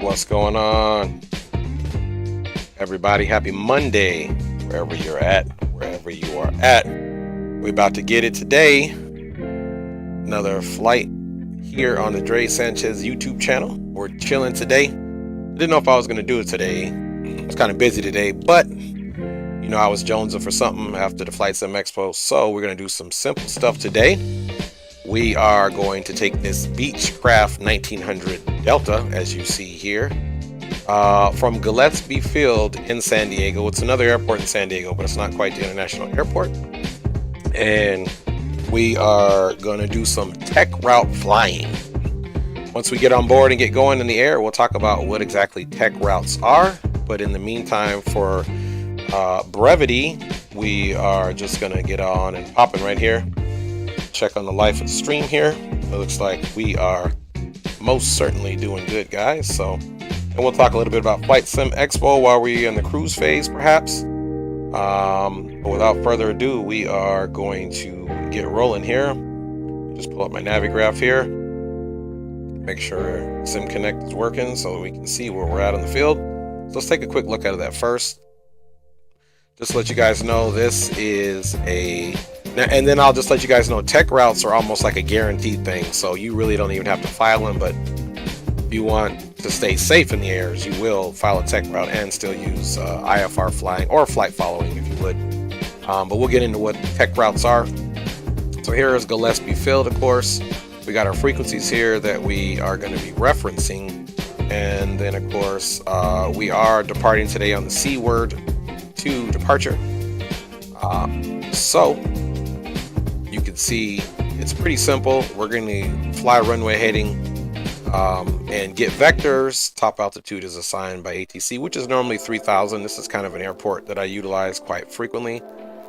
What's going on, everybody? Happy Monday, wherever you're at, wherever you are at. We're about to get it today. Another flight here on the Dre Sanchez YouTube channel. We're chilling today. I didn't know if I was going to do it today. It's kind of busy today, but you know, I was jonesing for something after the Flight Sim Expo, so we're going to do some simple stuff today. We are going to take this Beechcraft 1900 Delta, as you see here, from Gillespie Field in San Diego. It's another airport in San Diego, but it's not quite the international airport. And we are going to do some tech route flying. Once we get on board and get going in the air, we'll talk about what exactly tech routes are. But in the meantime, for brevity, we are just going to get on and popping right here. Check on the life of the stream here. It looks like we are most certainly doing good, guys. So, and we'll talk a little bit about Flight Sim Expo while we're in the cruise phase, perhaps. But without further ado, we are going to get rolling here. Just pull up my Navigraph here. Make sure Sim Connect is working so we can see where we're at on the field. So let's take a quick look at that first. Just to let you guys know, this is and then I'll just let you guys know, tech routes are almost like a guaranteed thing, so you really don't even have to file them. But if you want to stay safe in the airs, you will file a tech route and still use IFR flying or flight following if you would. But we'll get into what tech routes are. So here is Gillespie Field, of course. We got our frequencies here that we are going to be referencing, and then of course we are departing today on the Seaward 2 departure. So you can see it's pretty simple. We're going to fly runway heading and get vectors. Top altitude is assigned by ATC, which is normally 3,000. This is kind of an airport that I utilize quite frequently.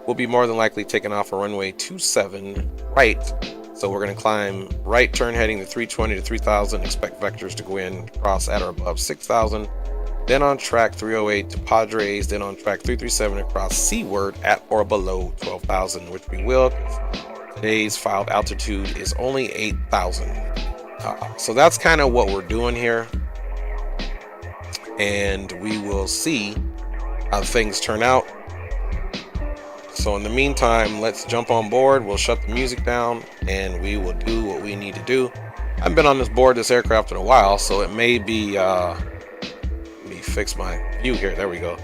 We'll be more than likely taking off a runway 27 right. So we're going to climb right, turn heading to 320 to 3,000. Expect vectors to go in, cross at or above 6,000. Then on track 308 to Padres. Then on track 337 across seaward at or below 12,000, which we will. Today's filed altitude is only 8,000. So that's kind of what we're doing here. And we will see how things turn out. So in the meantime, let's jump on board. We'll shut the music down and we will do what we need to do. I haven't been on this aircraft in a while, so it may be, let me fix my view here. There we go.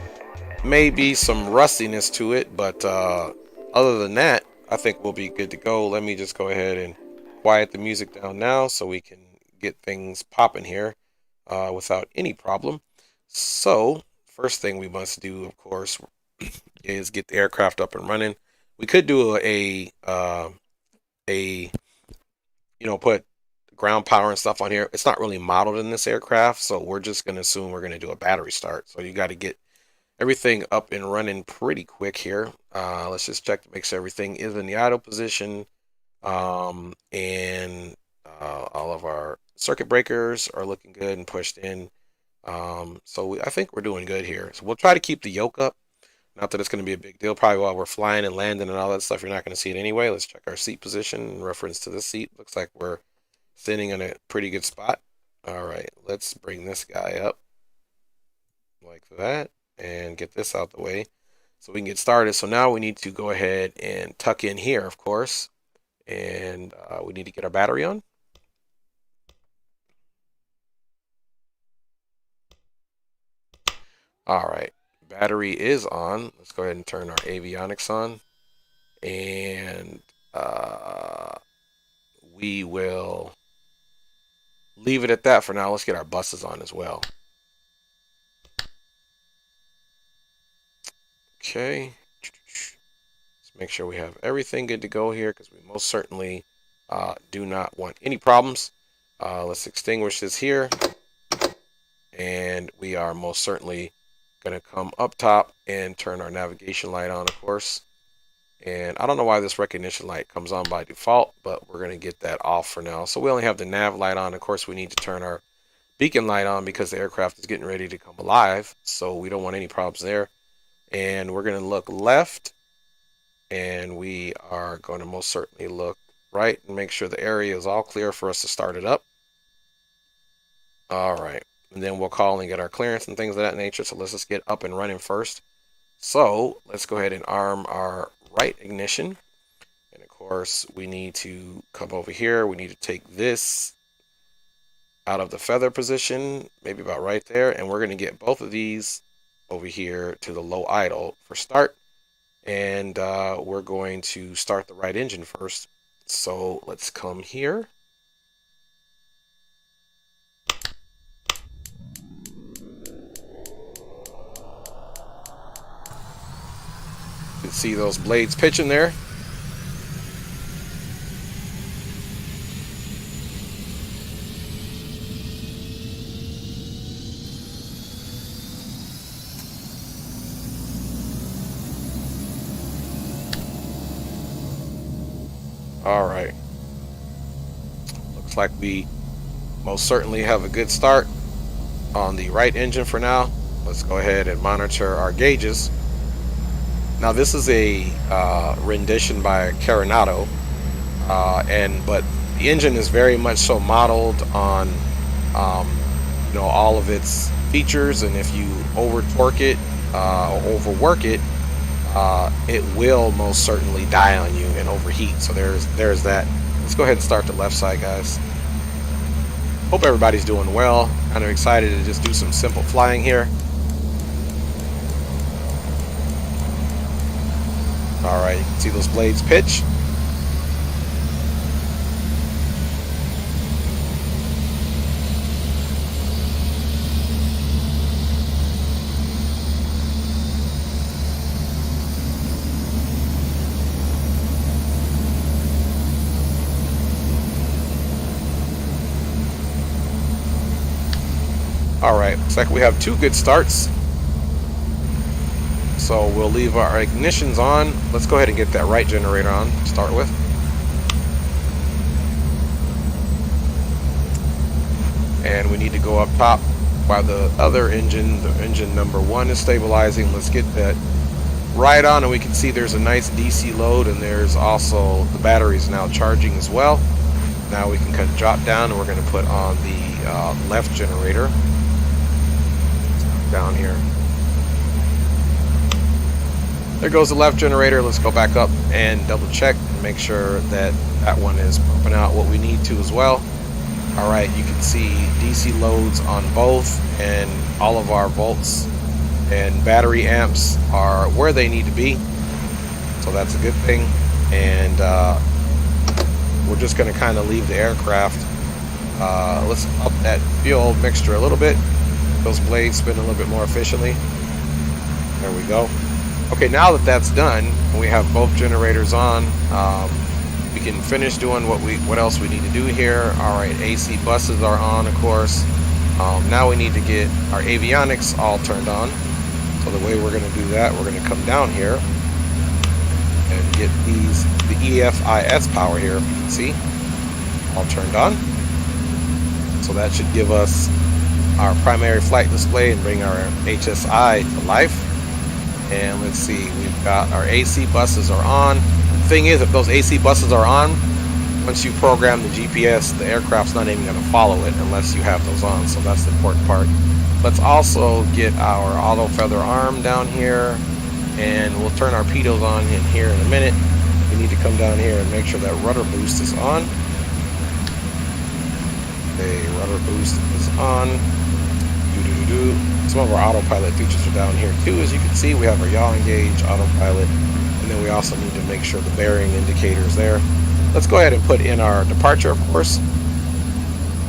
Maybe some rustiness to it, but other than that, I think we'll be good to go. Let me just go ahead and quiet the music down now so we can get things popping here without any problem. So first thing we must do, of course, is get the aircraft up and running. We could do put ground power and stuff on here. It's not really modeled in this aircraft, so we're just going to assume we're going to do a battery start. So you got to get everything up and running pretty quick here. Let's just check to make sure everything is in the idle position. And all of our circuit breakers are looking good and pushed in. So I think we're doing good here. So we'll try to keep the yoke up. Not that it's going to be a big deal. Probably while we're flying and landing and all that stuff, you're not going to see it anyway. Let's check our seat position in reference to this seat. Looks like we're sitting in a pretty good spot. All right, let's bring this guy up like that and get this out the way so we can get started. So now we need to go ahead and tuck in here, of course, and we need to get our battery on. All right, battery is on. Let's go ahead and turn our avionics on, and we will leave it at that for now. Let's get our buses on as well. Okay, let's make sure we have everything good to go here because we most certainly do not want any problems. Let's extinguish this here, and we are most certainly going to come up top and turn our navigation light on, of course. And I don't know why this recognition light comes on by default, but we're going to get that off for now. So we only have the nav light on. Of course, we need to turn our beacon light on because the aircraft is getting ready to come alive. So we don't want any problems there. And we're going to look left, and we are going to most certainly look right and make sure the area is all clear for us to start it up. All right, and then we'll call and get our clearance and things of that nature. So let's just get up and running first. So let's go ahead and arm our right ignition. And of course, we need to come over here. We need to take this out of the feather position, maybe about right there. And we're going to get both of these over here to the low idle for start. And we're going to start the right engine first. So let's come here. You can see those blades pitching there. All right. Looks like we most certainly have a good start on the right engine for now. Let's go ahead and monitor our gauges. Now this is a rendition by Coronado, but the engine is very much so modeled on all of its features, and if you over torque it or overwork it, it will most certainly die on you and overheat. So there's that. Let's go ahead and start the left side, guys. Hope everybody's doing well. Kind of excited to just do some simple flying here. All right, you can see those blades pitch. All right, looks like we have two good starts. So we'll leave our ignitions on. Let's go ahead and get that right generator on to start with. And we need to go up top while the other engine, the engine number 1, is stabilizing. Let's get that right on, and we can see there's a nice DC load, and there's also the batteries now charging as well. Now we can kind of drop down, and we're going to put on the left generator down here. There goes the left generator. Let's go back up and double check and make sure that that one is pumping out what we need to as well. All right, you can see DC loads on both, and all of our volts and battery amps are where they need to be. So that's a good thing. And we're just going to kind of leave the aircraft. Let's up that fuel mixture a little bit. Those blades spin a little bit more efficiently. There we go. Okay, now that that's done, and we have both generators on, we can finish doing what else we need to do here. All right, AC buses are on, of course. Now we need to get our avionics all turned on. So the way we're going to do that, we're going to come down here and get the EFIS power here, if you can see, all turned on. So that should give us our primary flight display and bring our HSI to life. And let's see, we've got our AC buses are on. The thing is, if those AC buses are on, once you program the GPS, the aircraft's not even going to follow it unless you have those on. So that's the important part. Let's also get our auto feather arm down here, and we'll turn our pitos on in here in a minute. We need to come down here and make sure that rudder boost is on. Okay, rudder boost is on. Some of our autopilot features are down here too. As you can see, we have our yaw engage, autopilot, and then we also need to make sure the bearing indicator is there. Let's go ahead and put in our departure, of course.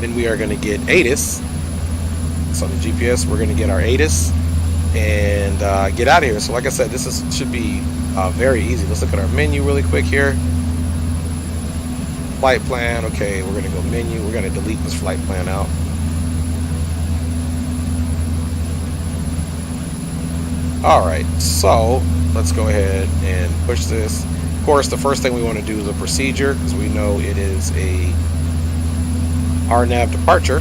Then we are going to get ATIS. So on the GPS, we're going to get our ATIS and get out of here. So like I said, should be very easy. Let's look at our menu really quick here. Flight plan. Okay, we're going to go menu. We're going to delete this flight plan out. Alright, so let's go ahead and push this. Of course, the first thing we want to do is a procedure, because we know it is a RNAV departure.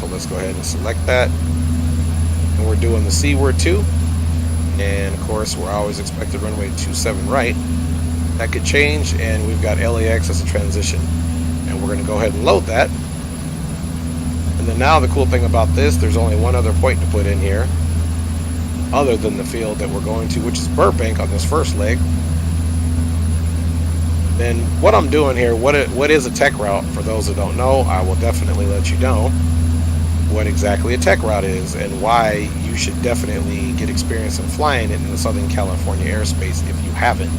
So let's go ahead and select that. And we're doing the C word too. And of course, we're always expected runway 27 right. That could change, and we've got LAX as a transition. And we're going to go ahead and load that. And then now the cool thing about this, there's only one other point to put in here, other than the field that we're going to, which is Burbank on this first leg. Then what I'm doing here, what is a tech route? For those that don't know, I will definitely let you know what exactly a tech route is and why you should definitely get experience in flying it in the Southern California airspace if you haven't.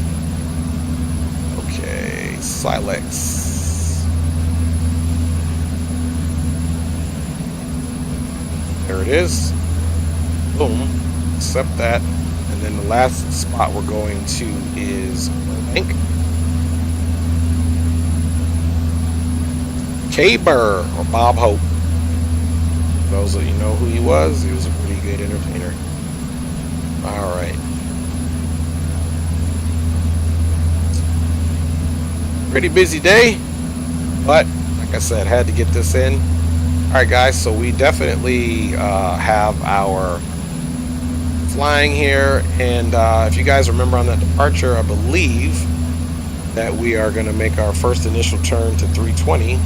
Okay, Silex. There it is. Boom. Accept that. And then the last spot we're going to is Burbank. K-Burr, or Bob Hope. For those of you know who he was a pretty good entertainer. Alright. Pretty busy day, but like I said, had to get this in. Alright guys, so we definitely have our flying here, and if you guys remember on that departure, I believe that we are going to make our first initial turn to 320.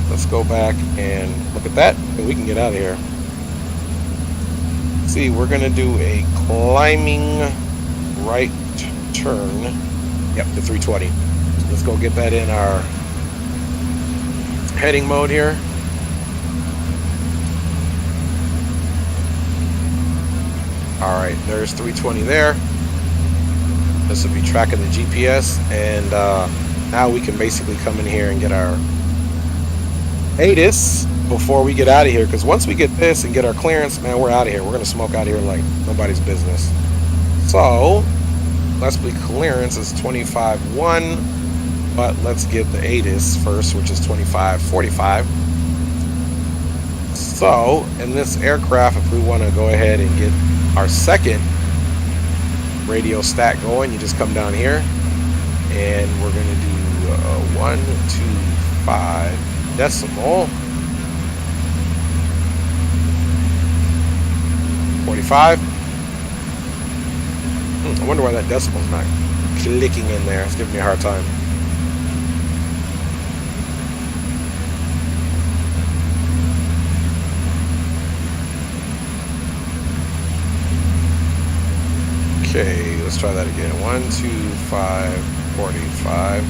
Let's go back and look at that, and we can get out of here. See, we're going to do a climbing right turn. Yep, to 320. Let's go get that in our heading mode here. Alright, there's 320 there. This will be tracking the GPS, and now we can basically come in here and get our ATIS before we get out of here, because once we get this and get our clearance, man, we're out of here. We're going to smoke out of here like nobody's business. So, let's be clearance is 25.1, but let's get the ATIS first, which is 25.45. So, in this aircraft, if we want to go ahead and get our second radio stack going, you just come down here, and we're going to do 125 decimal 45. I wonder why that decimal's not clicking in there. It's giving me a hard time. Okay, let's try that again. 125 45.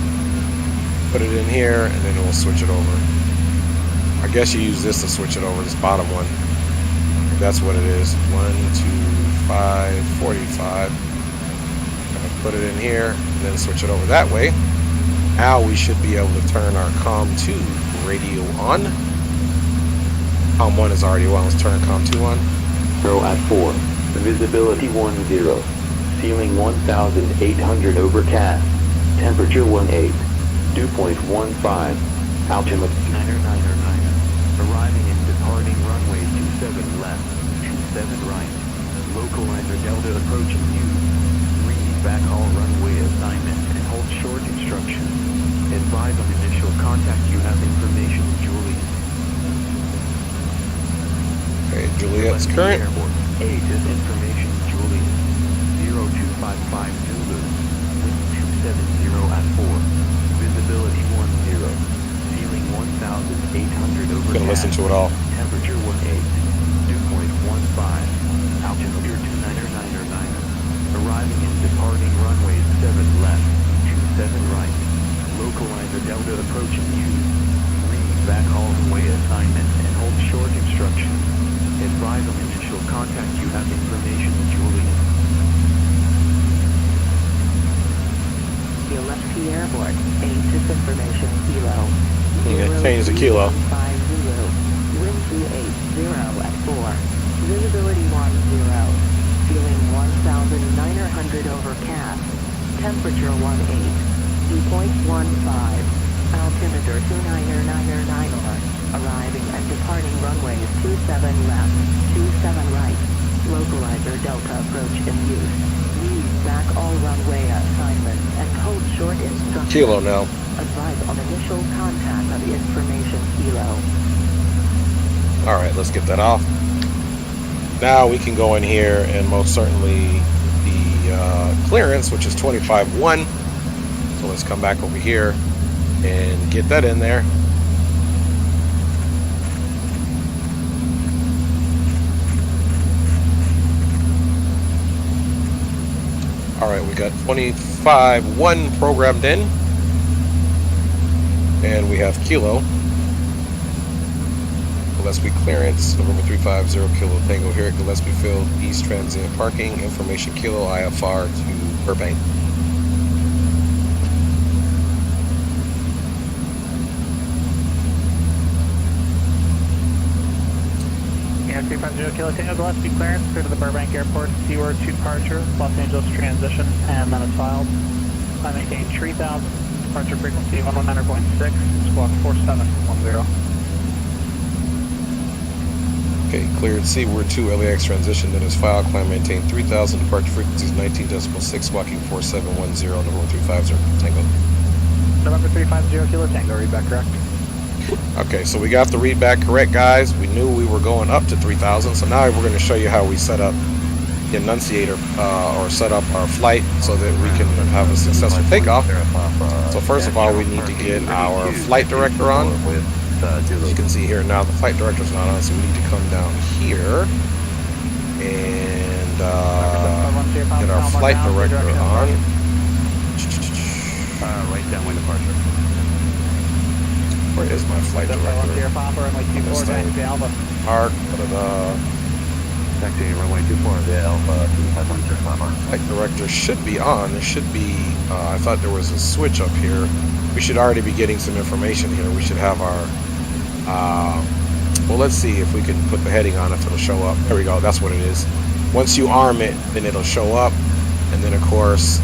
Put it in here, and then we'll switch it over. I guess you use this to switch it over, this bottom one. That's what it is. 125 45. Put it in here, and then switch it over that way. Now we should be able to turn our COM2 radio on. COM1 is already on. Let's turn COM2 on. Zero at 4. Visibility 10. Ceiling 1,800 overcast. Temperature 18. Dew point 15. Altimeter 9er. Arriving and departing runway 27 left, 27 right. Localizer Delta approaching you. Read backhaul runway assignment and hold short instructions. Advise on initial contact. You have information, Juliet. Okay, Juliet's current. Airport. ATIS information, Juliet. 0255 Zulu. Wind 270 at 4. Visibility 10. Ceiling 1,800 overcast. Gonna listen to it all. Temperature 18. Dew point 15. Altimeter 29er. Arriving and departing runways 7 left, 27 right. Localizer Delta approaching you. Read backhaul runway assignment and hold short instructions. Advise on initial contact. You have information, Juliet. Gillespie Airport. ATIS information, kilo. Yeah, change the kilo. 5 Zulu. Wind 280 at 4. Visibility 10. Ceiling 1,900 overcast. Temperature 18. Dew point 15. Altimeter 29er. Arriving and departing runways 27 left, 27 right. Localizer Delta approach in use. Read back all runway assignments and hold short instructions. Kilo now. Advise on initial contact of information, kilo. Alright, let's get that off. Now we can go in here and most certainly the clearance, which is 25.1. So let's come back over here and get that in there. All right, we got 25-1 programmed in. And we have Kilo. Gillespie clearance, November 350 Kilo Tango here at Gillespie Field, East Transient Parking, information Kilo IFR to Burbank. Yeah, 350 Kilo Tango Gillespie clearance, clear to the Burbank Airport, seaward to departure, Los Angeles transition, and then it's filed. I maintain 3000, departure frequency 119.6, squawk 4710. Okay, cleared seaward to LAX transition, then is filed, climb maintain 3000, departure frequencies 19.6, squawking 4710, November 350 Tango. November 350 Kilo Tango, readback correct. Okay, so we got the readback correct, guys. We knew we were going up to 3000, so now we're going to show you how we set up the annunciator or set up our flight so that we can have a successful takeoff. So first of all, we need to get our flight director on. As you can see here now, the flight director's not on, so we need to come down here and get our flight director on. Right downwind departure. Where is my flight director? Arc, Taxi runway 24 via Alpha 2510. Flight director should be on. There should be, I thought there was a switch up here. We should already be getting some information here. We should have our, well, let's see if we can put the heading on, if it'll show up. There we go, that's what it is. Once you arm it, then it'll show up. And then of course,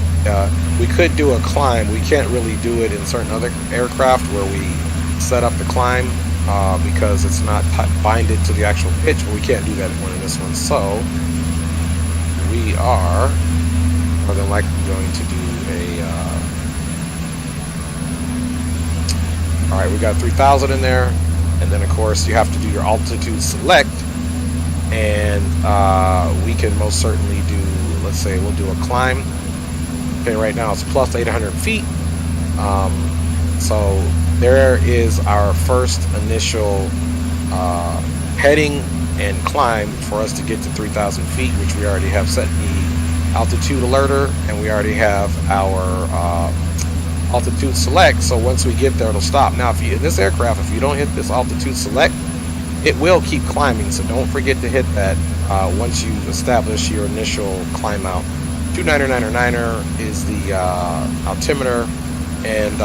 we could do a climb. We can't really do it in certain other aircraft where we set up the climb because it's not binded to the actual pitch, but we can't do that in this one. So we are more than likely going to do a all right, we got 3000 in there, and then of course you have to do your altitude select, and we can most certainly do, let's say we'll do a climb. Okay, right now it's plus 800 feet. So there is our first initial heading and climb for us to get to 3,000 feet, which we already have set the altitude alerter, and we already have our altitude select. So once we get there, it'll stop. Now, if you in this aircraft, if you don't hit this altitude select, it will keep climbing. So don't forget to hit that once you establish your initial climb out. 299er is the altimeter. And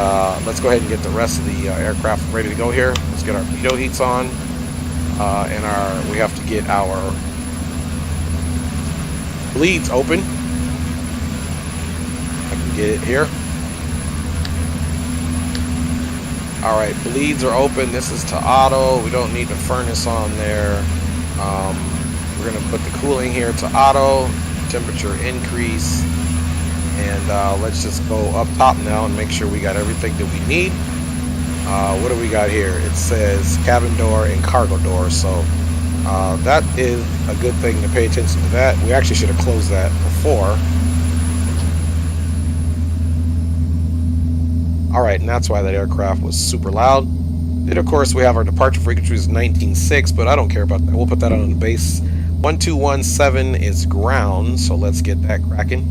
let's go ahead and get the rest of the aircraft ready to go here. Let's get our pitot heats on, and we have to get our bleeds open. I can get it here. All right, bleeds are open. This is to auto. We don't need the furnace on there. We're gonna put the cooling here to auto. Temperature increase. And let's just go up top now and make sure we got everything that we need. What do we got here? It says cabin door and cargo door. So that is a good thing to pay attention to that. We actually should have closed that before. All right, and that's why that aircraft was super loud. Then of course we have our departure frequency is 19.6, but I don't care about that. We'll put that on the base. 1217 is ground, so let's get that cracking.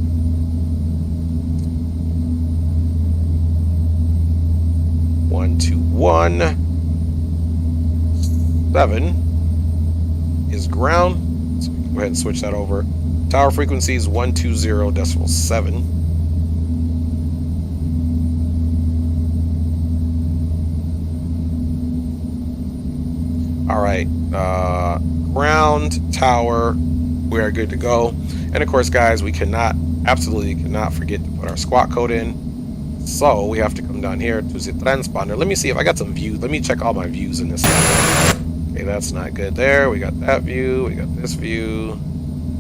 1217 is ground, so we can go ahead and switch that over. Tower frequency is 120.7. All right, ground, tower, we are good to go. And of course, guys, we absolutely cannot forget to put our squawk code in. So we have to come down here to the transponder. Let me see if I got some views. Let me check all my views in this. Okay, that's not good there. We got that view. We got this view.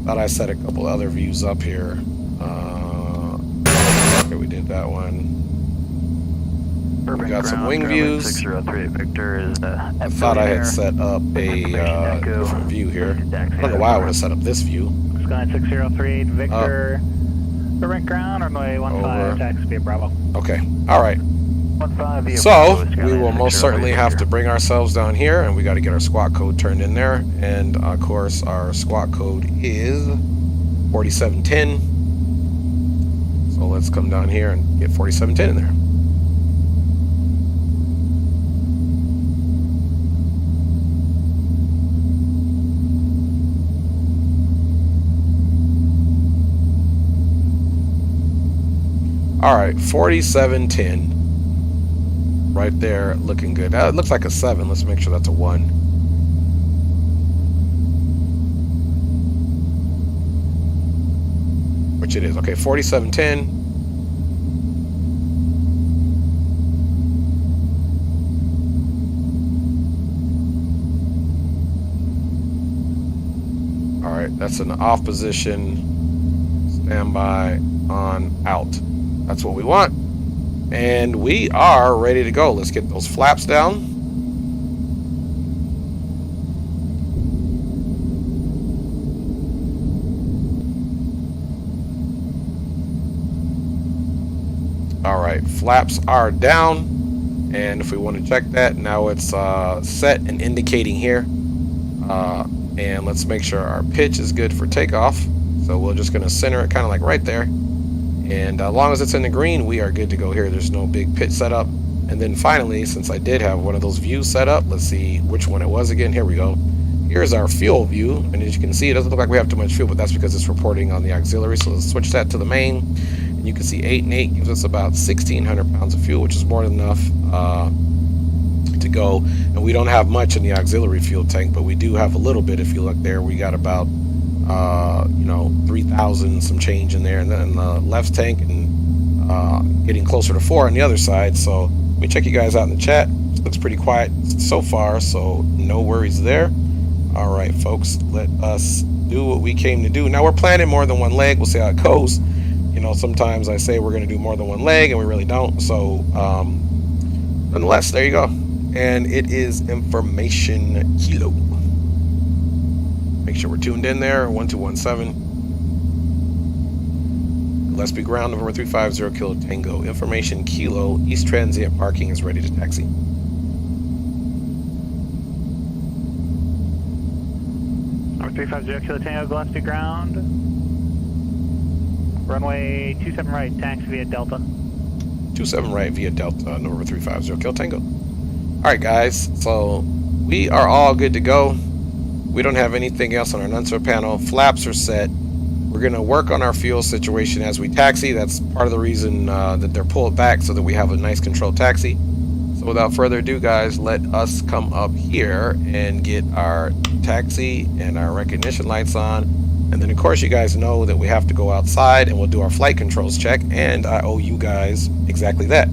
Thought I set a couple other views up here. Okay, we did that one. We got some wing views. 6038 Victor is I thought I had set up a different view here. I don't know why I would have set up this view. Sky 6038 Victor. Burbank ground, runway 15, taxi via Bravo. Okay, all right. So we will most certainly have to bring ourselves down here, and we got to get our squawk code turned in there. And of course, our squawk code is 4710. let's come down here and get 4710 in there. All right, 4710 right there, looking good. It looks like a 7. Let's make sure that's a 1. Which it is. Okay, 4710. All right, that's an off position. Standby, on, out. That's what we want. And we are ready to go. Let's get those flaps down. All right, flaps are down. And if we want to check that, now it's set and indicating here. And let's make sure our pitch is good for takeoff. So we're just going to center it kind of like right there. And as long as it's in the green, we are good to go here. There's no big pitch setup. And then finally, since I did have one of those views set up, let's see which one it was again. Here we go. Here's our fuel view. And as you can see, it doesn't look like we have too much fuel, but that's because it's reporting on the auxiliary. So let's switch that to the main. And you can see 8 and 8 gives us about 1,600 pounds of fuel, which is more than enough to go. And we don't have much in the auxiliary fuel tank, but we do have a little bit. If you look there, we got about 3,000 some change in there, and then the left tank, and getting closer to 4 on the other side. So let me check you guys out in the chat. It looks pretty quiet so far, so no worries there. All right, folks, let us do what we came to do. Now we're planning more than one leg. We'll see how it goes. You know, sometimes I say we're going to do more than one leg, and we really don't. So nonetheless, there you go. And it is information kilo. Make sure we're tuned in there. 1217. Let's be ground November 350 Kilo Tango. Information kilo. East Transient parking is ready to taxi. Number 350 Kilo Tango, Gillespie ground. Runway 27 right, taxi via Delta. 27 right via Delta, November 350 Kilo Tango. All right, guys. So we are all good to go. We don't have anything else on our non-sir panel. Flaps are set. We're going to work on our fuel situation as we taxi. That's part of the reason that they're pulled back, so that we have a nice controlled taxi. So without further ado, guys, let us come up here and get our taxi and our recognition lights on. And then, of course, you guys know that we have to go outside and we'll do our flight controls check. And I owe you guys exactly that,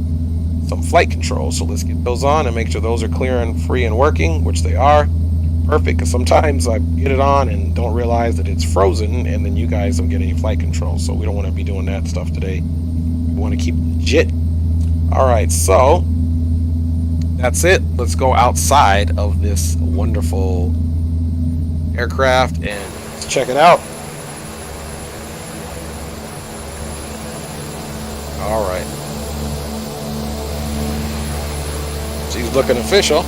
some flight controls. So let's get those on and make sure those are clear and free and working, which they are. Perfect, because sometimes I get it on and don't realize that it's frozen, and then you guys don't get any flight control. So we don't want to be doing that stuff today. We want to keep it legit. All right, so that's it. Let's go outside of this wonderful aircraft and let's check it out. All right. She's looking official.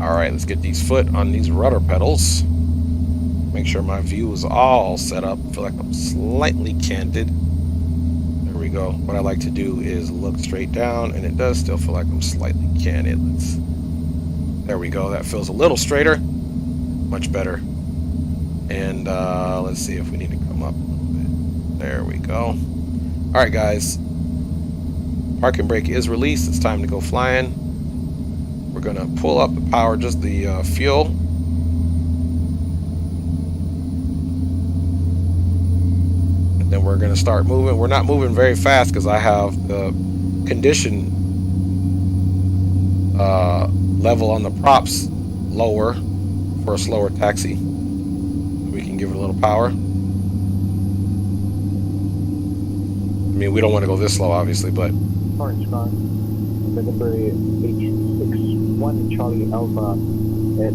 All right, let's get these foot on these rudder pedals. Make sure my view is all set up. I feel like I'm slightly canted. There we go. What I like to do is look straight down, and it does still feel like I'm slightly canted. There we go. That feels a little straighter. Much better. And let's see if we need to come up a little bit. There we go. All right, guys. Parking brake is released. It's time to go flying. We're going to pull up the power, just the fuel. And then we're going to start moving. We're not moving very fast because I have the condition level on the props lower for a slower taxi. We can give it a little power. I mean, we don't want to go this slow, obviously, but... Orange car, the number H61 Charlie Alpha at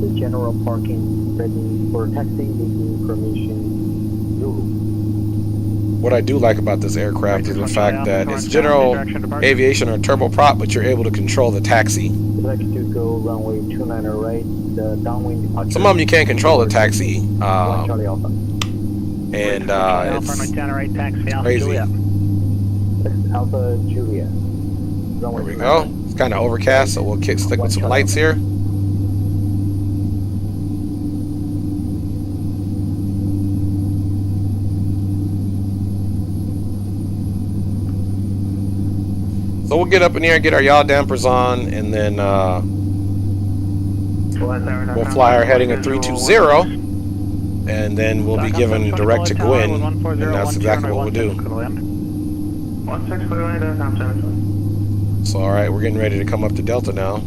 the general parking ready for taxi with information Zulu. What I do like about this aircraft is the fact that it's general aviation or turboprop, but you're able to control the taxi select to go runway 29 right, the downwind departure. Some of them you can't control the taxi. 1 Charlie Alpha. And Alpha, runway it's 10 right, taxi, Alpha crazy. Juliet. Alpha Juliet. Runway There we 29 go. right. It's kind of overcast, so we'll stick with some lights here. So we'll get up in here, get our yaw dampers on, and then we'll fly our heading at 320, and then we'll be given direct to Gwyn, and that's exactly what we'll do. So alright, we're getting ready to come up to Delta now.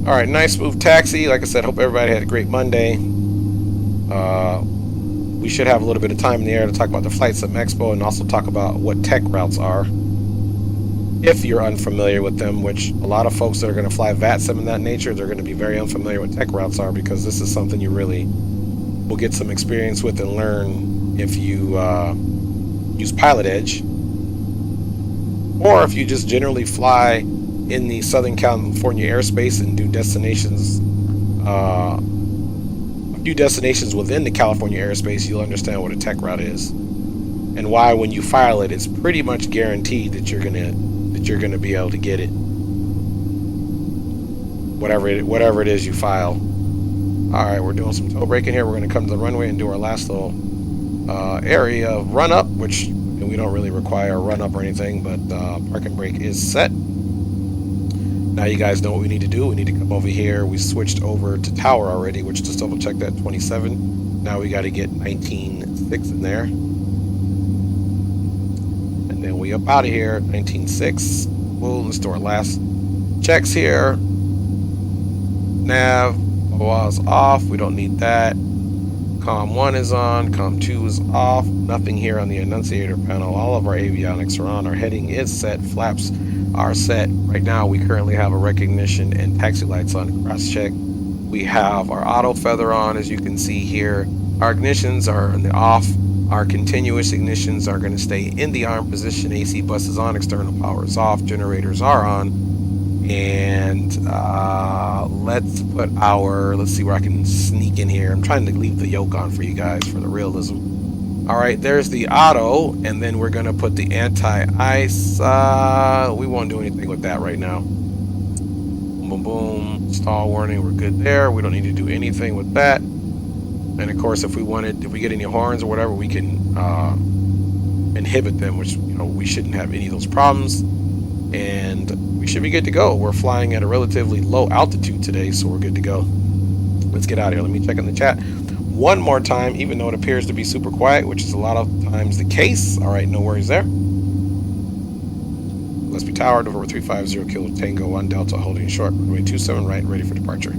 All right, nice smooth taxi. Like I said, hope everybody had a great Monday. We should have a little bit of time in the air to talk about the Flight Sim Expo and also talk about what tech routes are, if you're unfamiliar with them, which a lot of folks that are going to fly VAT Sim in that nature, they're going to be very unfamiliar with tech routes are, because this is something you really will get some experience with and learn if you use Pilotedge, or if you just generally fly in the Southern California airspace and do destinations, a few destinations within the California airspace, you'll understand what a tech route is and why when you file it, it's pretty much guaranteed that you're gonna be able to get it, whatever it is you file. All right, we're doing some toe braking here. We're gonna come to the runway and do our last little area of run up, which we don't really require a run up or anything, but parking brake is set. Now you guys know what we need to do. We need to come over here. We switched over to tower already, which just double check that 27. Now we got to get 19.6 in there. And then we up out of here, 19.6. Well, let's do our last checks here. Nav was off. We don't need that. COM 1 is on. COM 2 is off. Nothing here on the annunciator panel. All of our avionics are on. Our heading is set. Flaps are set. Right now we currently have a recognition and taxi lights on. Cross check. We have our auto feather on, as you can see here. Our ignitions are in the off. Our continuous ignitions are going to stay in the arm position. AC bus is on. External power is off. Generators are on. And let's put our, let's see where I can sneak in here. I'm trying to leave the yoke on for you guys for the realism. All right, there's the auto, and then we're gonna put the anti-ice. We won't do anything with that right now. Boom, boom, boom. Stall warning, we're good there. We don't need to do anything with that. And of course, if we get any horns or whatever, we can inhibit them, which, you know, we shouldn't have any of those problems. And we should be good to go. We're flying at a relatively low altitude today, so we're good to go. Let's get out of here. Let me check in the chat one more time, even though it appears to be super quiet, which is a lot of times the case. All right, no worries there. Let's be towered over 350 Kilo Tango 1 Delta, holding short, runway 27 right, ready for departure.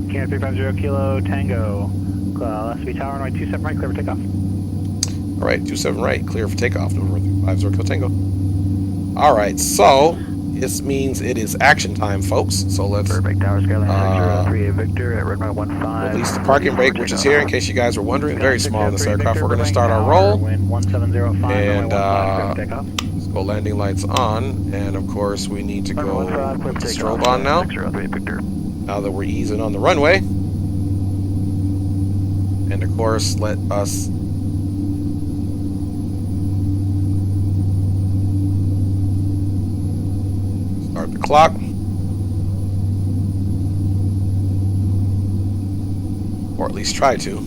Canada 350 Kilo Tango, let's be tower runway 27 right, clear for takeoff. All right, 27 right, clear for takeoff, over 350 Kilo Tango. All right, so this means it is action time, folks. So let's Burbank Tower Skyline 038 Victor at runway 15. Release the parking brake, which is here, in case you guys were wondering. Very small in this aircraft. We're going to start our roll. And let's go landing lights on. And of course, we need to go put the strobe on now. Now that we're easing on the runway. And of course, let us start the clock. Or at least try to.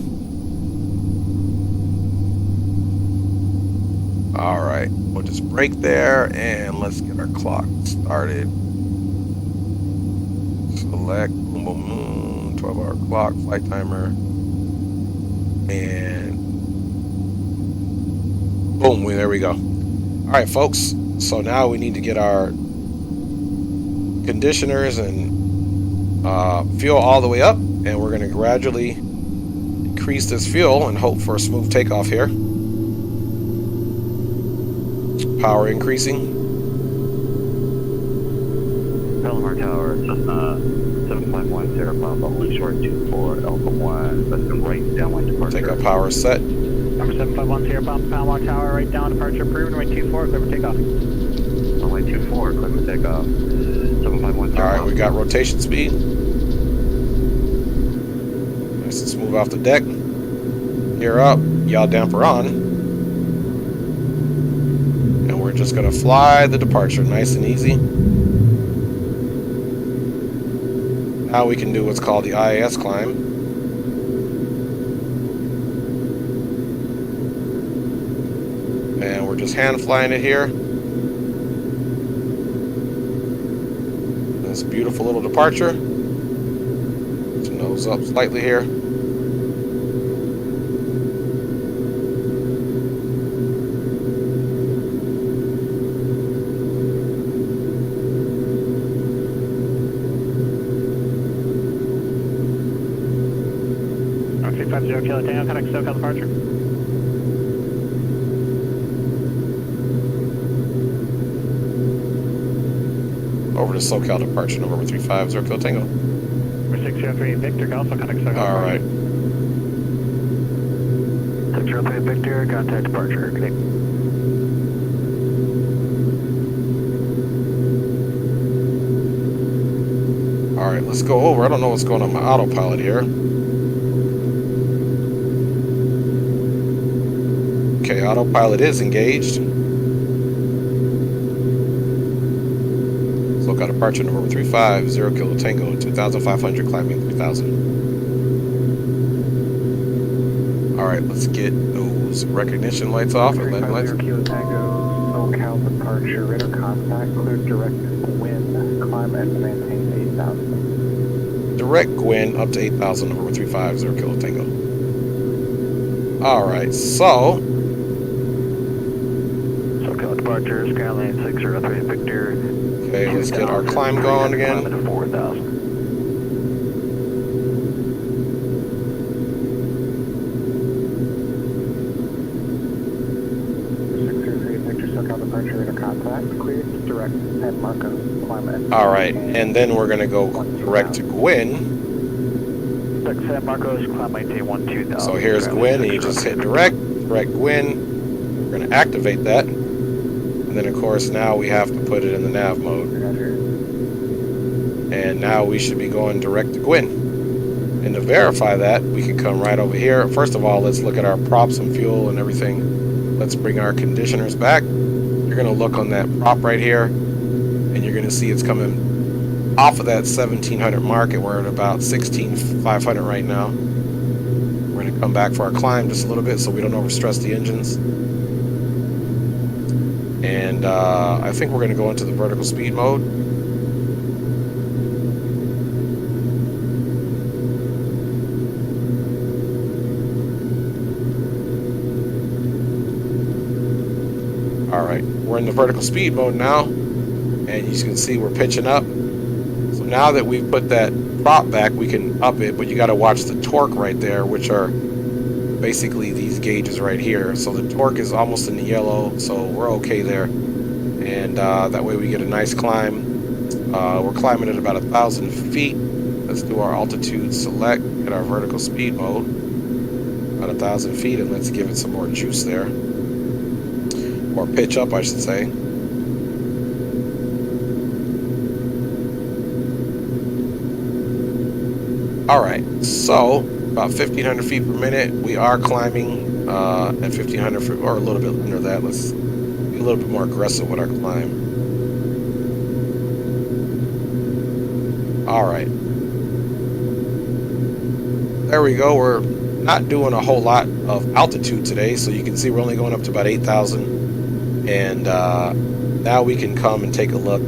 Alright, we'll just brake there and let's get our clock started. Select, boom, boom, boom, 12-hour clock, flight timer. And boom, there we go. Alright, folks, so now we need to get our conditioners and fuel all the way up, and we're going to gradually increase this fuel and hope for a smooth takeoff here. Power increasing. Palomar Tower, 751 Sierra Papa, only short 24, Alpha 1, that's the right downwind departure. Takeoff power is set. Number 751 Sierra Papa, Palomar Tower, right down departure approved, runway 24, clear for takeoff. Runway 24, clear for takeoff. 751 Sierra Alright, Papa. we got rotation speed. Nice and smooth off the deck. Gear up, yaw damper on. And we're just going to fly the departure nice and easy. Now we can do what's called the IAS climb. And we're just hand flying it here. This beautiful little departure. Let's nose up slightly here. Kilo Tango, connect SoCal departure. Over to SoCal departure, November 350 Kilo Tango. Number 603 Victor, also connect SoCal. Alright. 603 Victor, contact departure. Connect. Alright, let's go over. I don't know what's going on with my autopilot here. Okay, autopilot is engaged. SoCal departure, November 350 Kilo Tango, 2,500, climbing 3,000. Alright, let's get those recognition lights off and landing lights. Kilo Tango, SoCal departure, radar contact, clear direct wind, climb and maintain 8,000. Direct Gwyn up to 8,000, November 350 Kilo Tango. Alright, so SoCal departure, Skyline 603 Victor. okay, let's get our climb going again. Climb to 4,000. 603 Victor, SoCal departure, radar contact, clear direct San Marcos, climb and Alright, and then we're going to go direct to Gwyn. San Marcos, climb maintain 12,000. So here's Gwyn, and you just hit direct Gwyn. We're going to activate that. And then, of course, now we have to put it in the nav mode. And now we should be going direct to Gwyn. And to verify that, we can come right over here. First of all, let's look at our props and fuel and everything. Let's bring our conditioners back. You're going to look on that prop right here, and you're going to see it's coming off of that 1,700 mark, and we're at about 16,500 right now. We're going to come back for our climb just a little bit so we don't overstress the engines. And I think we're going to go into the vertical speed mode. Alright, we're in the vertical speed mode now, and you can see we're pitching up. So now that we've put that prop back, we can up it, but you got to watch the torque right there, which are basically these gauges right here. So the torque is almost in the yellow, so we're okay there. And that way we get a nice climb. We're climbing at about 1,000 feet. Let's do our altitude select, get our vertical speed mode. About 1,000 feet, and let's give it some more juice there. Or pitch up, I should say. Alright, so about 1,500 feet per minute. We are climbing at 1,500 feet, or a little bit under that. Let's be a little bit more aggressive with our climb. Alright. There we go. We're not doing a whole lot of altitude today, so you can see we're only going up to about 8,000. And now we can come and take a look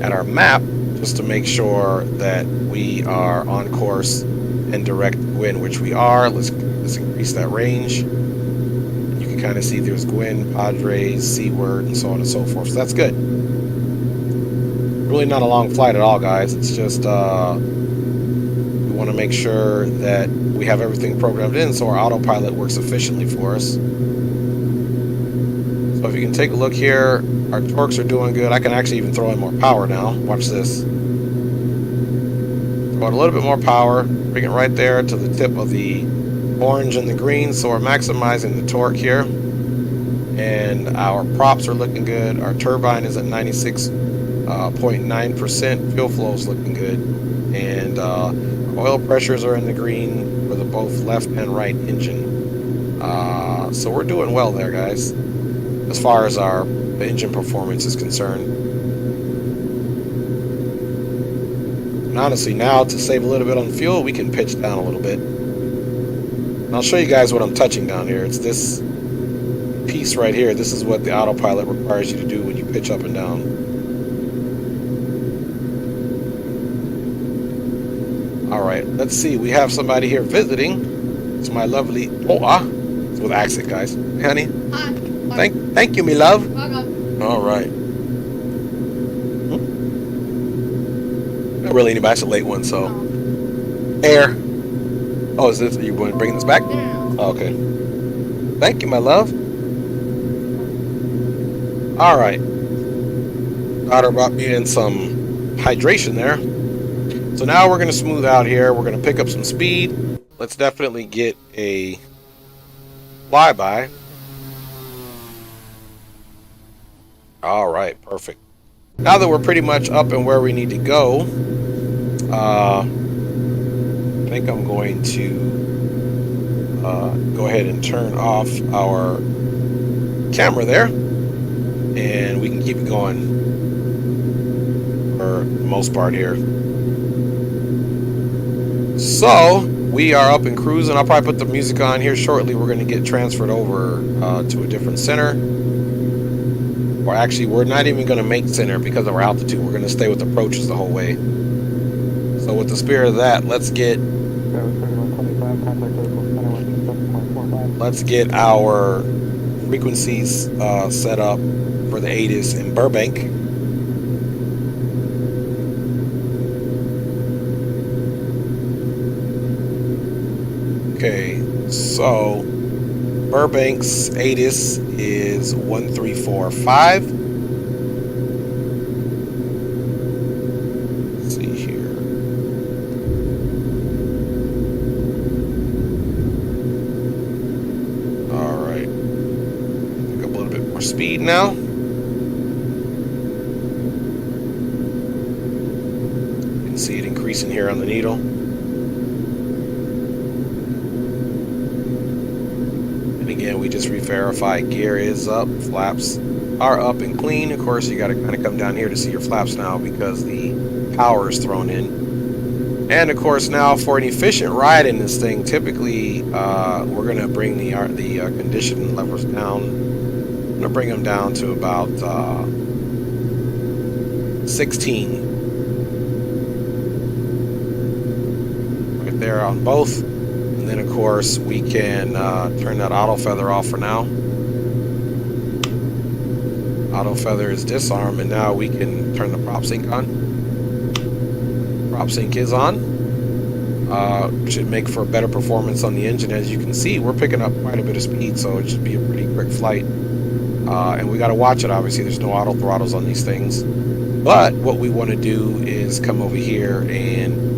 at our map just to make sure that we are on course and direct Gwyn, which we are. Let's increase that range. You can kind of see there's Gwyn, Padres, Seaward, and so on and so forth. So that's good. really not a long flight at all, guys. It's just we want to make sure that we have everything programmed in so our autopilot works efficiently for us. So if you can take a look here, our torques are doing good. I can actually even throw in more power now. Watch this. Throw in a little bit more power. Bring it right there to the tip of the orange and the green. So we're maximizing the torque here. And our props are looking good. Our turbine is at 96.9%. Fuel flow is looking good. And oil pressures are in the green for the both left and right engine. So we're doing well there, guys, as far as our engine performance is concerned. And honestly, now to save a little bit on fuel, we can pitch down a little bit. And I'll show you guys what I'm touching down here. It's this piece right here. This is what the autopilot requires you to do when you pitch up and down. All right, let's see. We have somebody here visiting. It's my lovely Oa. It's with accent, guys. Hey, honey. Hi. Thank you, me love. Welcome. All right. Not really anybody. That's a late one, so. Air. Oh, is this? Are you going to bring this back? No. Oh, okay. Thank you, my love. All right. Daughter brought me in some hydration there. So now we're going to smooth out here. We're going to pick up some speed. Let's definitely get a flyby. All right, perfect. Now that we're pretty much up and where we need to go, I think I'm going to go ahead and turn off our camera there, and we can keep it going for the most part here. So we are up and cruising. I'll probably put the music on here shortly. We're going to get transferred over to a different center. Or actually, we're not even going to make center because of our altitude. We're going to stay with approaches the whole way. So with the spirit of that, let's get our frequencies set up for the ATIS in Burbank. Okay, so Burbank's ATIS is 1345. Let's see here. All right. Pick up a little bit more speed now. You can see it increasing here on the needle. Again, we just re-verify gear is up, flaps are up and clean. Of course, you got to kind of come down here to see your flaps now because the power is thrown in. And of course, now for an efficient ride in this thing, typically we're going to bring the condition levels down. I'm going to bring them down to about 16 right there on both. And then, of course, we can turn that auto feather off for now. Auto feather is disarmed, and now we can turn the prop sync on. Prop sync is on. Should make for a better performance on the engine. As you can see, we're picking up quite a bit of speed, so it should be a pretty quick flight. And we got to watch it, obviously. There's no auto throttles on these things. But what we want to do is come over here and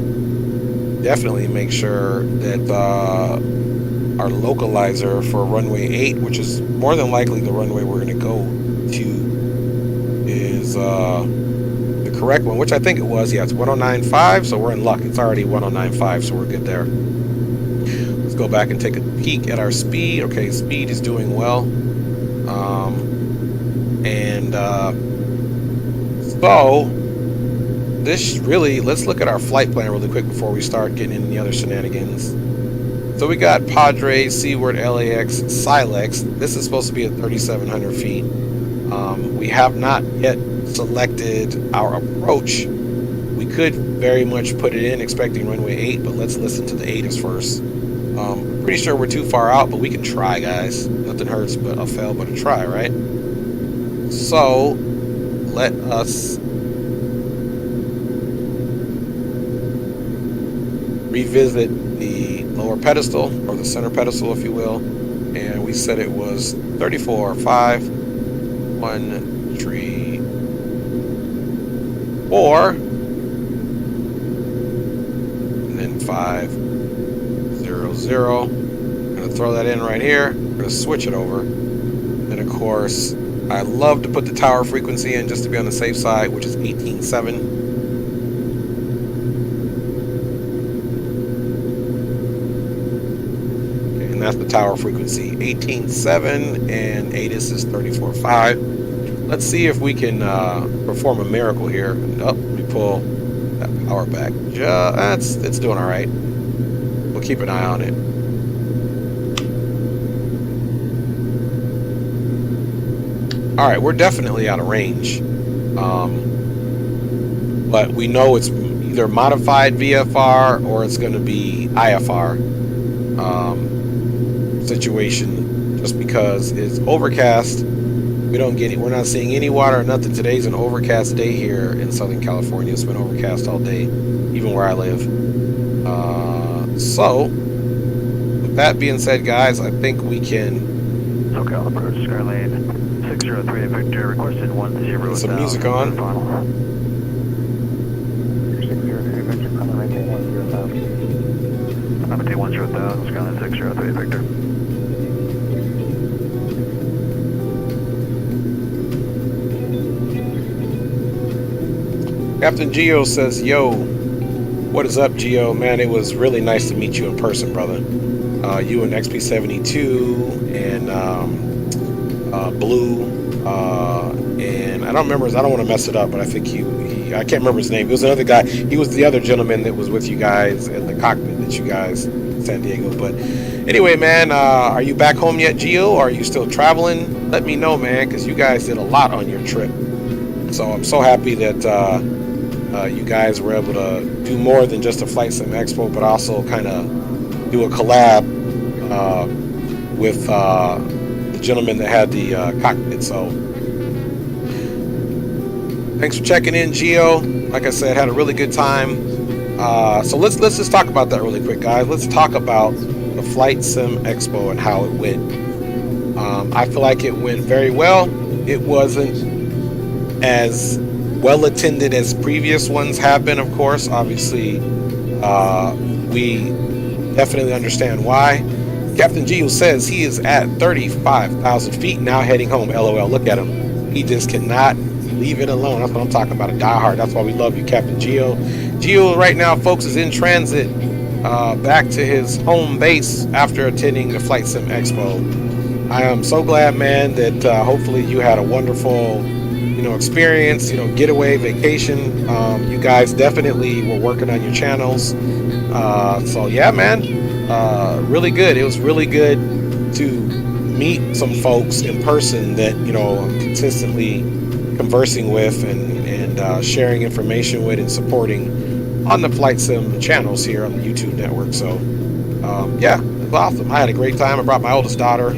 definitely make sure that our localizer for runway 8, which is more than likely the runway we're going to go to, is the correct one, which I think it was. Yeah, it's 109.5, so we're in luck. It's already 109.5, so we're good there. Let's go back and take a peek at our speed. Okay, speed is doing well. So this really, let's look at our flight plan really quick before we start getting into the other shenanigans. So we got Padre, Seaward, LAX, Silex. This is supposed to be at 3,700 feet. We have not yet selected our approach. We could very much put it in expecting runway 8, but let's listen to the ATIS first. Pretty sure we're too far out, but we can try, guys. Nothing hurts but a fail but a try, right? So let us revisit the lower pedestal, or the center pedestal, if you will, and we said it was 34, 5, 1, 3, 4, and then 5, 0, 0. I'm gonna throw that in right here. I'm gonna switch it over. And of course, I love to put the tower frequency in just to be on the safe side, which is 18.7. That's the tower frequency, 18.7, and ATIS is 34.5. Let's see if we can perform a miracle here. Oh, we pull that power back. It's doing all right. We'll keep an eye on it. All right, we're definitely out of range, but we know it's either modified VFR or it's going to be IFR. Situation, just because it's overcast. We're not seeing any water or nothing. Today's an overcast day here in Southern California. It's been overcast all day, even where I live. So with that being said, guys, I think we can SoCal approach Skylane 603 Victor, requested 10. put some music on. 603 Victor, coming right to 10,000. I'm at 10,000, Skylane 603 Victor. Captain Geo says, yo, what is up, Geo? Man, it was really nice to meet you in person, brother. You and XP72 and Blue, and I don't remember I don't want to mess it up, but I think I can't remember his name. He was another guy. He was the other gentleman that was with you guys in the cockpit that you guys in San Diego. But anyway, man, are you back home yet, Geo? Or are you still traveling? Let me know, man, because you guys did a lot on your trip. So I'm so happy that you guys were able to do more than just a Flight Sim Expo, but also kind of do a collab with the gentleman that had the cockpit. So thanks for checking in, Geo. Like I said, had a really good time. So let's just talk about that really quick, guys. Let's talk about the Flight Sim Expo and how it went. I feel like it went very well. It wasn't as well attended as previous ones have been, of course. Obviously, we definitely understand why. Captain Geo says he is at 35,000 feet now, heading home. LOL, look at him. He just cannot leave it alone. That's what I'm talking about, a diehard. That's why we love you, Captain Geo. Geo right now, folks, is in transit back to his home base after attending the Flight Sim Expo. I am so glad, man, that hopefully you had a wonderful experience, getaway, vacation. You guys definitely were working on your channels. So yeah, man, really good. It was really good to meet some folks in person that, I'm consistently conversing with and sharing information with and supporting on the Flight Sim channels here on the YouTube network. So yeah, it was awesome. I had a great time. I brought my oldest daughter.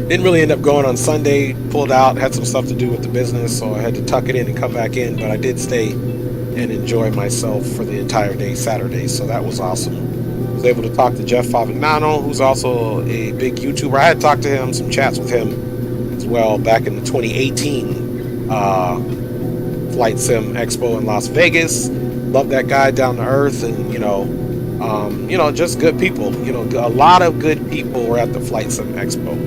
Didn't really end up going on Sunday, pulled out, had some stuff to do with the business, so I had to tuck it in and come back in, but I did stay and enjoy myself for the entire day Saturday, so that was awesome. I was able to talk to Jeff Favignano, who's also a big YouTuber. I had talked to him, some chats with him as well back in the 2018 Flight Sim Expo in Las Vegas. Love that guy, down to earth, and just good people. A lot of good people were at the Flight Sim Expo.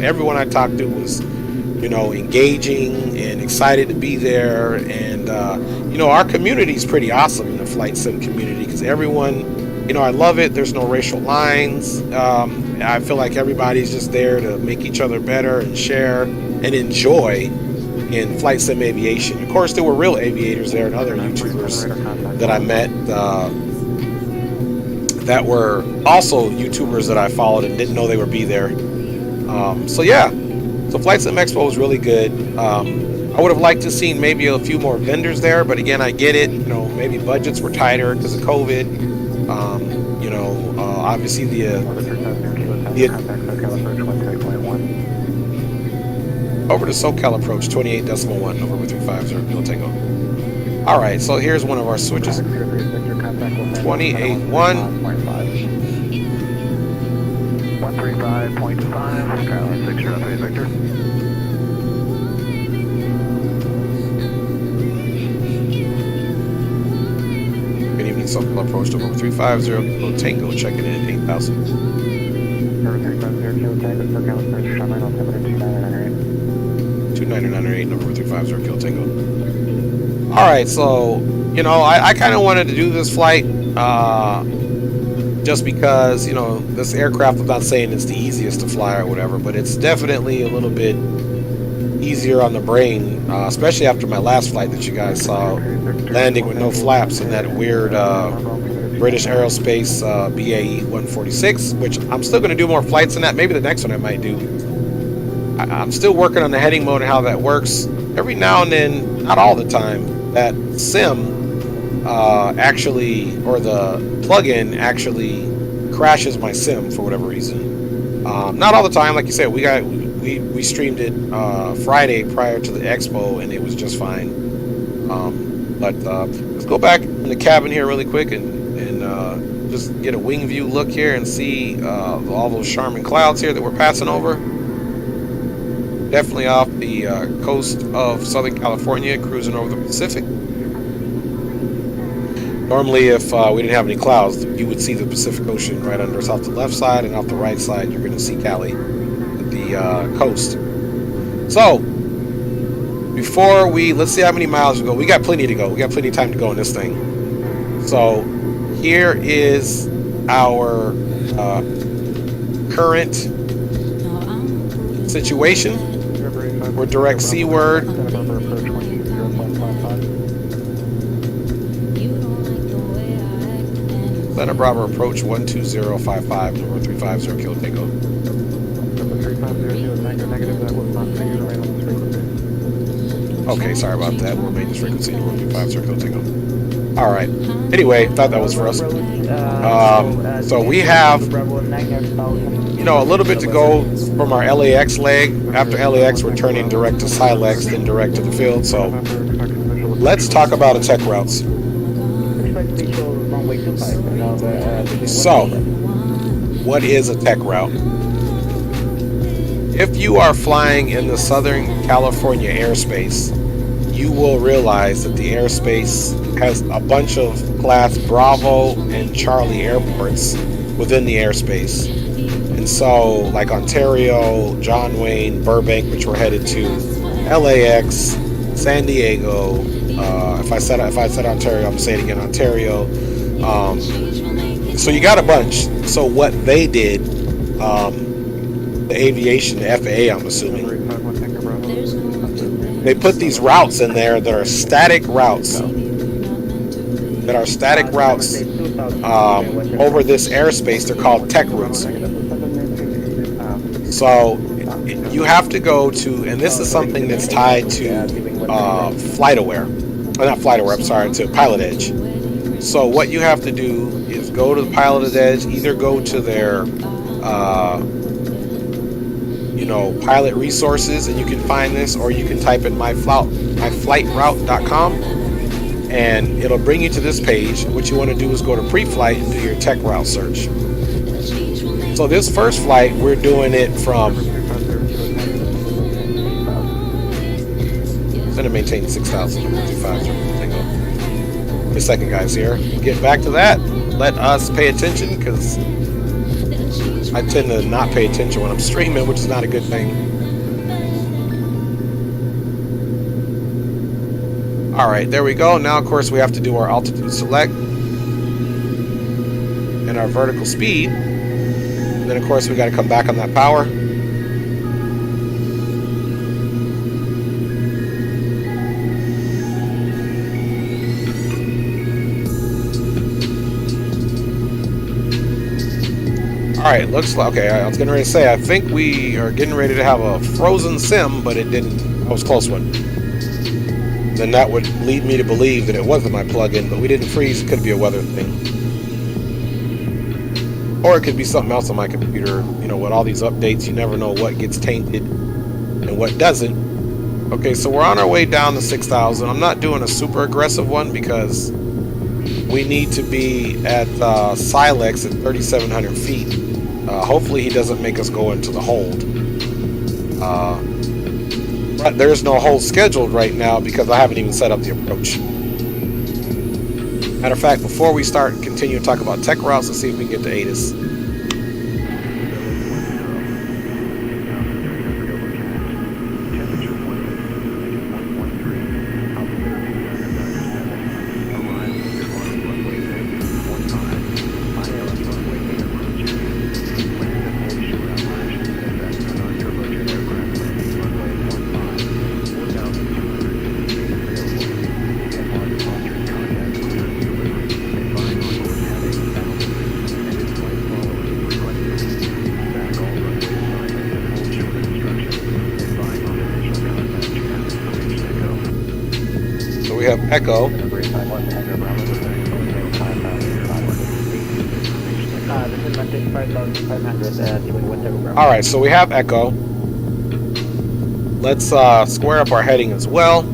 Everyone I talked to was, engaging and excited to be there. And, our community is pretty awesome in the Flight Sim community because everyone, I love it. There's no racial lines. I feel like everybody's just there to make each other better and share and enjoy in Flight Sim aviation. Of course, there were real aviators there and other YouTubers that I met that were also YouTubers that I followed and didn't know they would be there. So yeah, so Flight Sim Expo was really good. I would have liked to seen maybe a few more vendors there, but again, I get it. Maybe budgets were tighter because of COVID. Obviously over to SoCal approach 28.1 over 350, no takeoff. All right, so here's one of our switches. 28.1. 135.5, Skyline 603 Victor. Good evening, Southwell approach to over 350 Tango, checking in at 8,000. Over 350 Kilo Tango, Circle First, Shutdown, altimeter 2998. 2998, number 350 Kilo Tango. Alright, so, you know, I kind of wanted to do this flight, just because, you know, this aircraft, I'm not saying it's the easiest to fly or whatever, but it's definitely a little bit easier on the brain, especially after my last flight that you guys saw, landing with no flaps in that weird British Aerospace BAE 146, which I'm still going to do more flights in that. Maybe the next one I might do. I'm still working on the heading mode and how that works. Every now and then, not all the time, that sim actually, or the plugin actually crashes my sim for whatever reason. Not all the time, like you said. We streamed it Friday prior to the expo, and it was just fine. But let's go back in the cabin here really quick and just get a wing view look here and see all those charming clouds here that we're passing over. Definitely off the coast of Southern California, cruising over the Pacific. Normally, if we didn't have any clouds, you would see the Pacific Ocean right under us off the left side, and off the right side, you're going to see Cali at the coast. So, before let's see how many miles we go. We got plenty to go. We got plenty of time to go in this thing. So, here is our current situation. We're direct seaward. Santa Bravo approach 12055, number 350 Kilo Tango. Okay, sorry about that. We're maintenance frequency, number 350 Kilo Tango. Alright. Anyway, thought that was for us. So we have, you know, a little bit to go from our LAX leg. After LAX, we're turning direct to Silex, then direct to the field. So let's talk about attack routes. So, what is a tech route? If you are flying in the Southern California airspace, you will realize that the airspace has a bunch of class Bravo and Charlie airports within the airspace. And so, like Ontario, John Wayne, Burbank, which we're headed to, LAX, San Diego. If I said Ontario, I'm saying it again, Ontario. So you got a bunch. So what they did, the aviation, the FAA, I'm assuming, they put these routes in there that are static routes. Over this airspace. They're called tech routes. So you have to go to, and this is something that's tied to FlightAware. Not FlightAware, I'm sorry, to Pilotedge. So what you have to do is go to the Pilotedge, either go to their pilot resources, and you can find this, or you can type in myflightroute.com, and it'll bring you to this page. What you want to do is go to pre-flight and do your tech route search. So this first flight, we're doing it from, I'm going to maintain 6,000. Wait a second, guys, here. Get back to that. Let us pay attention, because I tend to not pay attention when I'm streaming, which is not a good thing. Alright, there we go. Now, of course, we have to do our altitude select and our vertical speed. And then, of course, we got to come back on that power. Alright, looks like, okay, I was getting ready to say, I think we are getting ready to have a frozen sim, but it didn't. That was a close one. Then that would lead me to believe that it wasn't my plug-in, but we didn't freeze. It could be a weather thing. Or it could be something else on my computer. You know, with all these updates, you never know what gets tainted and what doesn't. Okay, so we're on our way down to 6,000. I'm not doing a super aggressive one because we need to be at Silex at 3,700 feet. Hopefully he doesn't make us go into the hold. But there's no hold scheduled right now because I haven't even set up the approach. Matter of fact, before we continue to talk about tech routes, let's see if we can get to ATIS. We have Echo. Alright, so we have Echo. Let's square up our heading as well.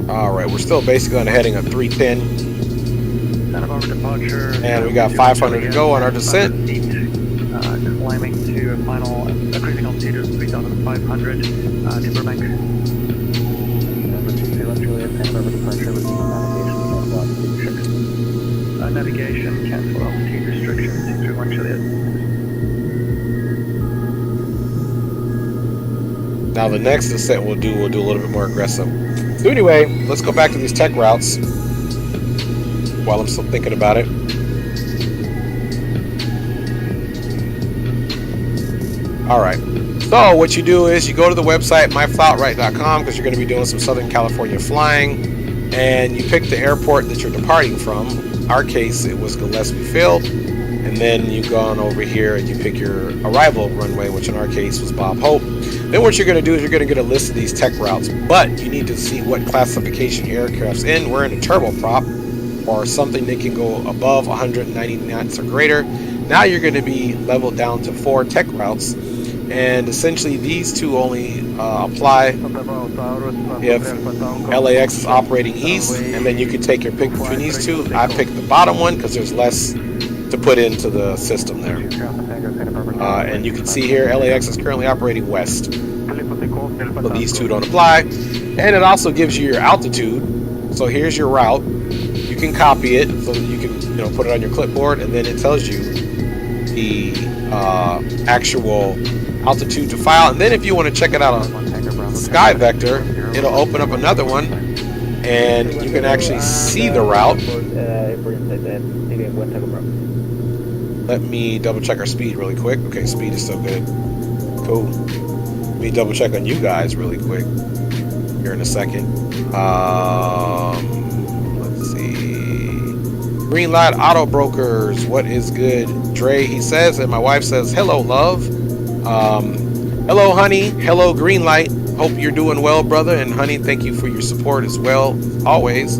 Alright, we're still basically on a heading of 310. And we got 500 to go on our descent. Climbing to a final cruising altitude of 3,500 to Burbank. Navigation, cancel altitude restrictions, 231 Juliet. Now the next descent we'll do a little bit more aggressive. So anyway, let's go back to these tech routes while I'm still thinking about it. Alright, so what you do is you go to the website myfloutright.com because you're going to be doing some Southern California flying, and you pick the airport that you're departing from. In our case, it was Gillespie Field, and then you go on over here and you pick your arrival runway, which in our case was Bob Hope. Then what you're going to do is you're going to get a list of these tech routes, but you need to see what classification your aircraft's in. We're in a turboprop, or something that can go above 190 knots or greater. Now you're going to be leveled down to 4 tech routes. And essentially these two only apply if LAX is operating east, and then you can take your pick between these two. I picked the bottom one because there's less to put into the system there. And you can see here LAX is currently operating west. So these two don't apply. And it also gives you your altitude. So here's your route. You can copy it so that you can put it on your clipboard, and then it tells you the actual altitude to file. And then if you want to check it out on Sky Vector, it'll open up another one and you can actually see the route. Let me double check our speed really quick. Okay, speed is still good. Cool. Let me double check on you guys really quick here in a second. Let's see. Green Light Auto Brokers, what is good? Dre, he says, and my wife says, hello, love. Hello, honey. Hello, Green Light. Hope you're doing well, brother. And honey, thank you for your support as well, always.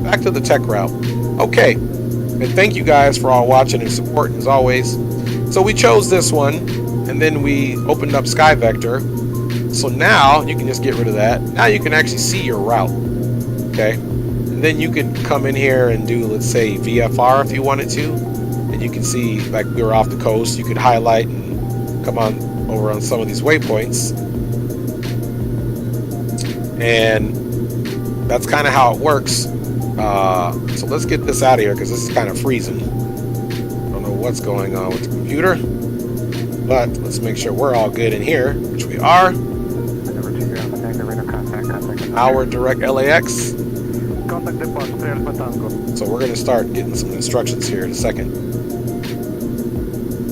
Back to the tech route. Okay. And thank you guys for all watching and supporting as always. So we chose this one, and then we opened up Sky Vector. So now you can just get rid of that. Now you can actually see your route. Okay. And then you could come in here and do, let's say, VFR if you wanted to. And you can see, like, we were off the coast. You could highlight and come on over on some of these waypoints, and that's kind of how it works. So let's get this out of here because this is kind of freezing. Don't know what's going on with the computer, but let's make sure we're all good in here, which we are. Our direct LAX. So we're going to start getting some instructions here in a second.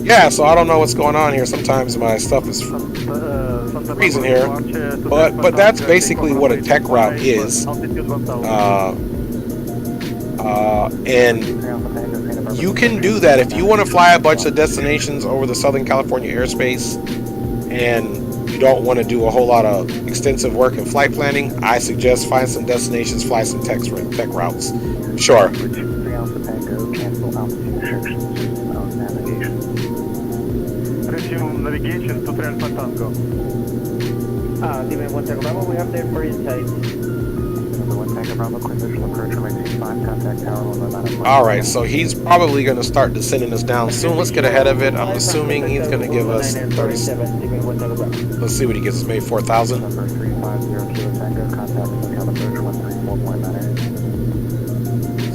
Yeah, so I don't know what's going on here. Sometimes my stuff is freezing here, but that's basically what a tech route is. And you can do that if you want to fly a bunch of destinations over the Southern California airspace, and you don't want to do a whole lot of extensive work in flight planning. I suggest find some destinations, fly some tech routes. Sure. Navigation to Trail Patango. Dime, Bravo, we have the free insight. Alright, so he's probably going to start descending us down soon. Let's get ahead of it. I'm assuming he's going to give us 30. Let's see what he gives us, maybe 4,000.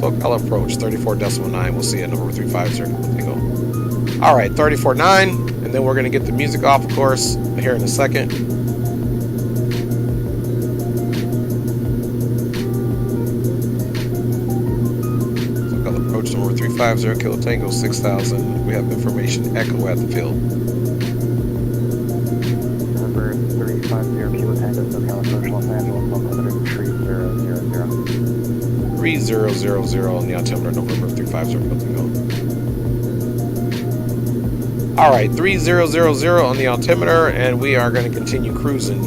SoCal approach, 34.9. We'll see at number 350. Alright, 34.9. And then we're going to get the music off, of course, here in a second. Approach number 350, Kilo Tango 6000. We have information echo at the field. Number 350 Kilo Tango, SoCal approach Los Angeles, 100 3000. 3000 on the altimeter, November 350, Kilo Tango. Alright, 3000 on the altimeter, and we are going to continue cruising.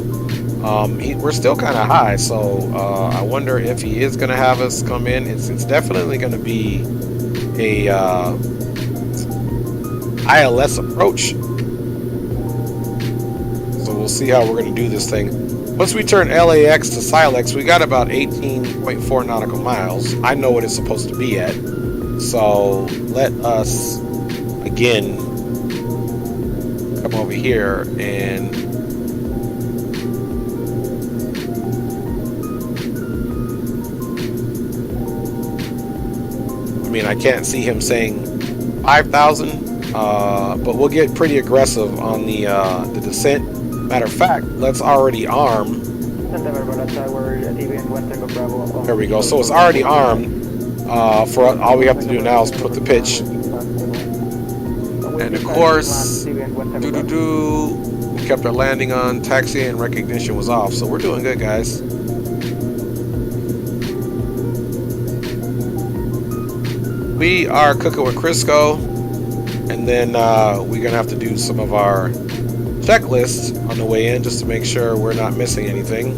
We're still kind of high, so I wonder if he is going to have us come in. It's definitely going to be a ILS approach. So we'll see how we're going to do this thing. Once we turn LAX to SILEX, we got about 18.4 nautical miles. I know what it's supposed to be at. So let us, again, come over here and I mean, I can't see him saying 5,000, but we'll get pretty aggressive on the descent. Matter of fact, let's already arm. There we go. So it's already armed. For all we have to do now is put the pitch. And of course, we kept our landing on taxi and recognition was off. So we're doing good, guys. We are cooking with Crisco, and then we're gonna have to do some of our checklists on the way in just to make sure we're not missing anything.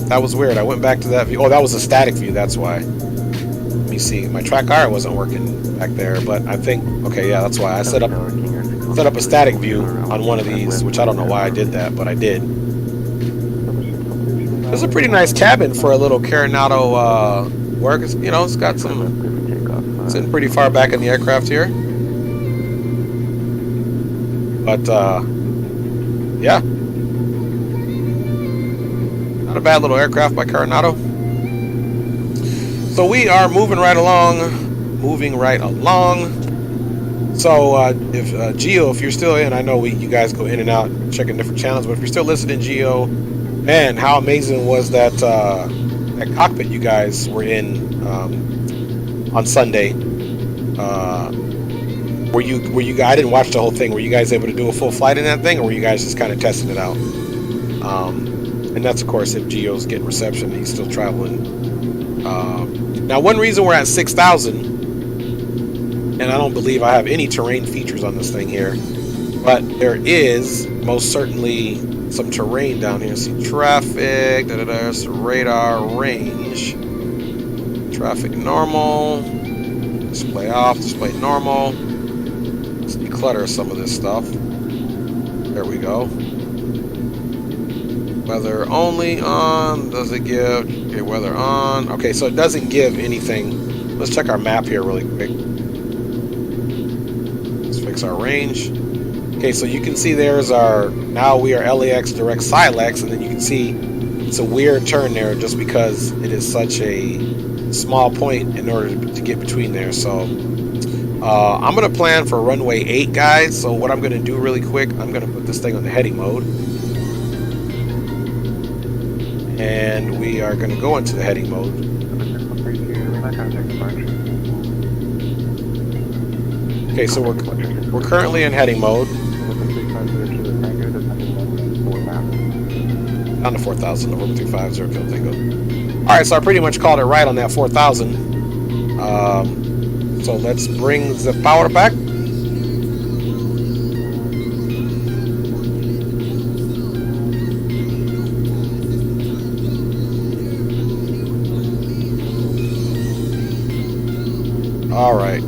That was weird. I went back to that view. Oh, that was a static view. That's why. Let me see. My track IR wasn't working back there, but I think okay, yeah, that's why I set up a static view on one of these, which I don't know why I did that, but I did. It's a pretty nice cabin for a little Coronado work. It's, you know, it's got some. It's in pretty far back in the aircraft here, but yeah, not a bad little aircraft by Coronado. So we are moving right along. So if Geo, if you're still in, I know you guys go in and out checking different channels, but if you're still listening, Geo. Man, how amazing was that that cockpit you guys were in on Sunday? Were you? I didn't watch the whole thing. Were you guys able to do a full flight in that thing, or were you guys just kind of testing it out? And that's of course if Geo's getting reception, he's still traveling. Now, one reason we're at 6,000, and I don't believe I have any terrain features on this thing here, but there is most certainly some terrain down here. See traffic, radar range, traffic normal, display off, display normal. Let's declutter some of this stuff. There we go. Weather only on. Does it give? Okay, weather on. Okay, so it doesn't give anything. Let's check our map here really quick. Let's fix our range. Okay, so you can see there's our, now we are LAX direct SILEX, and then you can see it's a weird turn there just because it is such a small point in order to get between there. So I'm going to plan for runway 8, guys. So what I'm going to do really quick, I'm going to put this thing on the heading mode. And we are going to go into the heading mode. Okay, so we're currently in heading mode. Down to 4,000, November 350, Kilo Tango. Alright, so I pretty much called it right on that 4,000. So let's bring the power back. Alright.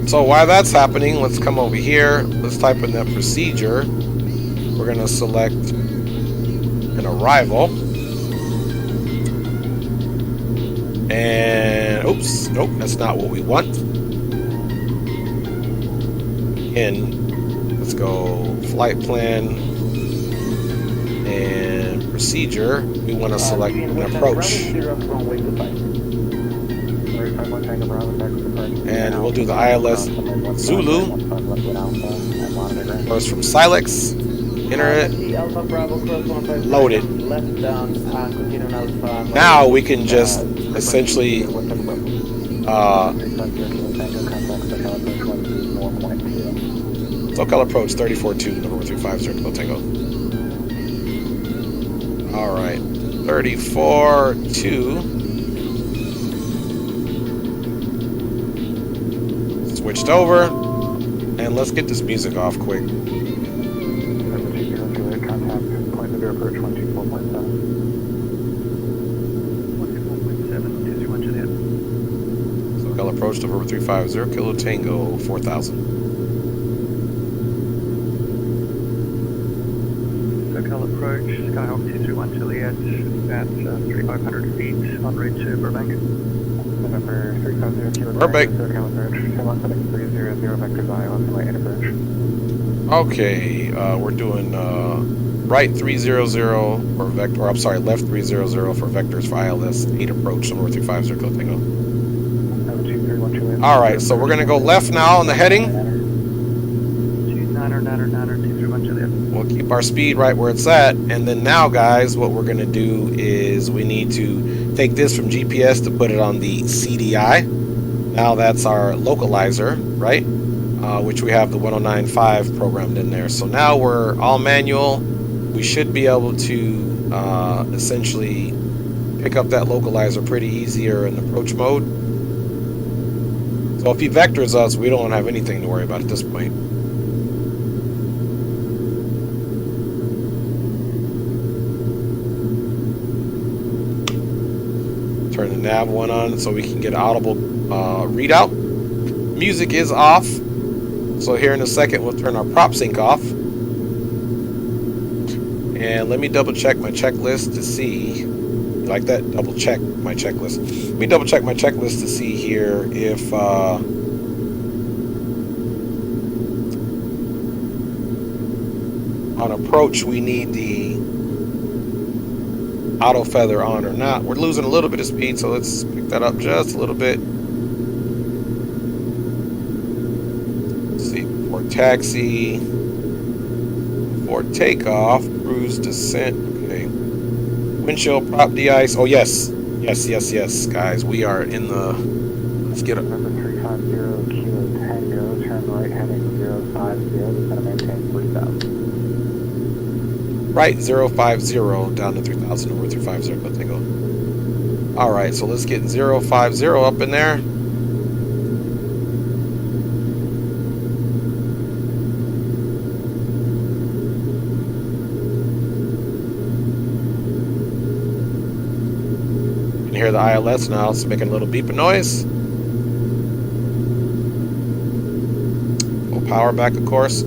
So while that's happening, let's come over here. Let's type in that procedure. we're going to select an arrival. And, oops, nope, that's not what we want. Again, let's go flight plan and procedure. We want to select an approach. And we'll do the ILS Zulu. First from Silex. Enter it. Load it. Now we can just essentially local approach 34-2, November 350, Kilo Tango. Alright, 34-2. Switched over, and let's get this music off quick. Local approach to November 350, Kilo Tango 4000. Approach, Skyhawk 231 Juliet at 3,500 feet en route to Burbank. November 350 Kilo Burbank. Okay, we're doing right 300 for vector, or I'm sorry, left 300 for vectors for ILS 8 approach, November 350 Kilo Tango. Alright, so we're gonna go left now on the heading. We'll keep our speed right where it's at, and then now, guys, what we're going to do is we need to take this from GPS to put it on the CDI. Now that's our localizer, right? Which we have the 1095 programmed in there. So now we're all manual. We should be able to essentially pick up that localizer pretty easier in approach mode. So if he vectors us, we don't have anything to worry about at this point. Turn the nav one on so we can get audible readout. Music is off. So here in a second, we'll turn our prop sync off. And let me double check my checklist to see. You like that? Double check my checklist. Let me double check my checklist to see here if on approach we need the auto feather on or not. We're losing a little bit of speed, so let's pick that up just a little bit. Let's see, for taxi, for takeoff, cruise descent. Okay, windshield prop de-ice. Oh yes, yes, guys, we are in the. Let's get up. Number 350 Kilo Tango, turn right heading 050, just gonna maintain 3000. Right, 050 down to 3000 over 350, but they go. Alright, so let's get 050 up in there. You can hear the ILS now, it's making a little beeping noise. Full power back, of course.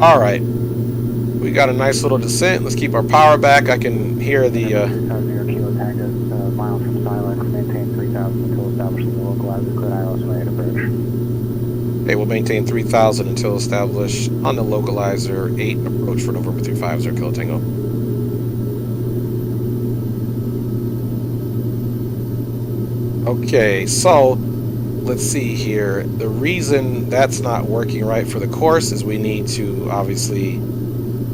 All right, we got a nice little descent. Let's keep our power back. I can hear the. 350 Kilo Tango, mile from Silex, maintain 3000 until establishing the localizer. Clear ILS 8 approach. Okay, we'll maintain 3000 until established on the localizer 8 approach for November 350 Kilo Tango. Okay, so let's see here. The reason that's not working right for the course is we need to obviously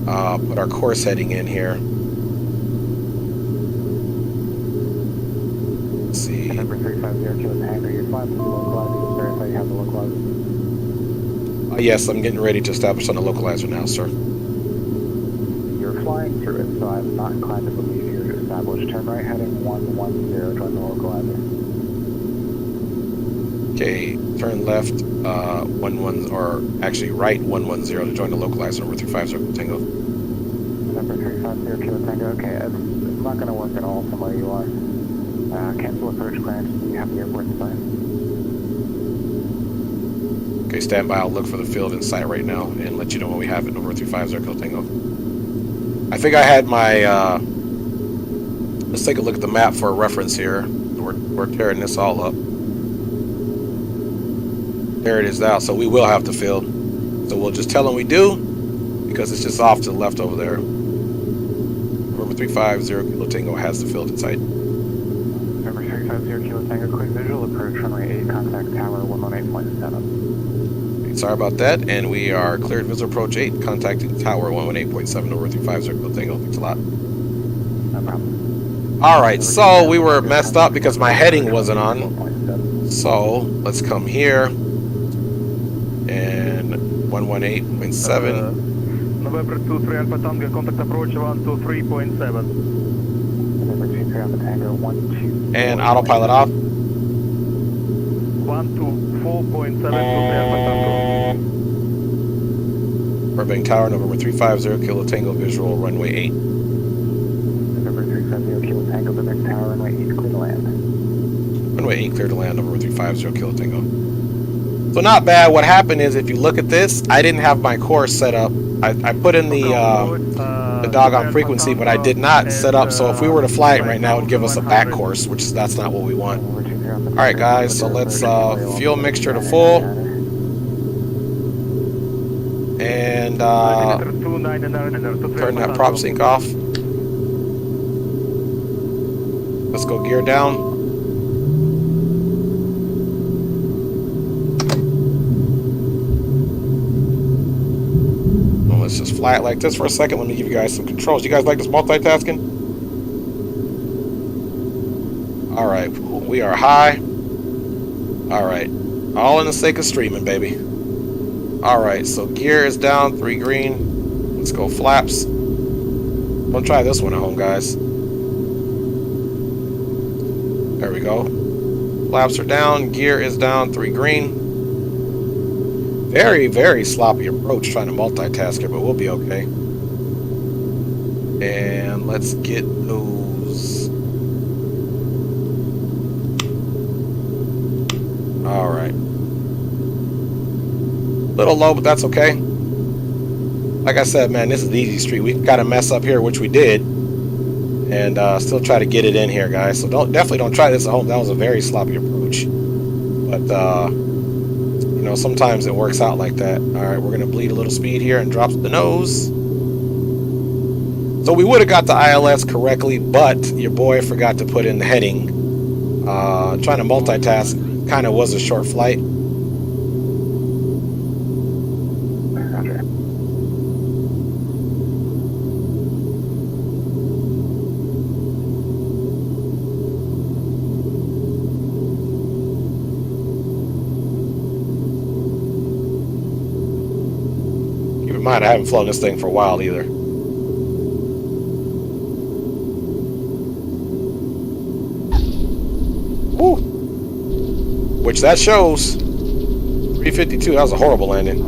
put our course heading in here. Let's see. Number 350 Kilo Tango, you're flying through the localizer. Just verify you have the localizer. Yes, I'm getting ready to establish on the localizer now, sir. You're flying through it, so I'm not inclined to believe you're established. Turn right heading 110, join the localizer. Okay, turn left 11, or actually right 110 to join the localizer over 350 Tango. Number 350 Kilo Tango, okay, it's not going to work at all from where you are. Cancel approach clearance, do you have the airport sign? Okay, stand by. I'll look for the field in sight right now and let you know when we have it. Over 350 Kilo Tango. I think I had my, let's take a look at the map for a reference here. We're tearing this all up. There it is now, so we will have the field. So we'll just tell them we do, because it's just off to the left over there. November 350 Kilo Tango has the field in sight. November 350 Kilo Tango, quick visual, approach runway 8, contact tower 118.7. Sorry about that, and we are cleared visual approach 8, contacting tower 118.7 over 350 Kilo Tango. Thanks a lot. No problem. Alright, so we were messed up because my heading wasn't on. So let's come here and 118.7. November 23 Alpha Tango, contact approach 123.7. November 23 Alpha Tango, 12. And autopilot off. 124.7 Alpha Tango. Burbank Tower, November 350 Kilo Tango, visual runway 8. November 350 Kilo Tango, Burbank Tower, runway 8, clear to land. Runway 8 clear to land, November 350 Kilo Tango. So not bad. What happened is, if you look at this, I didn't have my course set up. I put in the doggone frequency, but I did not set up. So if we were to fly it right now, it would give us a back course, which that's not what we want. All right, guys. So let's fuel mixture to full, and turn that prop sync off. Let's go gear down. Let's just fly it like this for a second. Let me give you guys some controls. You guys like this multitasking? All right, we are high. All right, all in the sake of streaming, baby. All right, so gear is down, 3 green. Let's go flaps. Don't try this one at home, guys. There we go. Flaps are down, gear is down, 3 green. Very, very sloppy approach trying to multitask here, but we'll be okay. And let's get those. All right. Little low, but that's okay. Like I said, man, this is the easy street. We've got to mess up here, which we did, and still try to get it in here, guys. So definitely don't try this at home. That was a very sloppy approach, but you know, sometimes it works out like that. All right, we're gonna bleed a little speed here and drop the nose. So we would have got the ILS correctly, but your boy forgot to put in the heading. Trying to multitask kind of was a short flight. I haven't flown this thing for a while either. Woo! Which that shows. 352, that was a horrible landing.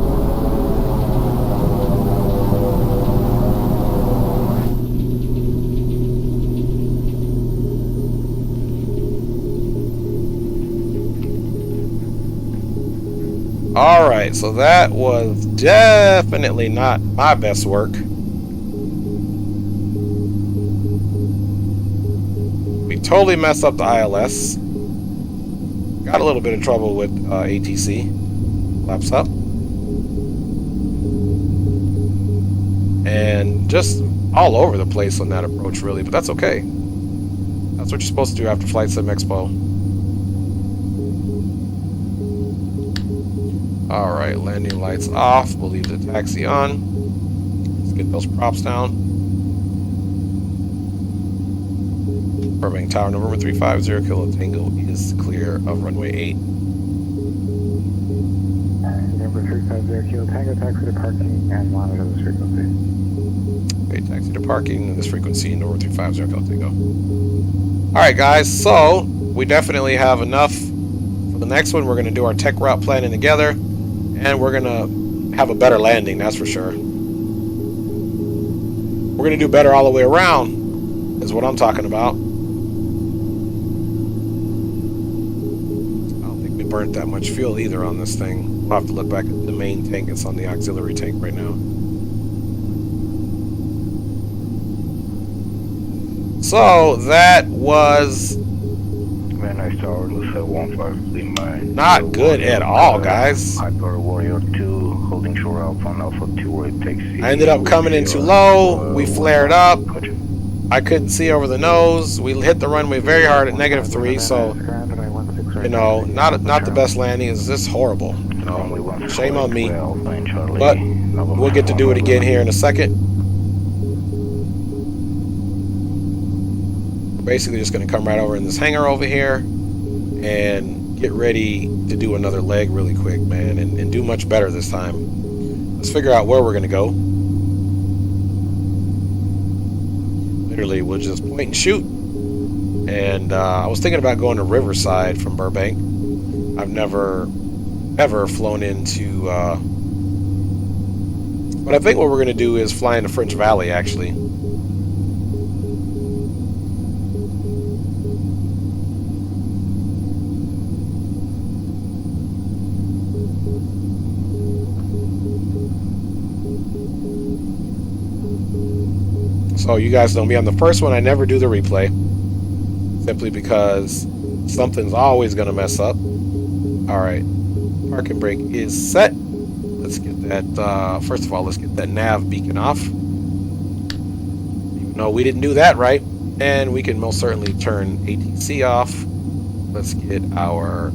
Alright, so that was definitely not my best work. We totally messed up the ILS. Got a little bit of trouble with ATC. Flaps up. And just all over the place on that approach, really, but that's okay. That's what you're supposed to do after Flight Sim Expo. Alright, landing lights off. We'll leave the taxi on. Let's get those props down. Burbank Tower, November 350 Kilo Tango is clear of runway 8. November 350 Kilo Tango, taxi to parking and monitor this frequency. Okay, taxi to parking and this frequency, November 350 Kilo Tango. Alright guys, so we definitely have enough. For the next one, we're going to do our tech route planning together. And we're going to have a better landing, that's for sure. We're going to do better all the way around, is what I'm talking about. I don't think we burnt that much fuel either on this thing. I'll have to look back at the main tank. It's on the auxiliary tank right now. So that was not good at all, guys. Hyper Warrior 2, holding shore Alpha on Alpha 2 where it takes. I ended up coming in too low. We flared up. I couldn't see over the nose. We hit the runway very hard at -3, so you know, not the best landing. It's just horrible. You know, shame on me. But we'll get to do it again here in a second. Basically just going to come right over in this hangar over here and get ready to do another leg really quick, man, and do much better this time. Let's figure out where we're going to go. Literally, we'll just point and shoot. And I was thinking about going to Riverside from Burbank. I've never ever flown into but I think what we're going to do is fly into French Valley, actually. So you guys know me, I'm the first one. I never do the replay, simply because something's always going to mess up. Alright, parking brake is set. Let's get that, first of all, let's get that nav beacon off. Even though we didn't do that right. And we can most certainly turn ATC off. Let's get our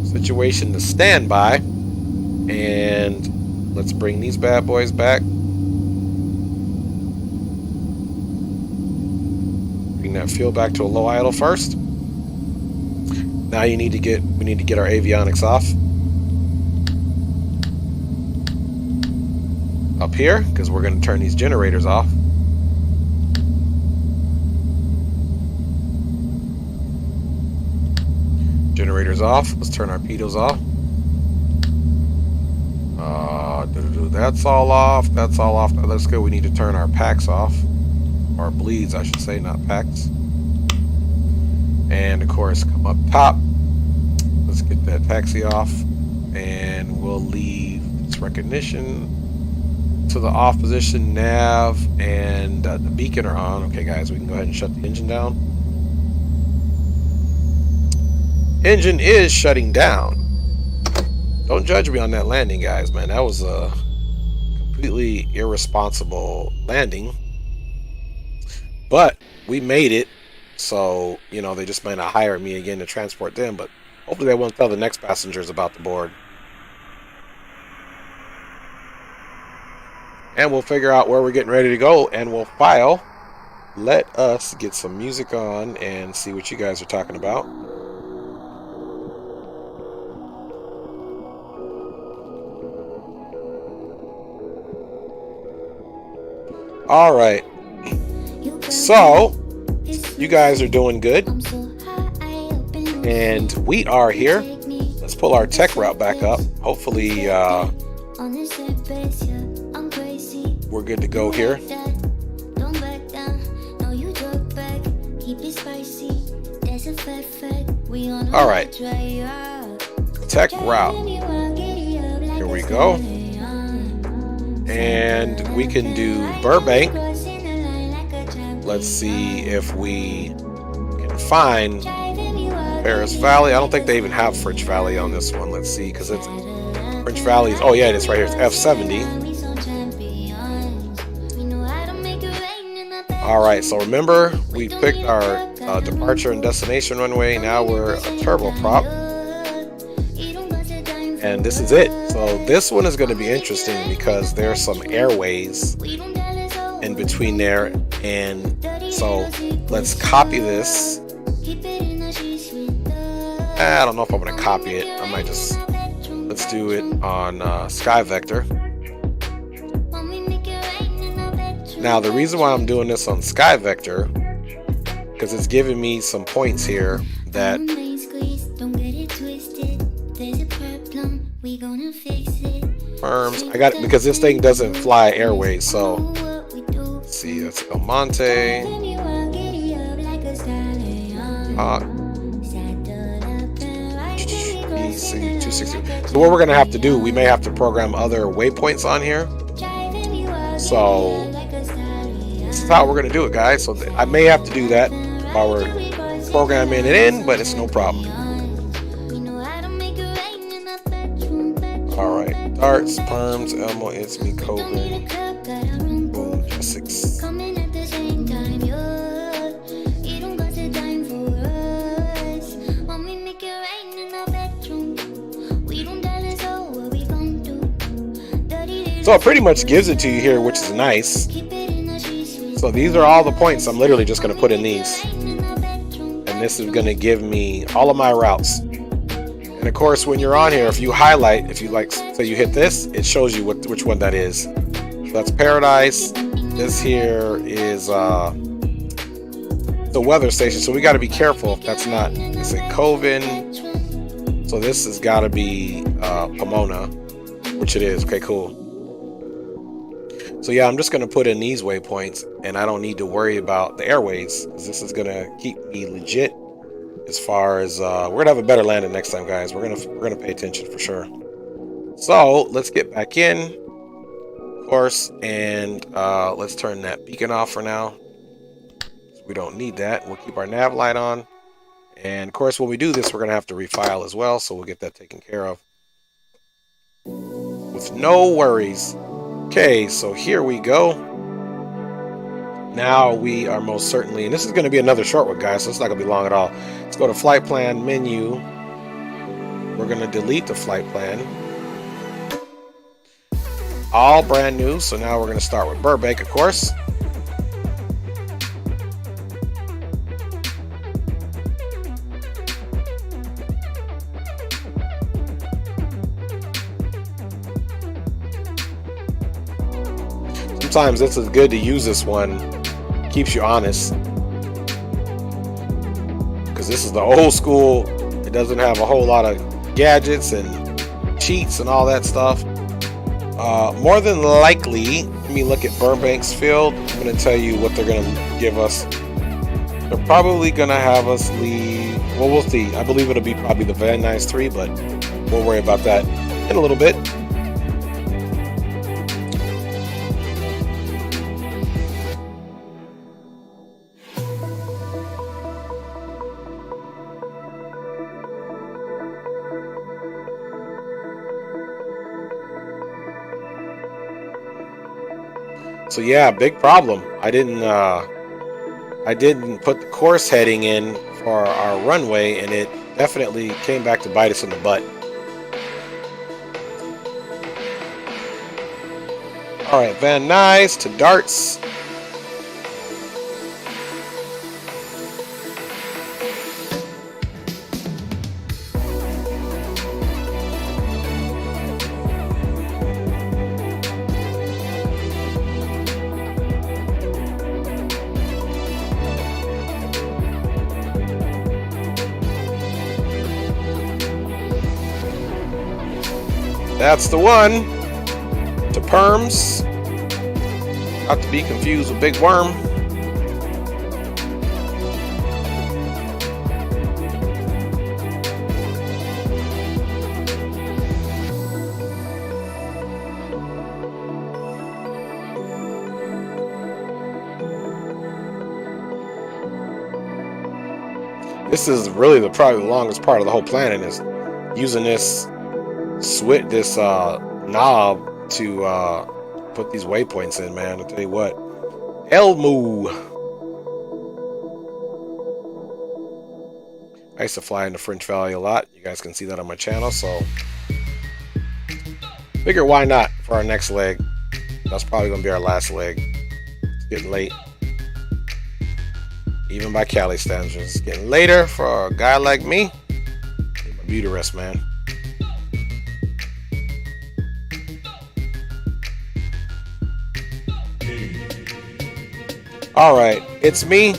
situation to standby. And let's bring these bad boys back. Bring that fuel back to a low idle first. Now we need to get our avionics off. Up here, because we're going to turn these generators off. Generators off. Let's turn our pitos off. That's all off. That's all off. Let's go. We need to turn our packs off. Or bleeds, I should say, not packs. And of course, come up top. Let's get that taxi off. And we'll leave its recognition to the off position. Nav and the beacon are on. Okay, guys, we can go ahead and shut the engine down. Engine is shutting down. Don't judge me on that landing, guys, man. That was a completely irresponsible landing. But we made it. So, you know, they just might not hire me again to transport them. But hopefully they won't tell the next passengers about the board. And we'll figure out where we're getting ready to go. And we'll file. Let us get some music on and see what you guys are talking about. All right, so you guys are doing good, and we are here. Let's pull our tech route back up. Hopefully, we're good to go here. All right, tech route. Here we go. And we can do Burbank. Let's see if we can find Paris Valley. I don't think they even have French Valley on this one. Let's see, because it's French Valley. Oh yeah, it is right here. It's F70. All right, so remember we picked our departure and destination runway. Now we're a turboprop. And this is it. So this one is going to be interesting because there's some airways in between there. And so let's copy this. I don't know if I'm going to copy it. I might just, let's do it on Sky Vector. Now the reason why I'm doing this on Sky Vector, because it's giving me some points here that firms. I got it because this thing doesn't fly airways. So let's see, that's El Monte. 260. So what we're gonna have to do, we may have to program other waypoints on here. So this is how we're gonna do it, guys. So I may have to do that while we're programming it in, but it's no problem. All right, darts, perms, Elmo, it's me, Coven, boom, Joystick. So it pretty much gives it to you here, which is nice. So these are all the points. I'm literally just going to put in these. And this is going to give me all of my routes. And of course, when you're on here, if you highlight, if you like, say you hit this, it shows you which one that is. So that's Paradise. This here is the weather station. So we got to be careful if that's not, it's a Coven. So this has got to be Pomona, which it is. Okay, cool. So yeah, I'm just going to put in these waypoints, and I don't need to worry about the airways, because this is going to keep me legit as far as we're going to have a better landing next time, guys. We're going to pay attention for sure. So let's get back in, of course, and let's turn that beacon off for now. We don't need that. We'll keep our nav light on. And of course, when we do this, we're going to have to refile as well, so we'll get that taken care of with no worries. Okay, so here we go. Now we are most certainly, and this is going to be another short one, guys, so it's not going to be long at all. Let's go to flight plan menu. We're going to delete the flight plan. All brand new. So now we're going to start with Burbank, of course. Sometimes this is good to use this one. Keeps you honest. Because this is the old school. It doesn't have a whole lot of gadgets and cheats and all that stuff. More than likely, let me look at Burbank's field. I'm going to tell you what they're going to give us. They're probably going to have us leave. Well, we'll see. I believe it'll be probably the Van Nuys 3, but we'll worry about that in a little bit. So yeah, big problem. I didn't put the course heading in for our runway, and it definitely came back to bite us in the butt. All right, Van Nuys to darts. That's the one. To perms. Not to be confused with Big Worm. This is really probably the longest part of the whole planning, is using this knob to put these waypoints in, man. I'll tell you what. Elmo. I used to fly into French Valley a lot. You guys can see that on my channel, so figure why not for our next leg. That's probably gonna be our last leg. It's getting late. Even by Cali standards, it's getting later for a guy like me. Need my beauty rest, man. All right, it's me.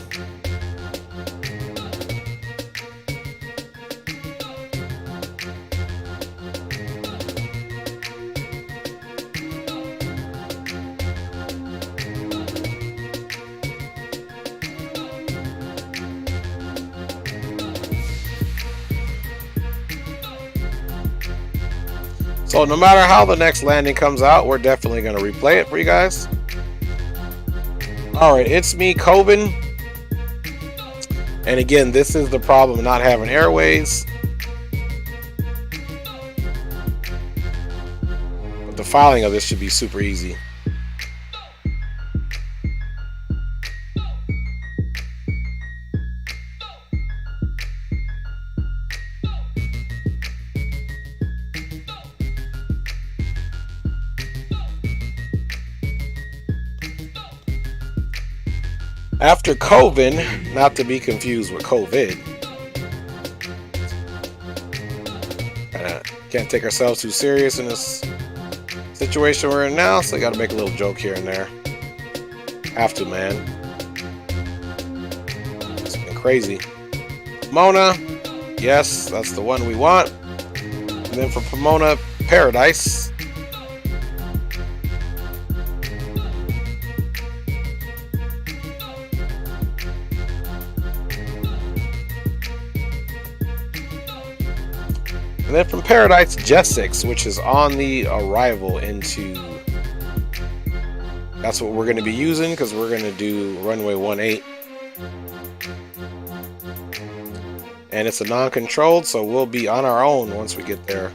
So no matter how the next landing comes out, we're definitely going to replay it for you guys. All right, it's me, Coben. And again, this is the problem of not having airways. But the filing of this should be super easy. After COVID, not to be confused with COVID, can't take ourselves too serious in this situation we're in now, so I gotta make a little joke here and there. Have to, man. It's been crazy. Pomona, yes, that's the one we want. And then for Pomona, Paradise. And then from Paradise, Joystick, which is on the arrival into... That's what we're going to be using, because we're going to do runway 18. And it's a non-controlled, so we'll be on our own once we get there.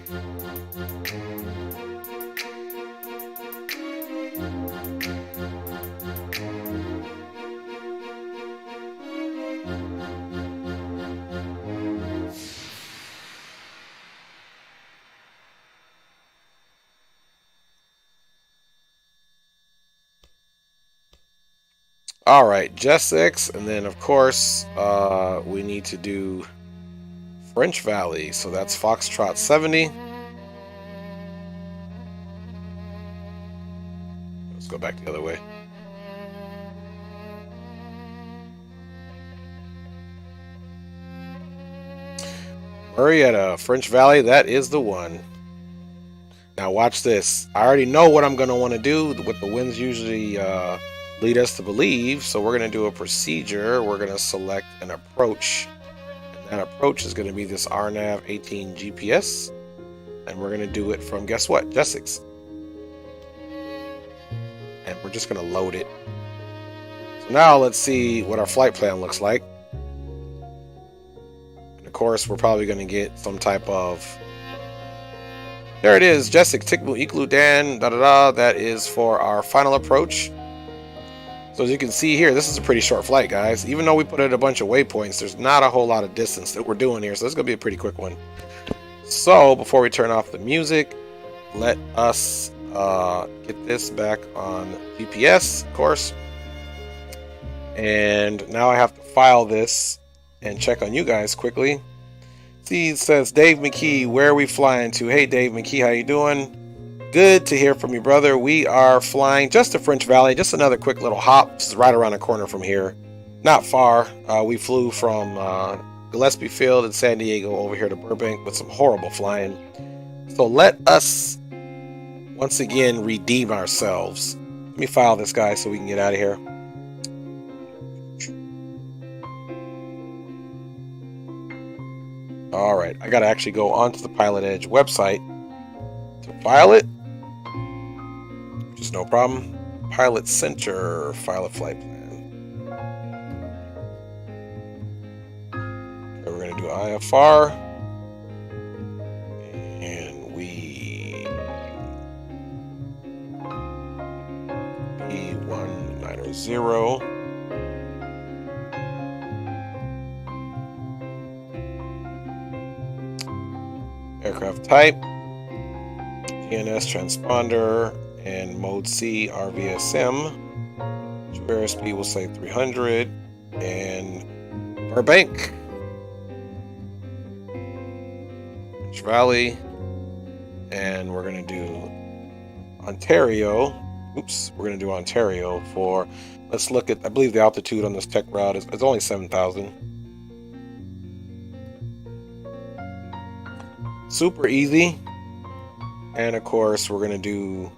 All right, Joystick, and then of course we need to do French Valley, so that's Foxtrot 70. Let's go back the other way. Marietta, French Valley, that is the one. Now watch this. I already know what I'm going to want to do, what the winds usually lead us to believe. So we're going to do a procedure. We're going to select an approach. And that approach is going to be this RNAV 18 GPS. And we're going to do it from, guess what? Joystick. And we're just going to load it. So now let's see what our flight plan looks like. And of course, we're probably going to get some type of... There it is. Joystick, Tikmu, Iklu, Dan, That is for our final approach. So as you can see here, this is a pretty short flight, guys. Even though we put in a bunch of waypoints, there's not a whole lot of distance that we're doing here. So this is going to be a pretty quick one. So before we turn off the music, let us get this back on GPS, of course. And now I have to file this and check on you guys quickly. See, it says Dave McKee, where are we flying to? Hey, Dave McKee, how you doing? Good to hear from you, brother. We are flying just to French Valley, just another quick little hop. This is right around the corner from here. Not far. We flew from Gillespie Field in San Diego over here to Burbank with some horrible flying. So let us, once again, redeem ourselves. Let me file this guy so we can get out of here. All right, I got to actually go onto the Pilotedge website to file it. Which is no problem. Pilot Center, file a flight plan. Okay, we're going to do IFR. And we... B190. Aircraft type, TNS transponder, and mode C RVSM. True airspeed will say 300, and Burbank, French Valley, and we're going to do Ontario. Oops, we're going to do Ontario for, let's look at, I believe the altitude on this tech route is only 7,000. Super easy. And of course we're going to do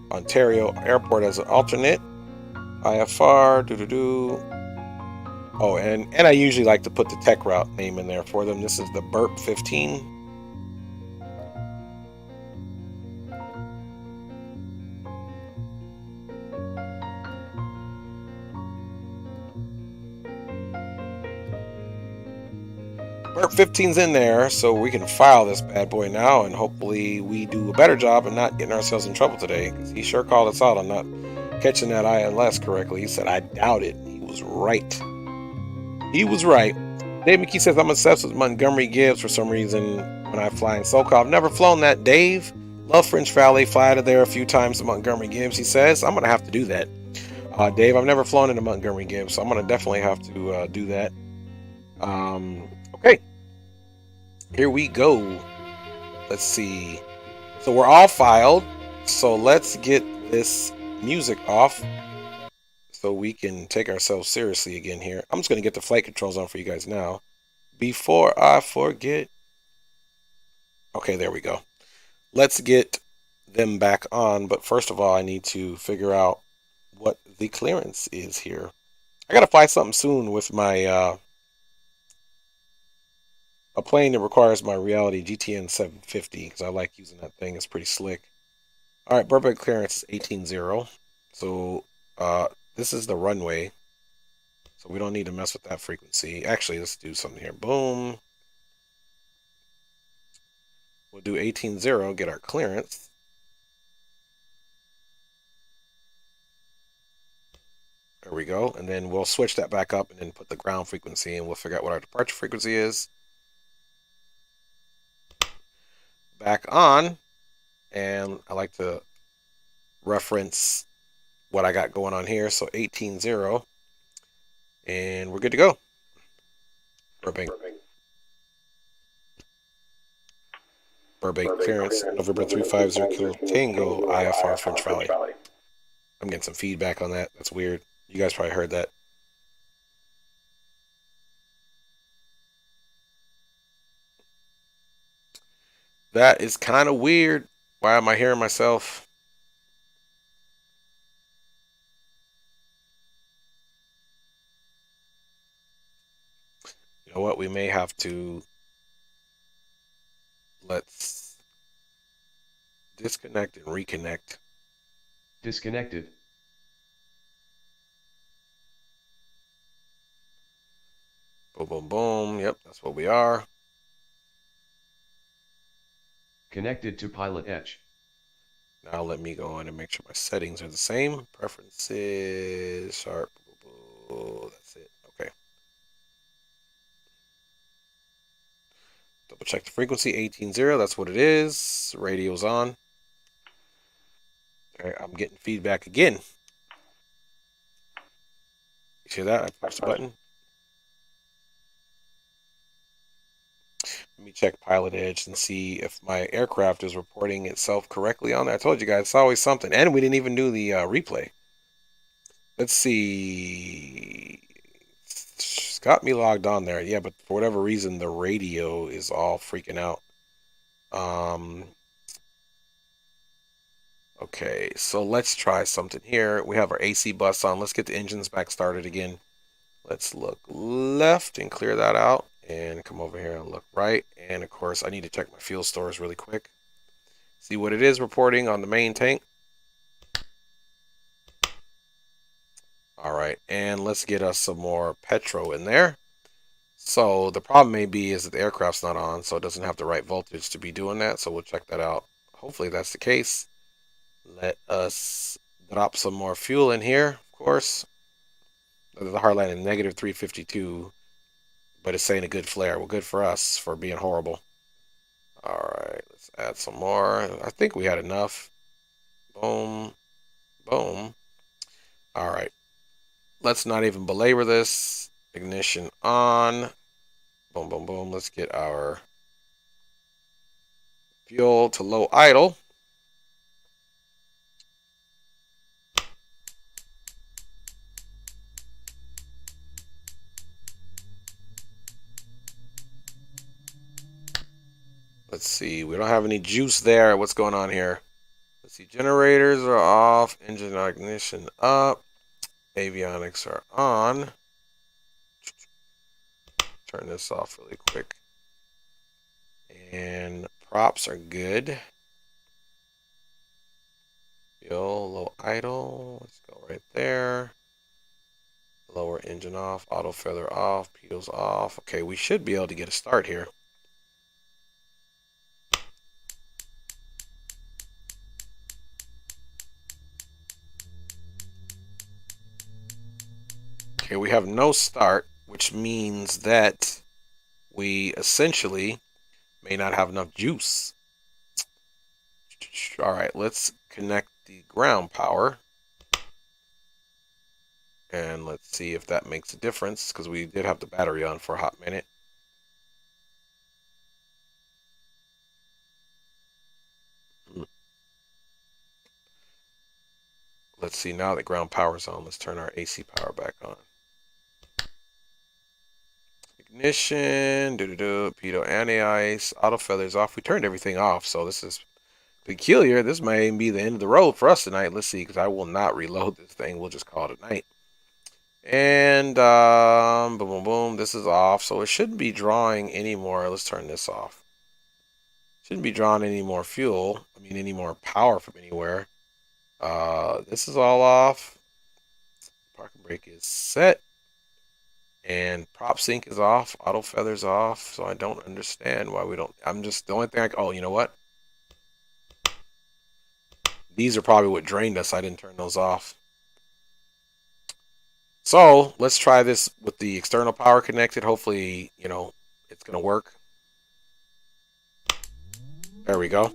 Ontario Airport as an alternate. IFR, Oh, and I usually like to put the tech route name in there for them. This is the Burp 15. Burp 15's in there, so we can file this bad boy now, and hopefully we do a better job and not getting ourselves in trouble today, because he sure called us out on not catching that ILS correctly. He said, I doubt it. He was right. He was right. Dave McKee says, I'm obsessed with Montgomery Gibbs for some reason when I fly in SoCal. I've never flown that, Dave. Love French Valley. Fly out of there a few times to Montgomery Gibbs, he says. I'm going to have to do that. Dave, I've never flown into Montgomery Gibbs, so I'm going to definitely have to do that. Okay. Here we go. Let's see. So we're all filed. So let's get this music off so we can take ourselves seriously again here. I'm just going to get the flight controls on for you guys now before I forget. Okay, there we go. Let's get them back on. But first of all, I need to figure out what the clearance is here. I got to fly something soon with my a plane that requires my Reality GTN 750 because I like using that thing. It's pretty slick. All right, Burbank clearance is 18.0. So this is the runway. So we don't need to mess with that frequency. Actually, let's do something here. Boom. We'll do 18.0, get our clearance. There we go. And then we'll switch that back up and then put the ground frequency and we'll figure out what our departure frequency is. Back on. And I like to reference what I got going on here. So 18.0. And we're good to go. Burbank clearance, November 350 Kilo Tango, IFR French Valley. I'm getting some feedback on that. That's weird. You guys probably heard that. That is kind of weird. Why am I hearing myself? You know what? We may have to... Let's disconnect and reconnect. Disconnected. Boom, boom, boom. Yep, that's what we are. Connected to Pilotedge. Now let me go in and make sure my settings are the same. Preferences, sharp. That's it. Okay. Double check the frequency, 18.0. That's what it is. Radio's on. Okay, I'm getting feedback again. You see that? I pushed the button. Let me check Pilotedge and see if my aircraft is reporting itself correctly on there. I told you guys, it's always something. And we didn't even do the replay. Let's see. It's got me logged on there. Yeah, but for whatever reason, the radio is all freaking out. Okay, so let's try something here. We have our AC bus on. Let's get the engines back started again. Let's look left and clear that out. And come over here and look right. And of course, I need to check my fuel stores really quick. See what it is reporting on the main tank. All right, and let's get us some more petro in there. So the problem may be is that the aircraft's not on, so it doesn't have the right voltage to be doing that. So we'll check that out. Hopefully that's the case. Let us drop some more fuel in here, of course. The hard landing negative 352. But it's saying a good flare. Well, good for us for being horrible. All right, let's add some more. I think we had enough. Boom. Boom. All right. Let's not even belabor this. Ignition on. Boom, boom, boom. Let's get our fuel to low idle. Let's see, we don't have any juice there. What's going on here? Let's see, generators are off, engine ignition up, avionics are on. Turn this off really quick. And props are good. Fuel, low idle, let's go right there. Lower engine off, auto feather off, pedals off. Okay, we should be able to get a start here. Okay, we have no start, which means that we essentially may not have enough juice. All right, let's connect the ground power. And let's see if that makes a difference, because we did have the battery on for a hot minute. Let's see, now that ground power's on, let's turn our AC power back on. Ignition, pitot anti-ice, auto feathers off. We turned everything off, so this is peculiar. This may even be the end of the road for us tonight. Let's see, because I will not reload this thing. We'll just call it a night. And boom, boom, boom. This is off, so it shouldn't be drawing any more. Let's turn this off. Shouldn't be drawing any more fuel. I mean, any more power from anywhere. This is all off. Parking brake is set. And prop sync is off. Auto feathers off. So I don't understand why we don't. I'm just the only thing oh, you know what? These are probably what drained us. I didn't turn those off. So let's try this with the external power connected. Hopefully, you know, it's going to work. There we go.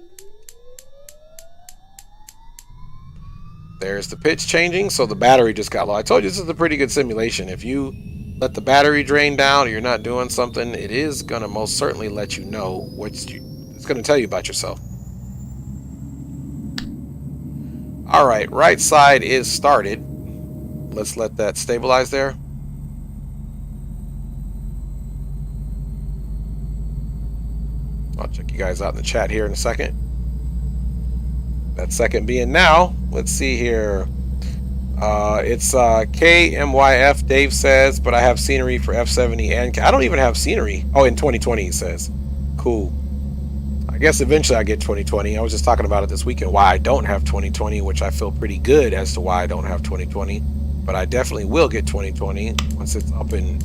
There's the pitch changing. So the battery just got low. I told you this is a pretty good simulation. If you let the battery drain down or you're not doing something, it is going to most certainly let you know it's going to tell you about yourself. All right, right side is started. Let's let that stabilize there. I'll check you guys out in the chat here in a second. That second being now. Let's see here. It's KMYF, Dave says, but I have scenery for F70 and I don't even have scenery. Oh, in 2020, he says. Cool. I guess eventually I get 2020. I was just talking about it this weekend, why I don't have 2020, which I feel pretty good as to why I don't have 2020. But I definitely will get 2020 once it's up and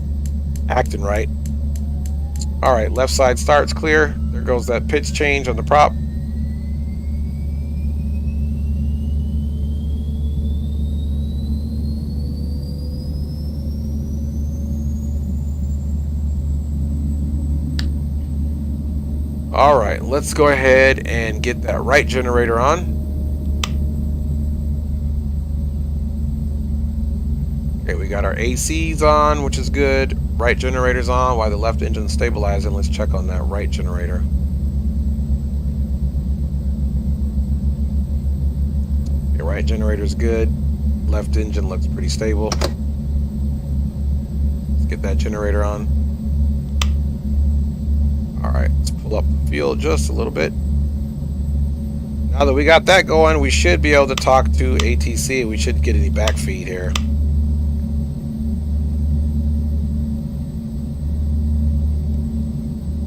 acting right. All right, left side starts clear. There goes that pitch change on the prop. All right, let's go ahead and get that right generator on. Okay, we got our ACs on, which is good. Right generator's on while the left engine's stabilizing. Let's check on that right generator. Okay, right generator's good. Left engine looks pretty stable. Let's get that generator on. All right, let's pull up the fuel just a little bit. Now that we got that going, we should be able to talk to ATC. We shouldn't get any backfeed here.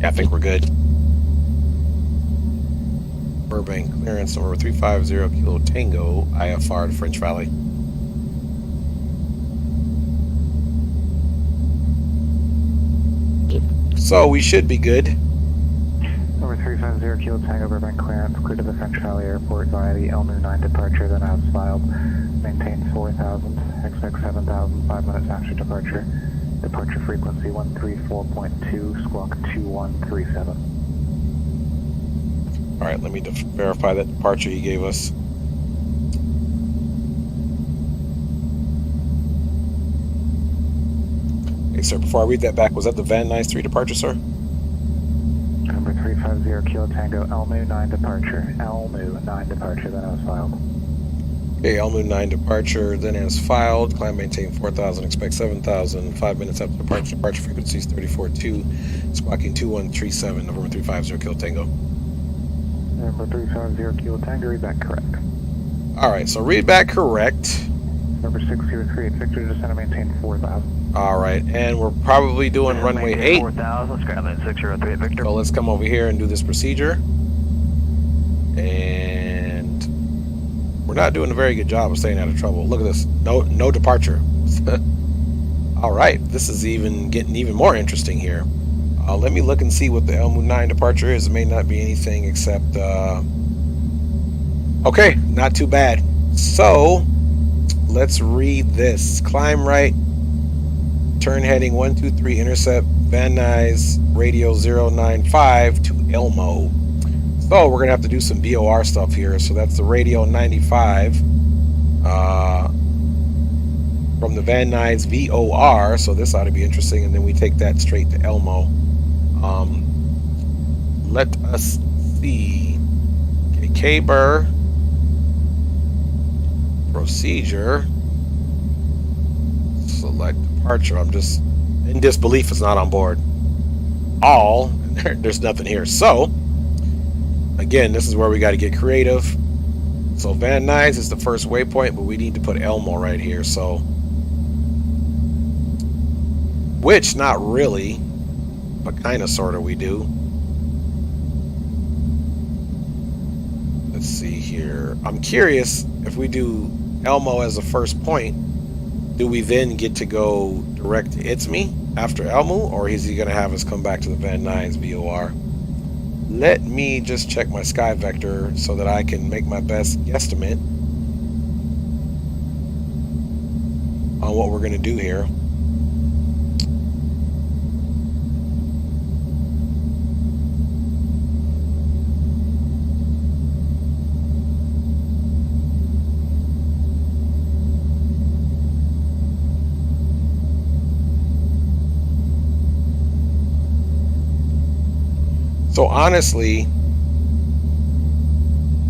I think we're good. Burbank clearance number 350 Kilo Tango, IFR to French Valley. So we should be good. Number 350 Kilo Tango, Burbank clearance, clear to the French Valley Airport via the Elmu 9 departure, then as filed. Maintain 4,000, expect 7,000, 5 minutes after departure. Departure frequency 134.2, squawk 2137. All right, let me verify that departure he gave us. Hey, sir, before I read that back, was that the Van Nuys 3 departure, sir? Number 350 Kilo Tango, Elmu 9 departure. Elmu 9 departure, then as filed. Okay, Elmu 9 departure, then as filed. Climb maintain 4,000, expect 7,000. 5 minutes after departure. Departure frequency is 34.2. Squawking 2137, November 350 Kilo Tango. Number 350 Kilo Tango, read back correct. All right, so read back correct. Number 6038 Victor, descend and maintain 4,000. All right, and we're probably doing runway 8. 4,000, let's grab that 603 Victor. So let's come over here and do this procedure. And we're not doing a very good job of staying out of trouble. Look at this. No departure. All right, this is getting even more interesting here. Let me look and see what the Elmu 9 departure is. It may not be anything except... okay, not too bad. So, let's read this. Climb right, turn heading 123, intercept Van Nuys radio 095 to Elmo. So, we're going to have to do some VOR stuff here. So, that's the radio 95 from the Van Nuys VOR. So, this ought to be interesting. And then we take that straight to Elmo. Let us see. Okay, K-Burr. Procedure. Select departure. I'm just in disbelief it's not on board. All. There's nothing here. So, again, this is where we got to get creative. So, Van Nuys is the first waypoint, but we need to put Elmo right here. So, which, not really, but kind of, sort of, we do. Let's see here. I'm curious if we do Elmo as the first point, do we then get to go direct to Itzmi after Elmo, or is he going to have us come back to the Van Nuys VOR? Let me just check my sky vector so that I can make my best guesstimate on what we're going to do here. So honestly,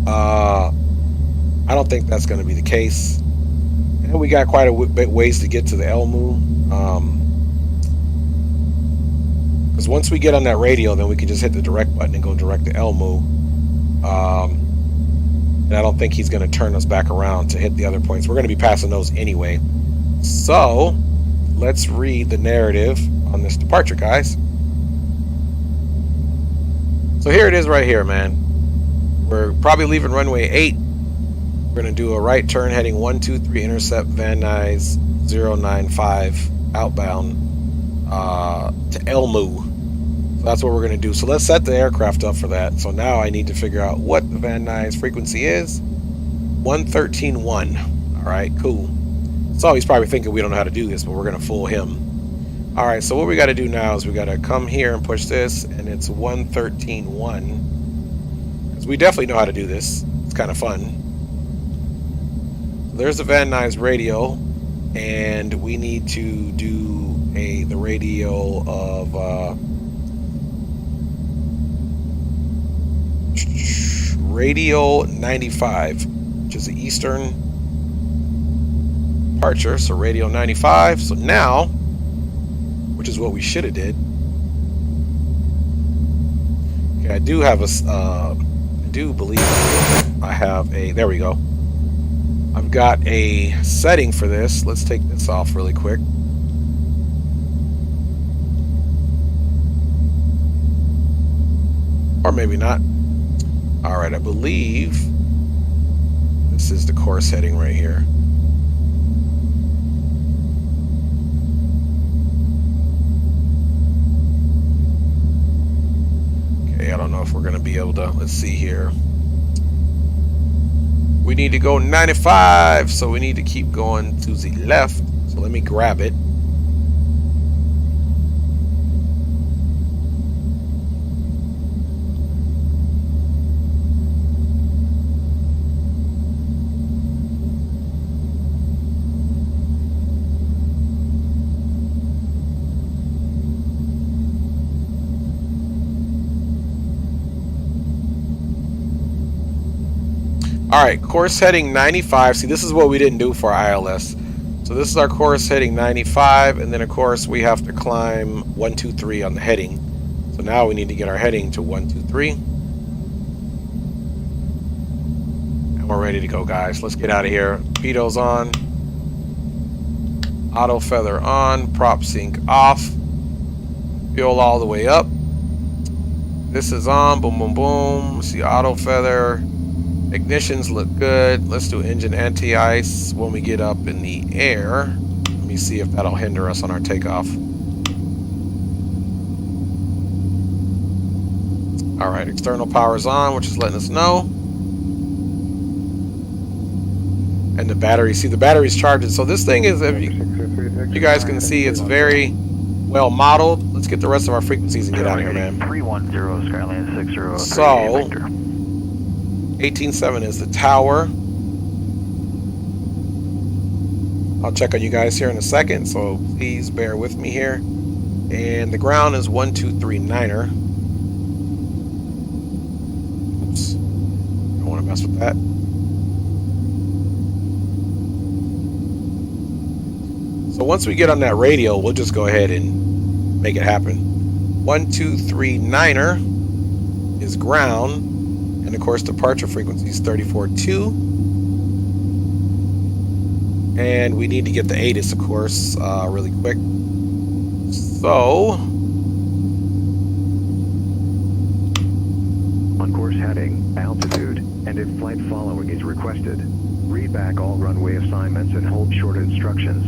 I don't think that's going to be the case. And we got quite a bit ways to get to the Elmu. Because once we get on that radio, then we can just hit the direct button and go direct to Elmu. And I don't think he's going to turn us back around to hit the other points. We're going to be passing those anyway. So let's read the narrative on this departure, guys. So here it is right here, man. We're probably leaving runway 8. We're going to do a right turn heading 123, intercept Van Nuys 095 outbound to Elmu. So that's what we're going to do. So let's set the aircraft up for that. So now I need to figure out what the Van Nuys frequency is. 113.1. All right, cool. So he's probably thinking we don't know how to do this, but we're going to fool him. All right, so what we got to do now is we got to come here and push this, and it's 113.1. Because we definitely know how to do this. It's kind of fun. There's the Van Nuys radio, and we need to do the radio of radio 95, which is the Eastern departure. So radio 95. So now, which is what we should have did. Okay, I do have I do believe I have there we go. I've got a setting for this. Let's take this off really quick. Or maybe not. All right, I believe this is the course heading right here. I don't know if we're going to be able to. Let's see here. We need to go 95, so we need to keep going to the left. So let me grab it. Alright, course heading 95. See, this is what we didn't do for our ILS. So this is our course heading 95, and then of course we have to climb 123 on the heading. So now we need to get our heading to 123. And we're ready to go, guys. Let's get out of here. Pitos on. Auto feather on. Prop sync off. Fuel all the way up. This is on. Boom, boom, boom. See auto feather. Ignitions look good. Let's do engine anti-ice when we get up in the air. Let me see if that'll hinder us on our takeoff. All right, external power is on, which is letting us know. And the battery, see the battery's charging. So this thing is, if you guys can see, it's very well modeled. Let's get the rest of our frequencies and get out of here, man. 310 Skyline 60. So 18.7 is the tower. I'll check on you guys here in a second, so please bear with me here. And the ground is 1239er. Oops, don't want to mess with that. So once we get on that radio, we'll just go ahead and make it happen. 1239er is ground, and of course departure frequency is 34.2. And we need to get the ATIS, of course, really quick. So on course heading, altitude, and if flight following is requested, read back all runway assignments and hold short instructions.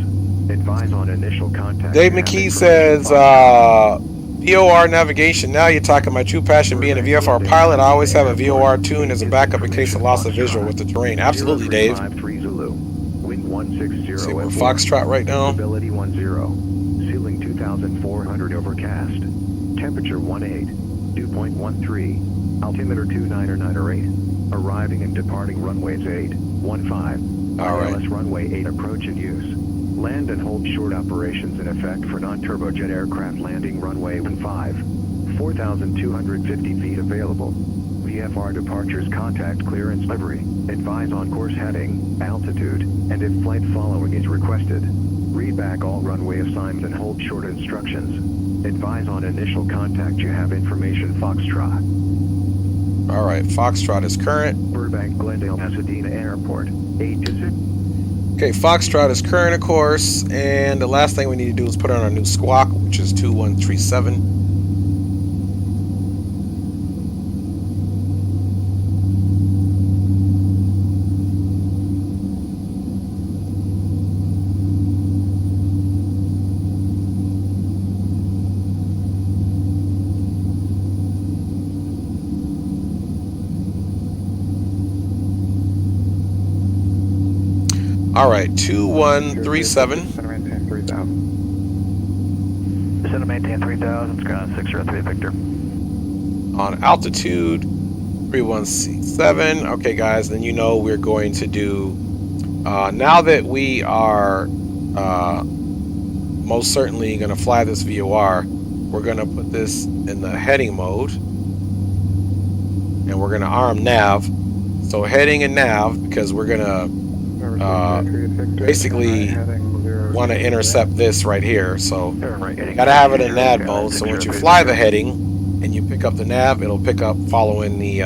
Advise on initial contact. Dave McKee says, VOR navigation. Now you're talking my true passion. Being a VFR pilot, I always have a VOR tune as a backup in case of loss of visual with the terrain. Absolutely, Dave. Wind 160. See, we're Foxtrot right now. Visibility 10. Ceiling 2,400 overcast. Temperature 18. Dew point 13. Altimeter 29908. Arriving and departing runways 8, 15. All right. ILS runway 8 approach in use. Land and hold short operations in effect for non-turbojet aircraft landing runway 15. 4,250 feet available. VFR departures contact clearance livery. Advise on course heading, altitude, and if flight following is requested. Read back all runway assignments and hold short instructions. Advise on initial contact. You have information, Foxtrot. All right, Foxtrot is current. Burbank, Glendale, Pasadena Airport, 8 to 6. Okay, Foxtrot is current, of course, and the last thing we need to do is put on our new squawk, which is 2137. All right, 2137. Center maintain 3000. Center maintain 3000, ground 603 Victor. On altitude 3117. Okay, guys, then you know we're going to do, now that we are most certainly going to fly this VOR, we're going to put this in the heading mode, and we're going to arm nav. So heading and nav, because we're going to basically want to intercept this right here. So gotta have it in nav mode, so once you fly the heading and you pick up the nav, it'll pick up following the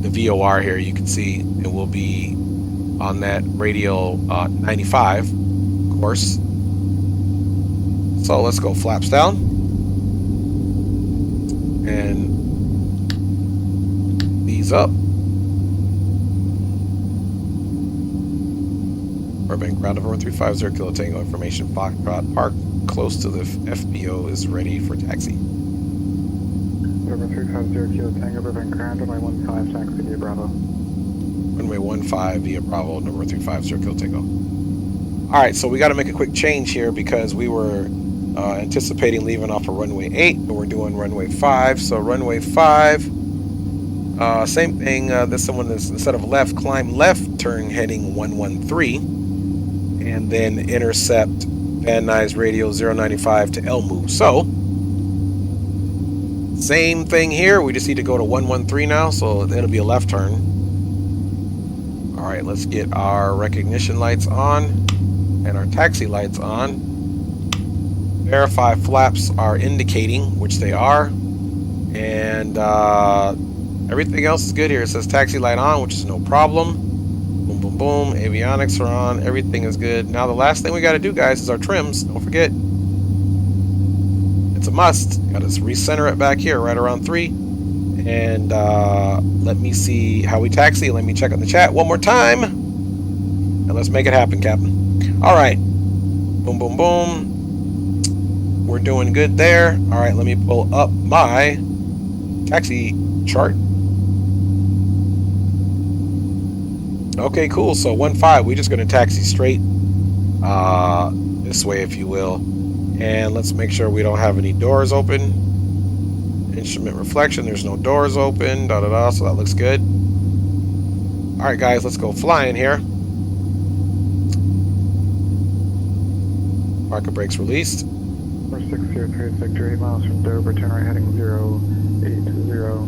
VOR here. You can see it will be on that radial 95, of course. So let's go flaps down and these up. Burbank, ground over 1350, Kilo Tango information. Foxtrot Park, close to the FBO, is ready for taxi. Over 350, Kilo Tango, Burbank, ground, runway 15, taxi via Bravo. Runway 15 via Bravo, number 350, Kilo Tango. Alright, so we got to make a quick change here because we were anticipating leaving off of runway 8, but we're doing runway 5. So runway 5, same thing, this one is instead of left, climb left, turn heading 113. And then intercept Van Nuys radio 095 to Elmu. So, same thing here. We just need to go to 113 now, so it'll be a left turn. All right, let's get our recognition lights on and our taxi lights on. Verify flaps are indicating, which they are. And everything else is good here. It says taxi light on, which is no problem. Boom, boom, boom. Avionics are on. Everything is good. Now the last thing we got to do, guys, is our trims. Don't forget. It's a must. Got to recenter it back here, right around 3. And let me see how we taxi. Let me check on the chat one more time. And let's make it happen, Captain. All right. Boom, boom, boom. We're doing good there. All right, let me pull up my taxi chart. Okay, cool. So 1-5, we're just going to taxi straight this way, if you will. And let's make sure we don't have any doors open. Instrument reflection, there's no doors open. Da da da. So that looks good. All right, guys, let's go flying here. Parking brakes released. 4603 Victor, 8 miles from Dover, turn right heading 080,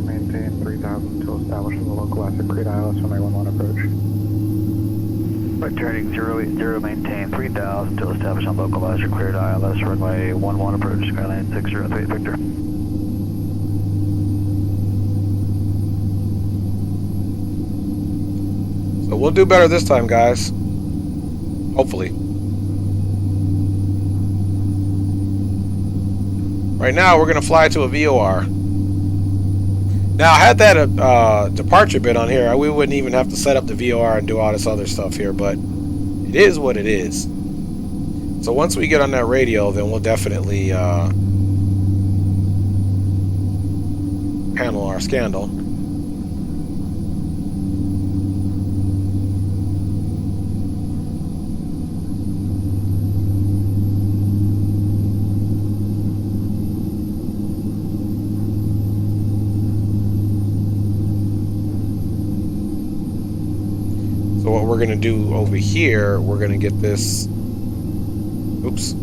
maintain 3000 till established in the local asset Crete ILS runway 11 approach. Right turning 080, maintain 3000 till established on local asset Crete ILS runway 11 approach, Skyline 603 Victor. So we'll do better this time, guys. Hopefully. Right now, we're going to fly to a VOR. Now, had that departure bit on here, we wouldn't even have to set up the VOR and do all this other stuff here, but it is what it is. So once we get on that radio, then we'll definitely handle our scandal. So what we're going to do over here, we're going to get this, oops.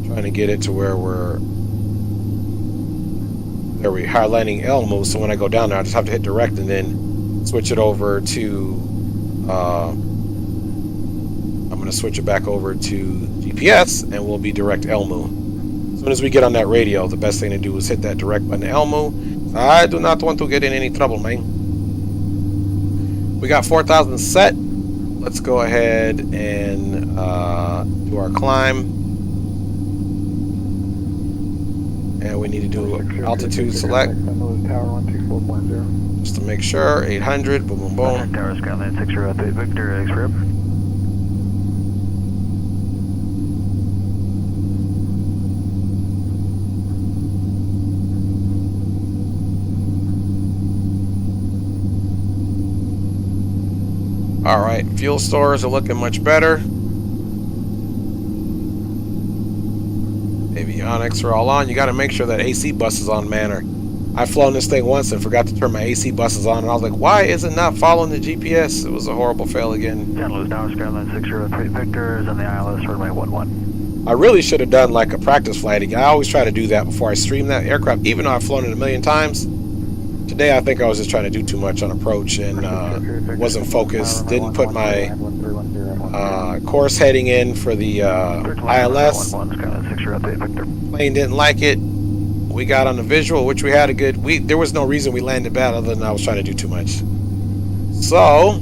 Trying to get it to where we're highlighting Elmo, so when I go down there, I just have to hit direct and then switch it over to, I'm going to switch it back over to GPS and we'll be direct Elmo. As soon as we get on that radio, the best thing to do is hit that direct button Elmo. I do not want to get in any trouble, man. We got 4,000 set. Let's go ahead and do our climb. And we need to do altitude select. Just to make sure, 800, boom, boom, boom. Tower Skyline 603 Victor, X-Rip. All right, fuel stores are looking much better. Avionics are all on. You got to make sure that AC bus is on, man. Or I've flown this thing once and forgot to turn my AC buses on, and I was like, why is it not following the GPS? It was a horrible fail again. San Luis Tower Skyline 603 Victor is on the ILS runway 11. I really should have done like a practice flight. I always try to do that before I stream that aircraft, even though I've flown it a million times. Today I think I was just trying to do too much on approach and wasn't focused. Didn't put my course heading in for the ILS. Plane didn't like it. We got on the visual, which we had a good. There was no reason we landed bad other than I was trying to do too much. So,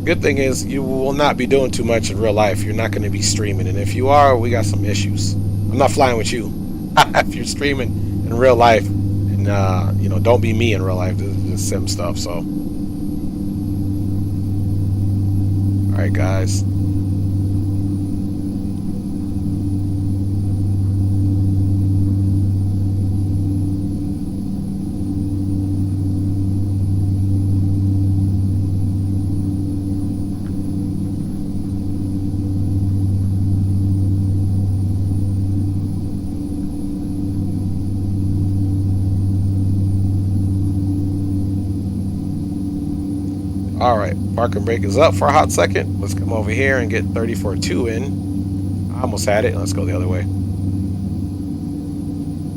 good thing is you will not be doing too much in real life. You're not going to be streaming, and if you are, we got some issues. I'm not flying with you. If you're streaming in real life. You know, don't be me in real life. This is sim stuff. So, all right, guys. All right, parking brake is up for a hot second. Let's come over here and get 34.2 in. I almost had it. Let's go the other way.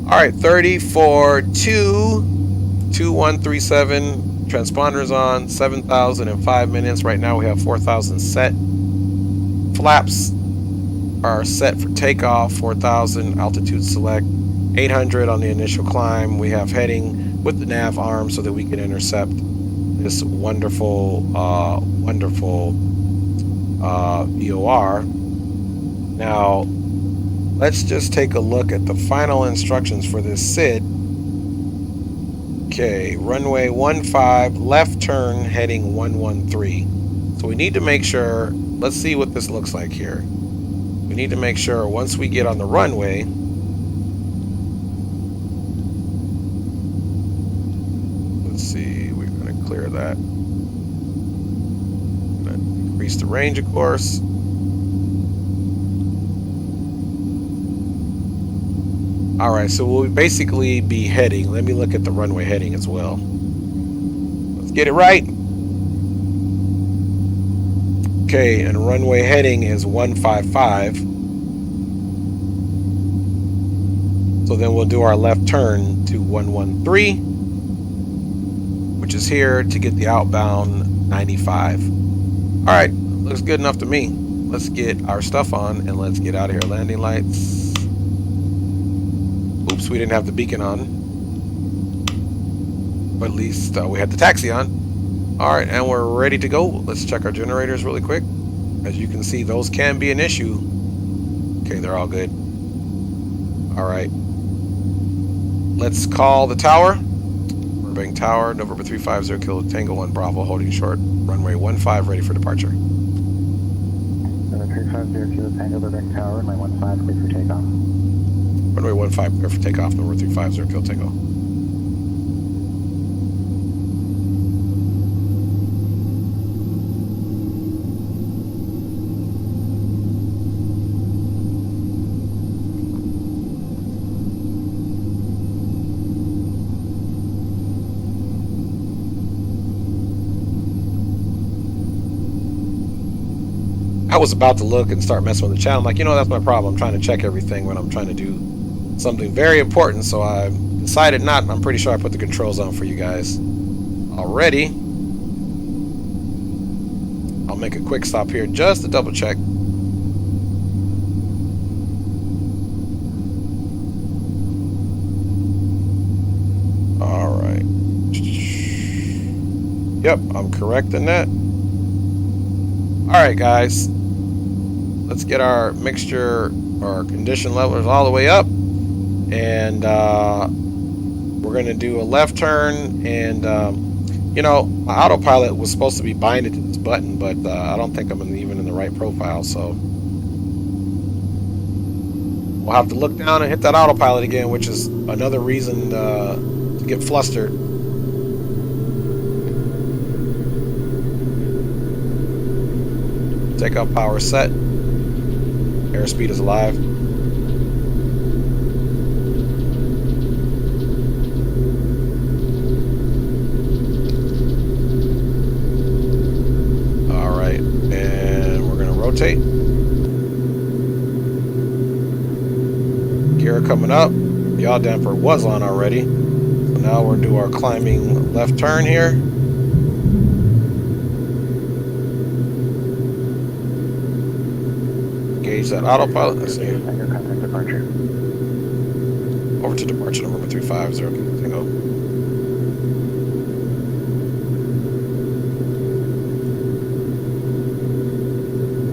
All right, 34.2, 2137. Transponders on, 7,000 in 5 minutes. Right now we have 4,000 set. Flaps are set for takeoff, 4,000. Altitude select, 800 on the initial climb. We have heading with the nav arm so that we can intercept this wonderful, wonderful VOR. Now, let's just take a look at the final instructions for this SID. Okay, runway 15, left turn heading 113. So we need to make sure, let's see what this looks like here. We need to make sure once we get on the runway, let's see, we're going to clear that. Increase the range, of course. All right, so we'll basically be heading. Let me look at the runway heading as well. Let's get it right. Okay, and runway heading is 155. So then we'll do our left turn to 113, which is here to get the outbound 95. All right, looks good enough to me. Let's get our stuff on and let's get out of here. Landing lights. Oops, we didn't have the beacon on. But at least we had the taxi on. All right, and we're ready to go. Let's check our generators really quick. As you can see, those can be an issue. Okay, they're all good. All right. Let's call the tower. Burbank Tower, November 350, Kilo Tango 1 Bravo, holding short. Runway 15, ready for departure. November 350, Kilo Tango, Burbank Tower, runway 15, clear for takeoff. Runway 15, clear for takeoff, November 350, Kilo Tango. I was about to look and start messing with the channel. I'm like, you know, that's my problem. I'm trying to check everything when I'm trying to do something very important. So I decided not. I'm pretty sure I put the controls on for you guys already. I'll make a quick stop here just to double check. All right. Yep, I'm correct in that. All right, guys. Let's get our mixture or condition levels all the way up, and we're going to do a left turn. And you know, my autopilot was supposed to be binded to this button, but I don't think I'm even in the right profile, so we'll have to look down and hit that autopilot again, which is another reason to get flustered. Takeoff power set. Airspeed is alive. All right, and we're gonna rotate. Gear coming up. The yaw damper was on already. So now we'll do our climbing left turn here. Engage that autopilot. Let's see. Departure. Over to departure, November 350, Tango.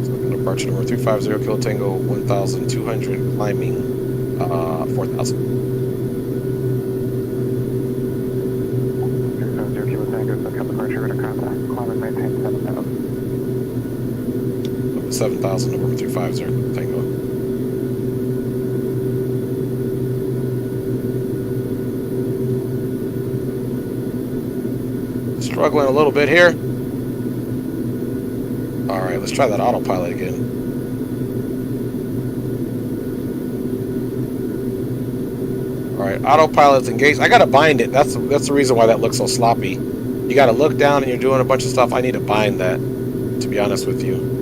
So departure, November 350, Kilo Tango 1,200, climbing 4,000. 350, Kilo Tango, SoCal departure, radar contact, climb and maintain 7,000. 7,000, November 350, Tango. Struggling a little bit here. All right, let's try that autopilot again. All right, autopilot's engaged. I gotta bind it. That's the reason why that looks so sloppy. You gotta look down and you're doing a bunch of stuff. I need to bind that, to be honest with you.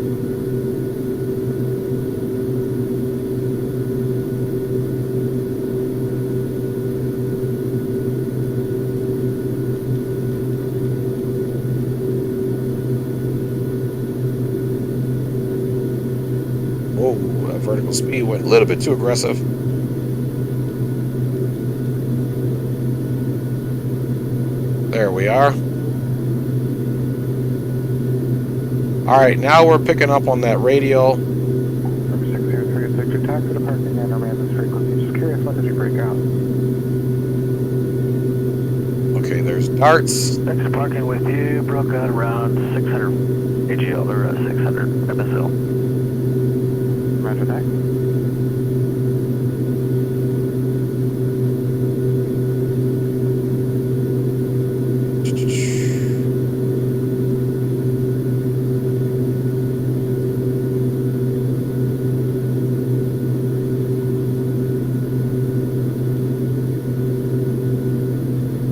Whoa, that vertical speed went a little bit too aggressive. There we are. All right, now we're picking up on that radio. Number 6036, your taxi to parking and around this frequency. Just curious, when did you break out? Okay, Starts. Thanks for parking with you. Broke out around 600 AGL or 600 MSL. Roger that.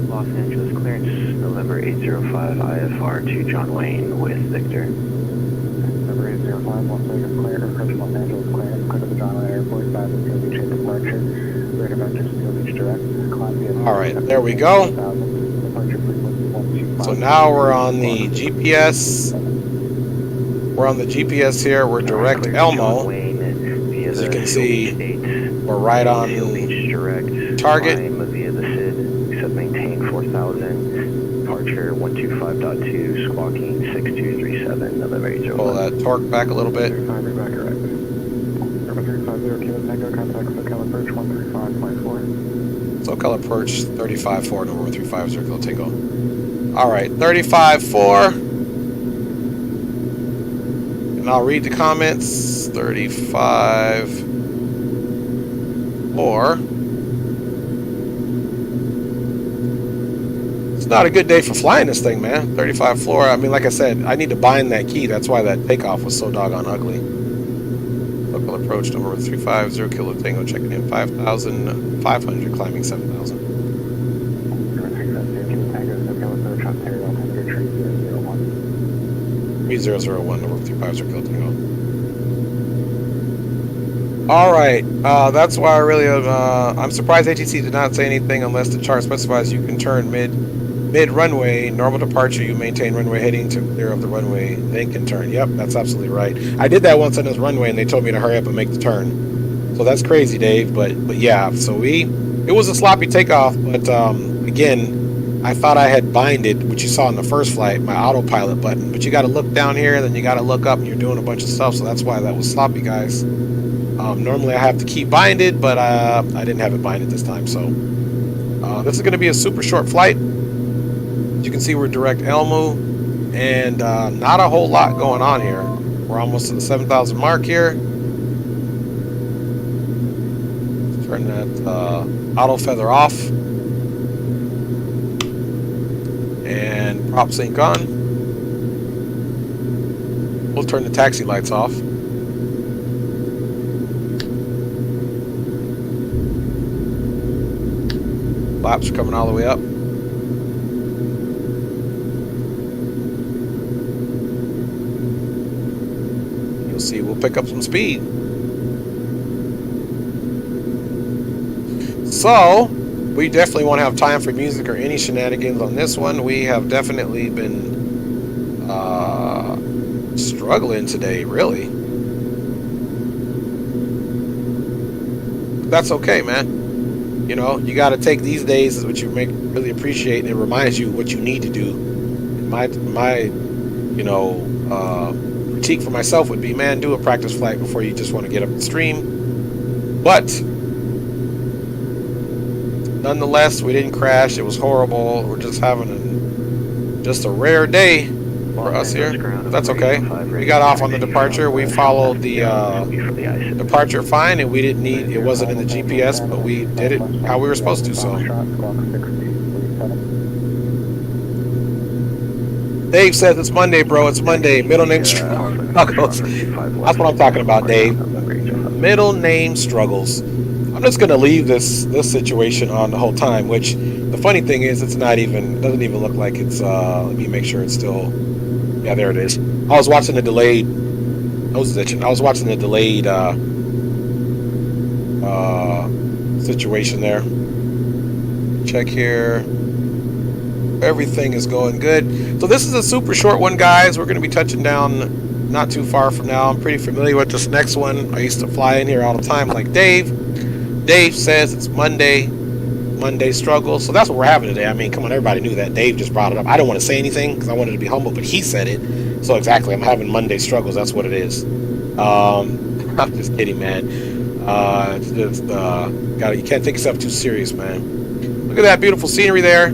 Los Angeles clearance, November 805 IFR to John Wayne with Victor. November 805, Las Vegas cleared, approach Los Angeles clearance, clear to the John Wayne Airport, 5 Steel Beach departure, radar vector Steel Beach direct, climb via... All right, there we go. Departure frequency 125. So now we're on the GPS. We're on the GPS here. We're direct Elmo. As you can see, we're right on target. Via the SID, except maintain 4,000, departure 125.2, squawking 6237, November 805. Pull that torque back a little bit. 35, back correct. November 350, Kilo Tango, contact SoCal approach 135.4. SoCal approach 35.4, November 350, Kilo Tango. All right, 35.4. And I'll read the comments. 35.4. It's not a good day for flying this thing, man. 35.4. I mean, like I said, I need to bind that key. That's why that takeoff was so doggone ugly. Local approach number 350 Kilo Tango, checking in 5,500, climbing 7,000. November 350, Kilo Tango, SoCal approach Ontario, Tango Tree 001. 3001, number 350 Kilo Tango. All right, that's why I really I'm surprised ATC did not say anything unless the chart specifies you can turn mid runway, normal departure, you maintain runway heading to clear of the runway, then can turn. Yep, that's absolutely right. I did that once on this runway and they told me to hurry up and make the turn. So that's crazy, Dave, but yeah, so it was a sloppy takeoff, but again, I thought I had binded, which you saw in the first flight, my autopilot button, but you got to look down here, then you got to look up, and you're doing a bunch of stuff, so that's why that was sloppy, guys. Normally I have to keep binded, but I didn't have it binded this time, so this is going to be a super short flight. As you can see, we're direct Elmo, and not a whole lot going on here. We're almost to the 7,000 mark here. Let's turn that auto feather off. And prop sync on. We'll turn the taxi lights off. Flaps are coming all the way up. You'll see we'll pick up some speed. So we definitely won't have time for music or any shenanigans on this one. We have definitely been struggling today, really. That's okay, man. You know, you got to take these days as what you really appreciate, and it reminds you what you need to do. My you know, critique for myself would be, man, do a practice flight before you just want to get up the stream. But nonetheless, we didn't crash. It was horrible. We're just having just a rare day for us here. That's okay. We got off on the departure. We followed the departure fine, and we didn't need. It wasn't in the GPS, but we did it how we were supposed to. So. Dave says it's Monday, bro. It's Monday. Middle name struggles. That's what I'm talking about, Dave. Middle name struggles. I'm just gonna leave this situation on the whole time. Which the funny thing is, it's not even. It doesn't even look like it's. Let me make sure it's still. Yeah, there it is. I was watching the delayed. Nose itching. I was watching the delayed situation there. Check here. Everything is going good. So this is a super short one, guys. We're going to be touching down not too far from now. I'm pretty familiar with this next one. I used to fly in here all the time like Dave. Dave says it's Monday struggle. So that's what we're having today. I mean, come on, everybody knew that. Dave just brought it up. I don't want to say anything because I wanted to be humble, but he said it. So exactly, I'm having Monday struggles. That's what it is. I'm just kidding, man. It's just, you can't take yourself too serious, man. Look at that beautiful scenery there.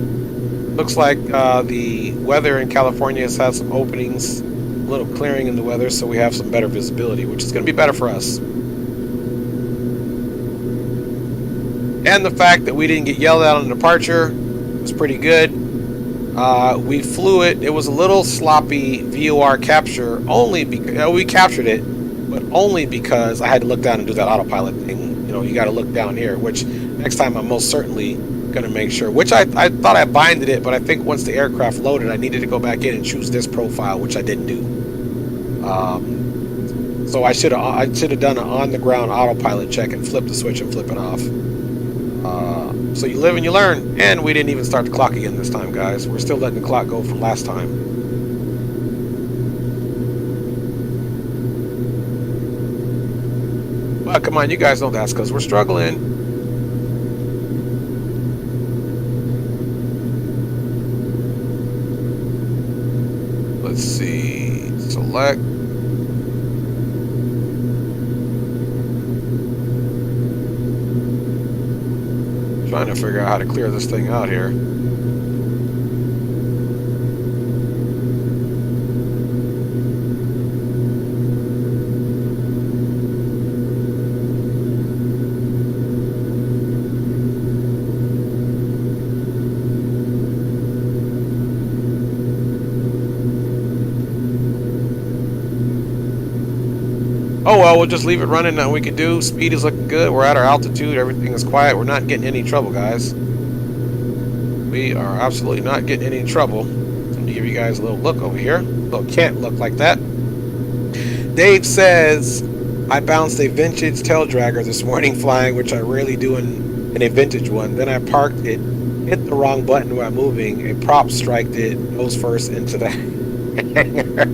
Looks like the weather in California has had some openings, a little clearing in the weather, so we have some better visibility, which is going to be better for us. And the fact that we didn't get yelled at on departure was pretty good. We flew it. It was a little sloppy VOR capture, only because we captured it, but only because I had to look down and do that autopilot thing. You know, you got to look down here, which next time I'm most certainly going to make sure. Which I thought I binded it, but I think once the aircraft loaded, I needed to go back in and choose this profile, which I didn't do. So I should have done an on the ground autopilot check and flip the switch and flip it off. So you live and you learn, and we didn't even start the clock again this time, guys. We're still letting the clock go from last time. But come on, you guys know that's because we're struggling. Let's see, select. Trying to figure out how to clear this thing out here. Oh well, we'll just leave it running. Now we can do. Speed is looking good. We're at our altitude. Everything is quiet. We're not getting any trouble, guys. We are absolutely not getting any trouble. Let me give you guys a little look over here. Little can't look like that. Dave says, I bounced a vintage tail dragger this morning flying, which I rarely do in a vintage one. Then I parked it, hit the wrong button while moving. A prop striked it nose first into the hangar.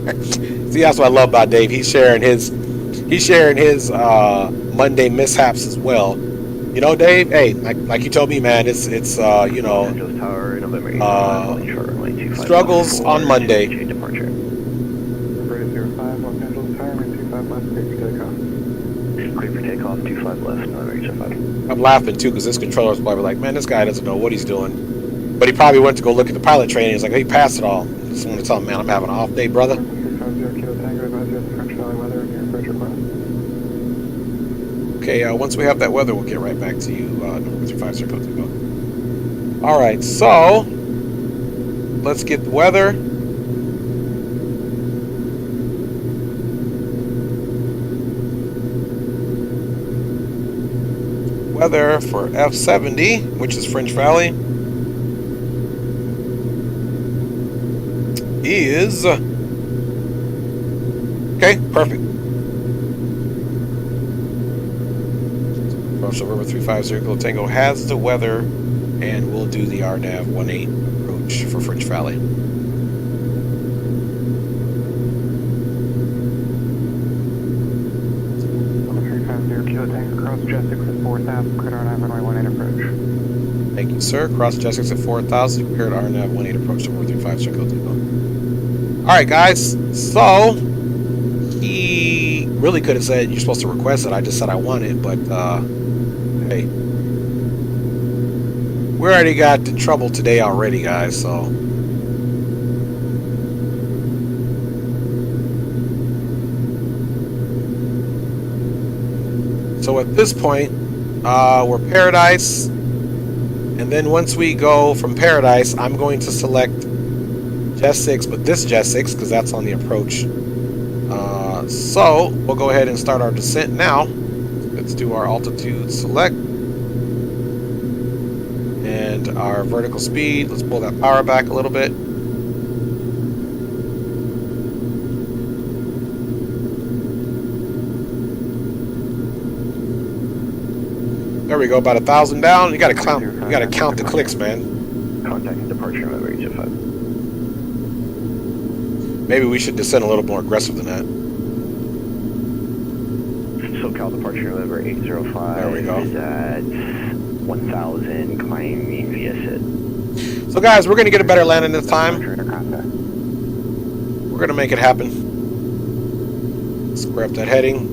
See, that's what I love about Dave. He's sharing his Monday mishaps as well. You know, Dave, hey, like you told me, man, it's you know, struggles on Monday. Departure. 05, Los Angeles Tower, 25 left, clear for takeoff. Clear for takeoff, 25 left, November 5. I'm laughing too because this controller's probably like, man, this guy doesn't know what he's doing. But he probably went to go look at the pilot training. He's like, hey, he passed it all. Just want to tell him, man, I'm having an off day, brother. 350 Kilo Tango, advise you of the French Valley weather and your approach request. Okay, once we have that weather, we'll get right back to you. Number 35, circle to go. All right, so let's get the weather. Weather for F70, which is French Valley, is okay, perfect. So River 350 Kilo Tango has the weather, and we'll do the RNAV 18 approach for French Valley. Number 350 Kilo Tango, cross Joystick at 4,000, cleared RNAV runway 18 approach. Thank you, sir. Cross Joystick at 4,000, cleared RNAV 18 approach to River 350 Kilo Tango. All right, guys. So he really could have said you're supposed to request it. I just said I want it, but hey, we already got in trouble today already, guys. So at this point, we're Paradise, and then once we go from Paradise, I'm going to select Jet 6, but this Jet 6 because that's on the approach. So we'll go ahead and start our descent now. Let's do our altitude select and our vertical speed. Let's pull that power back a little bit. There we go, about 1,000 down. You gotta count. You gotta count the clicks, man. Contacting departure over Region 5. Maybe we should descend a little more aggressive than that. SoCal departure over 805. There we go. Is at 1,000, climbing via SID. So guys, we're gonna get a better landing this time. We're gonna make it happen. Square up that heading.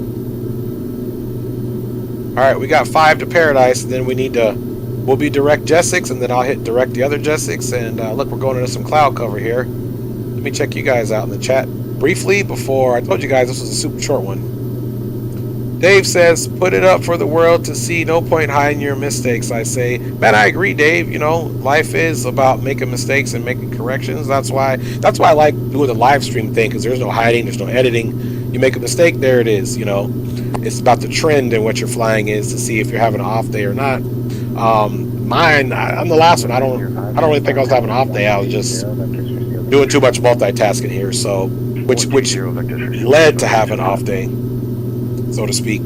All right, we got 5 to Paradise, and then we'll we'll be direct Jet6, and then I'll hit direct the other Jet6. And look, we're going into some cloud cover here. Let me check you guys out in the chat briefly before I told you guys this was a super short one. Dave says, put it up for the world to see. No point hiding your mistakes. I say, man, I agree, Dave. You know, life is about making mistakes and making corrections. That's why I like doing the live stream thing, because there's no hiding, there's no editing. You make a mistake, there it is. You know, it's about the trend and what your flying is to see if you're having an off day or not. I'm the last one. I don't really think I was having an off day. I was just doing too much multitasking here, so which led to having an off day, so to speak.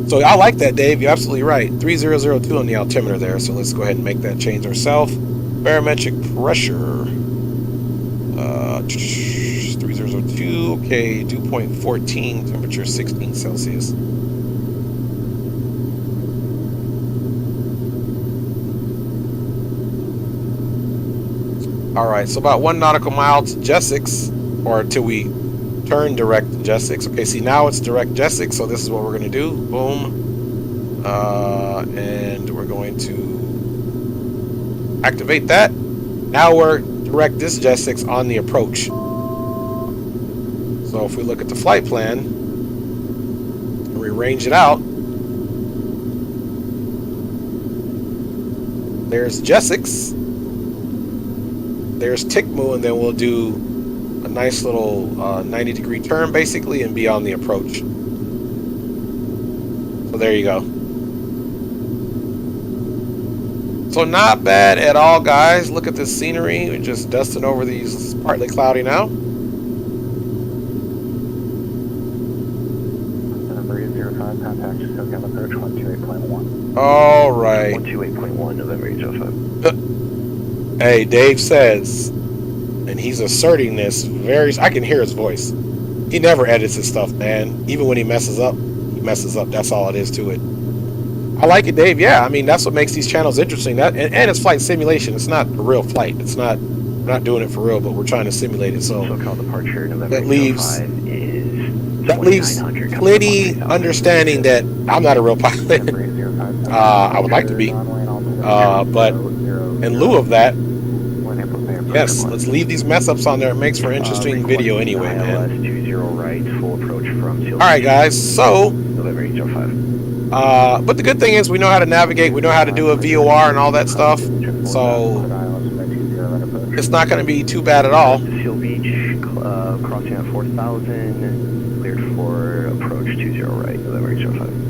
So I like that, Dave. You're absolutely right. 3002 on the altimeter there. So let's go ahead and make that change ourselves. Barometric pressure. 3002. Okay, dew point 14. Temperature 16 Celsius. All right. So about 1 nautical mile to Jet6, or till we turn direct Jet6. Okay, see, now it's direct Jet6, so this is what we're going to do. Boom. And we're going to activate that. Now we're direct this Jet6 on the approach. So if we look at the flight plan, and we range it out, there's Jet6, there's TICMU, and then we'll do a nice little 90-degree turn basically and be on the approach. So there you go. So not bad at all, guys. Look at this scenery. We're just dusting over these. It's partly cloudy now. November 05, contact SoCal approach 128.1. All right. 128.1, November 05. Hey, Dave says, and he's asserting this very, I can hear his voice. He never edits his stuff, man. Even when he messes up, he messes up. That's all it is to it. I like it, Dave. Yeah, I mean, that's what makes these channels interesting. That and it's flight simulation. It's not a real flight. It's not, we're not doing it for real, but we're trying to simulate it. So SoCal departure November that leaves 05 is plenty understanding that I'm not a real pilot. I would like to be, but in lieu of that, yes, let's leave these mess ups on there. It makes for interesting video anyway, man. 20 right, full approach from all right, guys. So, November 05. but the good thing is we know how to navigate. We know how to do a VOR and all that stuff. So it's not going to be too bad at all. Seal Beach, crossing at 4,000, cleared for approach 20 right, November 05.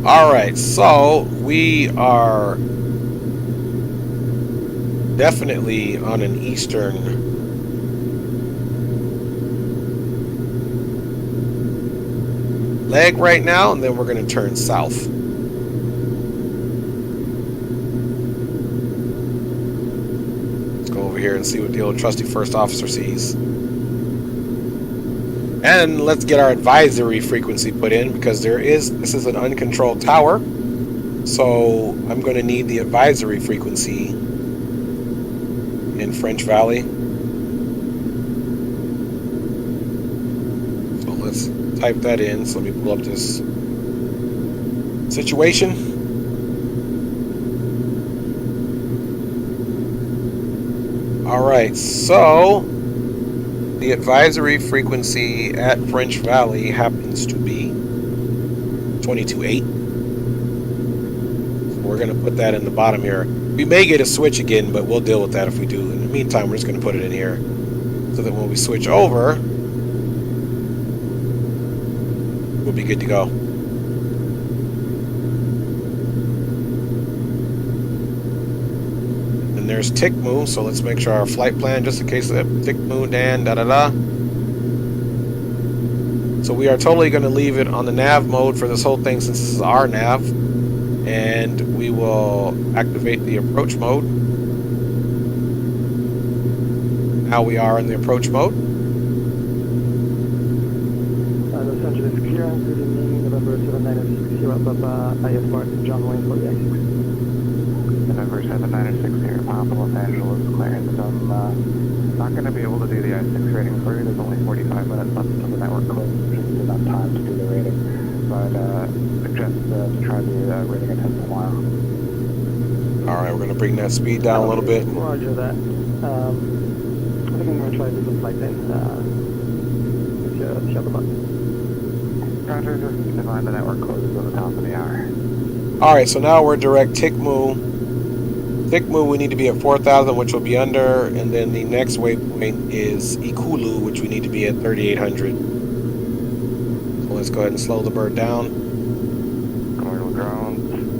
All right, so we are definitely on an eastern leg right now, and then we're going to turn south. Let's go over here and see what the old trusty first officer sees. And let's get our advisory frequency put in, because this is an uncontrolled tower. So I'm going to need the advisory frequency in French Valley. So let's type that in. So let me pull up this situation. All right, so the advisory frequency at French Valley happens to be 22.8. So we're going to put that in the bottom here. We may get a switch again, but we'll deal with that if we do. In the meantime, we're just going to put it in here so that when we switch over, we'll be good to go. And there's TICMU, so let's make sure our flight plan, just in case of that, TICMU, Dan, da-da-da. So we are totally going to leave it on the nav mode for this whole thing, since this is our nav. And we will activate the approach mode. Now we are in the approach mode. Los Angeles clearance, good evening, November 7906, you're up IS Mark, John Wayne for the I-6. November 7906 here, Papa, Los Angeles clearance. I'm not going to be able to do the I-6 rating for you. There's only 45 minutes left until the network closes, just enough time to do the rating. to bring that speed down a little bit. Roger that. I think I'm going to try to do some flight then. Shut the button. Roger, just keep in mind the network closes at the top of the hour. Alright, so now we're direct Tikmu. Tikmu, we need to be at 4,000, which will be under, and then the next waypoint is Ikulu, which we need to be at 3,800. So let's go ahead and slow the bird down.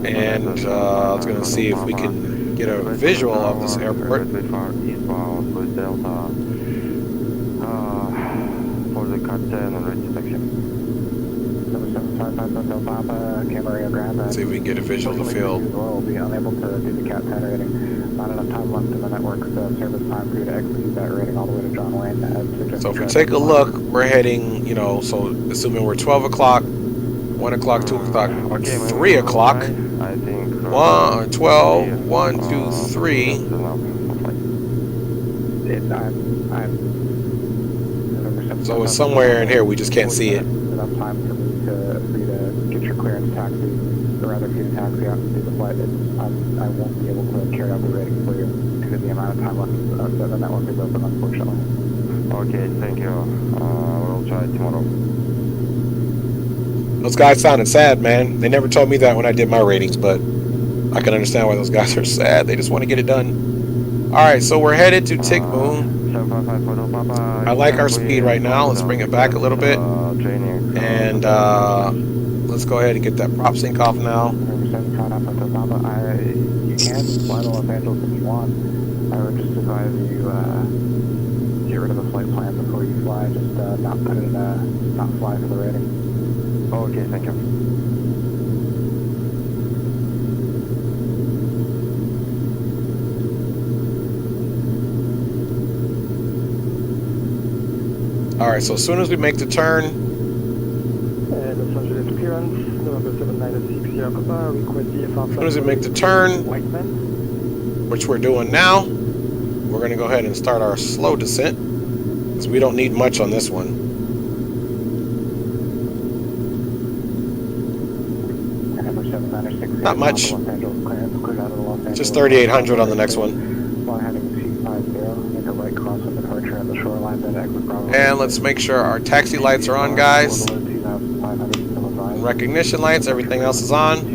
And I was going to see if we can get a visual of this airport. For the cut 10 on right section. See if we can get a visual of the field. We'll be unable to do the Cat 10 rating. Not enough time left in the network's service time for you to execute that rating all the way to John Wayne. So if we take a look, we're heading, you know, so assuming we're 12 o'clock, 1 o'clock, 2 o'clock, 3 o'clock, 12, 1, 2, 3. So it's somewhere in here, we just can't see it. Enough time for you to get your clearance taxi, or rather for you to taxi out and do the flight. I won't be able to carry out the rating for you due to the amount of time left that the network is open, unfortunately. Okay, thank you. We'll try tomorrow. Those guys sounded sad, man. They never told me that when I did my ratings, but I can understand why those guys are sad. They just want to get it done. Alright, so we're headed to Tikmu. I like our speed right now. Let's bring it back a little bit. And let's go ahead and get that prop sync off now. You can fly to Los Angeles if you want. I would just advise you get rid of the flight plan before you fly. Just not put it in not fly for the rating. Okay, thank you. Alright, so as soon as we make the turn, Los Angeles clearance, November 796, Sierra Papa, request DFR. as soon as we make the turn, Whiteman. which we're doing now, we're going to go ahead and start our slow descent, because we don't need much on this one. Not much. Just 3,800 on the next one. And let's make sure our taxi lights are on, guys. Recognition lights, everything else is on.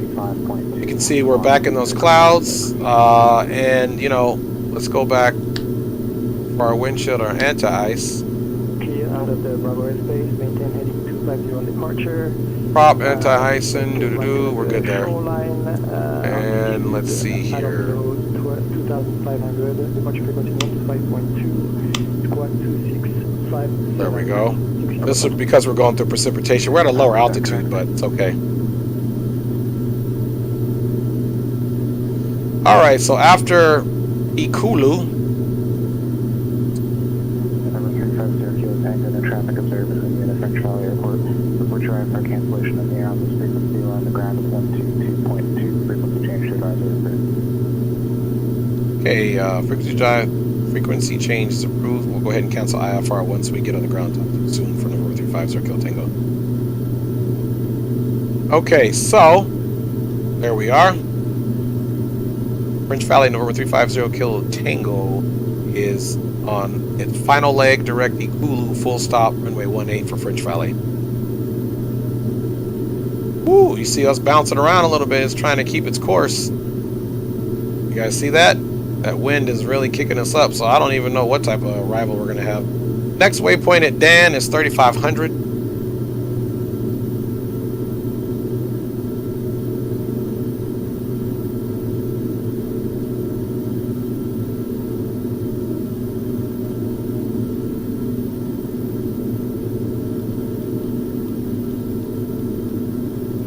You can see we're back in those clouds. And, you know, let's go back for our windshield or anti-ice. Clear out of the Bravo airspace, maintain heading 250 on departure. Prop, anti-icing, doo-doo-doo, we're good there. And let's see here. 2,500, departure frequency 125.2, squad 2657. There we go. This is because we're going through precipitation. We're at a lower altitude, but it's okay. Alright, so after Ikulu, Number 350 Kilo Tango, no traffic observed between you and the French Valley Airport. Report your IFR cancellation in the air on this frequency. We're on the ground at 122.2. Frequency change to advisory approved. okay, frequency change is approved. We'll go ahead and cancel IFR once we get on the ground soon for number 350 Kilo Tango. Okay, so there we are. French Valley November 350 Kilo Tango is on its final leg, direct Ikulu, full stop, runway 18 for French Valley. Woo, you see us bouncing around a little bit. It's trying to keep its course. You guys see that? That wind is really kicking us up, so I don't even know what type of arrival we're going to have. Next waypoint at Dan is 3,500.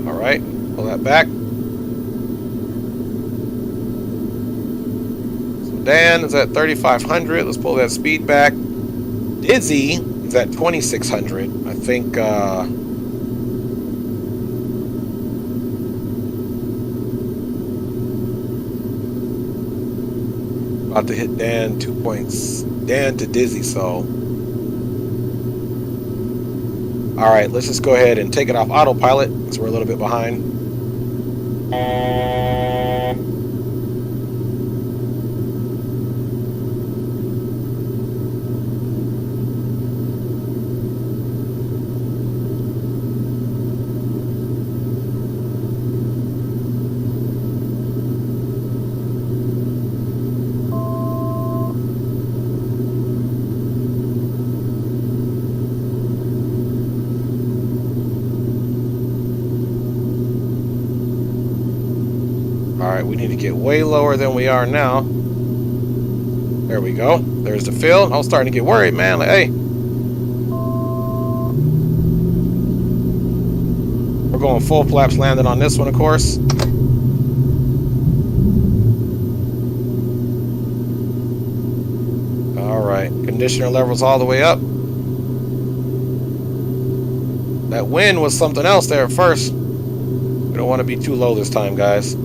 Alright, pull that back. Dan is at 3,500. Let's pull that speed back. Dizzy is at 2,600. I think about to hit Dan 2 points. Dan to Dizzy, so. Alright, let's just go ahead and take it off autopilot because we're a little bit behind. right, we need to get way lower than we are now. There we go. There's the field. I was starting to get worried, man. Like, hey. We're going full flaps landing on this one, of course. All right, conditioner levels all the way up. That wind was something else there at first. We don't want to be too low this time, guys.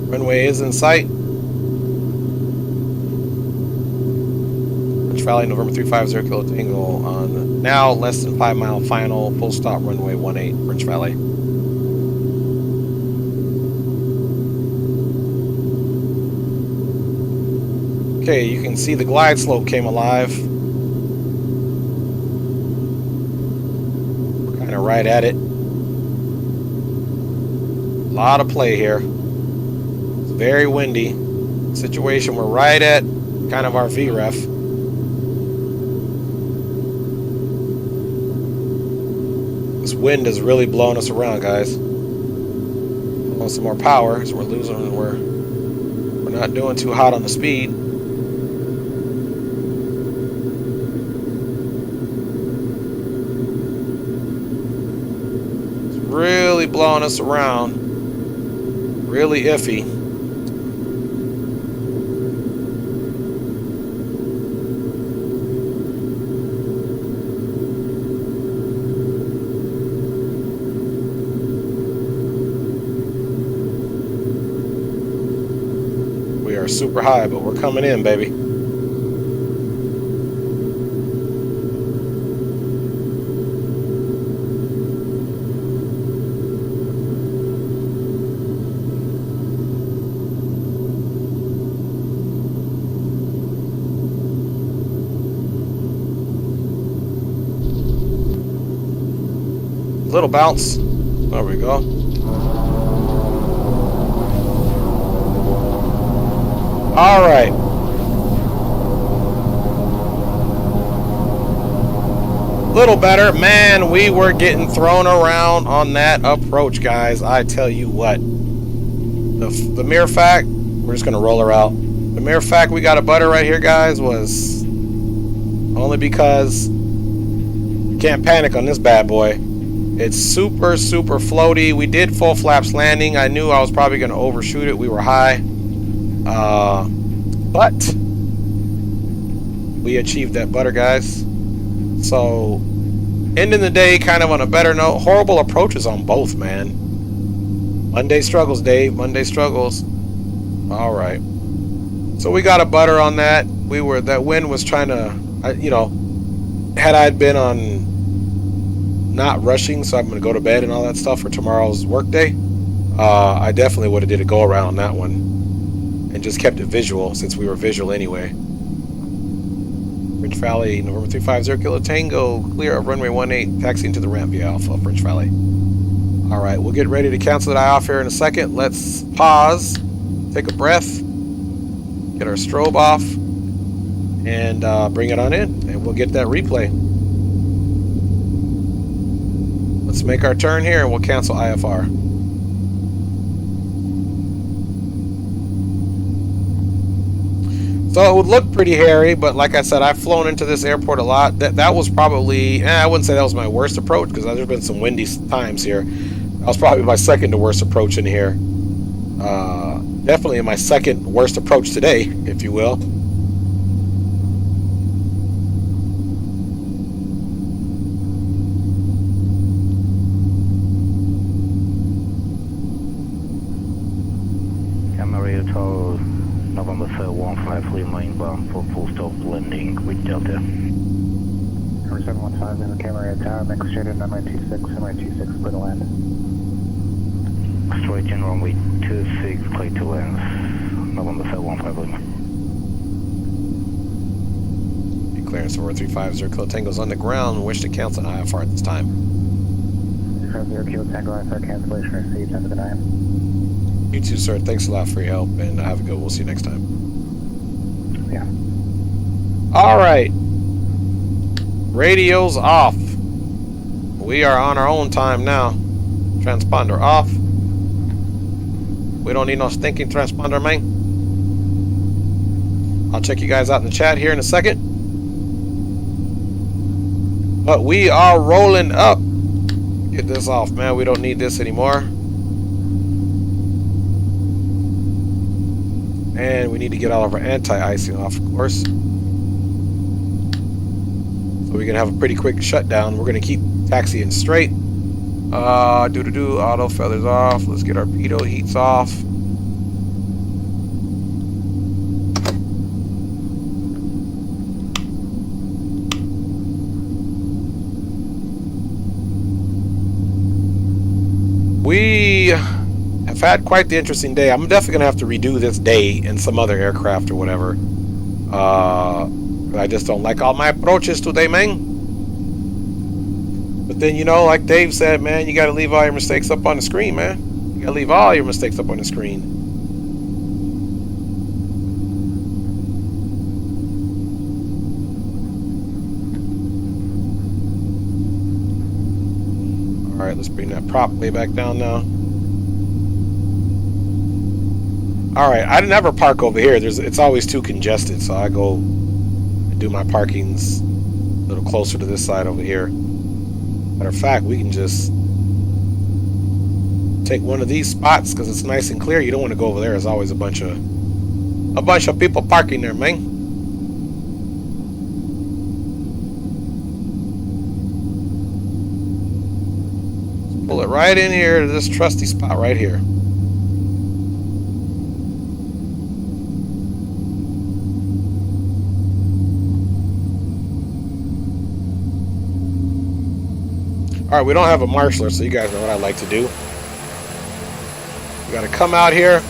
Runway is in sight. French Valley, November 350 Kilo Tango on now less than 5 mile final, full stop runway 18, French Valley. Okay, you can see the glide slope came alive. We're kind of right at it. A lot of play here. It's very windy situation. We're right at kind of our VREF. This wind is really blowing us around, guys. Want some more power, so we're losing. We're not doing too hot on the speed. It's really blowing us around. Really iffy. Super high, but we're coming in, baby. Little bounce. There we go. All right. Little better. Man, we were getting thrown around on that approach, guys. I tell you what. The mere fact, we're just going to roll her out. The mere fact we got a butter right here, guys, was only because you can't panic on this bad boy. It's super, super floaty. We did full flaps landing. I knew I was probably going to overshoot it. We were high. But we achieved that butter, guys. So ending the day kind of on a better note. Horrible approaches on both, man. Monday struggles, Dave. Monday struggles. All right. So we got a butter on that. That wind was trying to, you know, had I been on not rushing, so I'm going to go to bed and all that stuff for tomorrow's work day, I definitely would have did a go around on that one. And just kept it visual, since we were visual anyway. French Valley, November 350 Kilo Tango, clear of runway 18, taxiing to the ramp via Alpha, French Valley. All right, we'll get ready to cancel that eye off here in a second. Let's pause, take a breath, get our strobe off, and bring it on in, and we'll get that replay. Let's make our turn here, and we'll cancel IFR. So it would look pretty hairy, but like I said, I've flown into this airport a lot. That was probably, I wouldn't say that was my worst approach, because there's been some windy times here. That was probably my second to worst approach in here. Definitely my second worst approach today, if you will. November 315 Lima inbound for full stop landing with Delta. Number 715 in the Camarillo Tower, make straight at runway 26, runway 26, clear to land. Straight in runway 26, clear to land. November 315 Lima. Clearance over 350 Kilo Tango's on the ground. Wish to cancel an IFR at this time. 350 Kilo Tango IFR cancellation received. Have a good night. You too, sir. Thanks a lot for your help, and have a good one. We'll see you next time. Yeah. All right. Radio's off. We are on our own time now. Transponder off. We don't need no stinking transponder, man. I'll check you guys out in the chat here in a second. But we are rolling up. Get this off, man. We don't need this anymore. And we need to get all of our anti-icing off, of course. So we're gonna have a pretty quick shutdown. We're gonna keep taxiing straight. Auto feathers off. Let's get our pitot heats off. We have had quite the interesting day. I'm definitely gonna have to redo this day in some other aircraft or whatever. I just don't like all my approaches today, man. But then, you know, like Dave said, man, you got to leave all your mistakes up on the screen, man. You got to leave all your mistakes up on the screen. All right, let's bring that prop way back down now. All right, I never park over here. It's always too congested, so I go and do my parkings a little closer to this side over here. Matter of fact, we can just take one of these spots because it's nice and clear. You don't want to go over there. There's always a bunch of people parking there, man. Let's pull it right in here to this trusty spot right here. All right, we don't have a marshaller, so you guys know what I like to do. We got to come out here.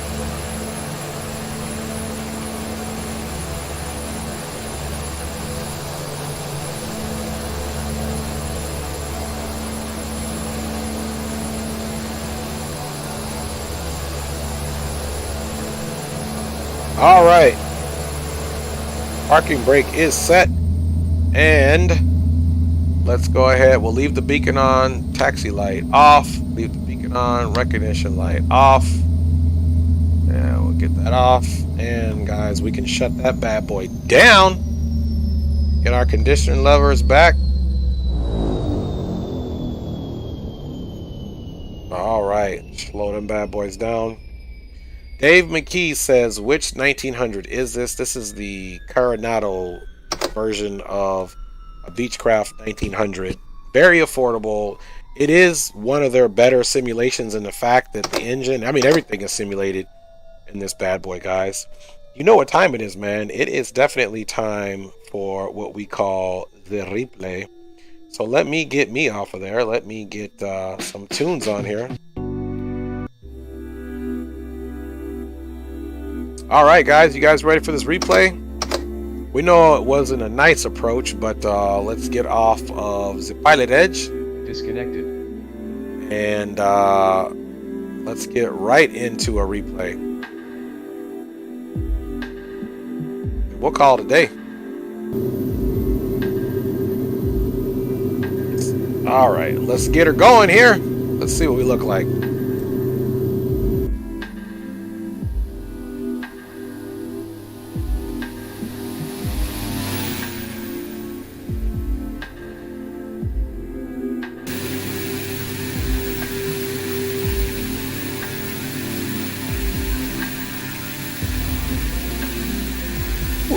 All right. Parking brake is set. And let's go ahead. We'll leave the beacon on, taxi light off. Leave the beacon on, recognition light off. And we'll get that off. And guys, we can shut that bad boy down. Get our conditioning levers back. All right, slow them bad boys down. Dave McKee says, which 1900 is this? This is the Coronado version of a Beechcraft 1900. Very affordable. It is one of their better simulations in the fact that the engine, I mean, everything is simulated in this bad boy, guys. You know what time it is, man. It is definitely time for what we call the replay. So let me get me off of there. Let me get some tunes on here. All right, guys. You guys ready for this replay? We know it wasn't a nice approach, but let's get off of the Pilotedge. Disconnected. And let's get right into a replay. We'll call it a day. All right, let's get her going here. Let's see what we look like.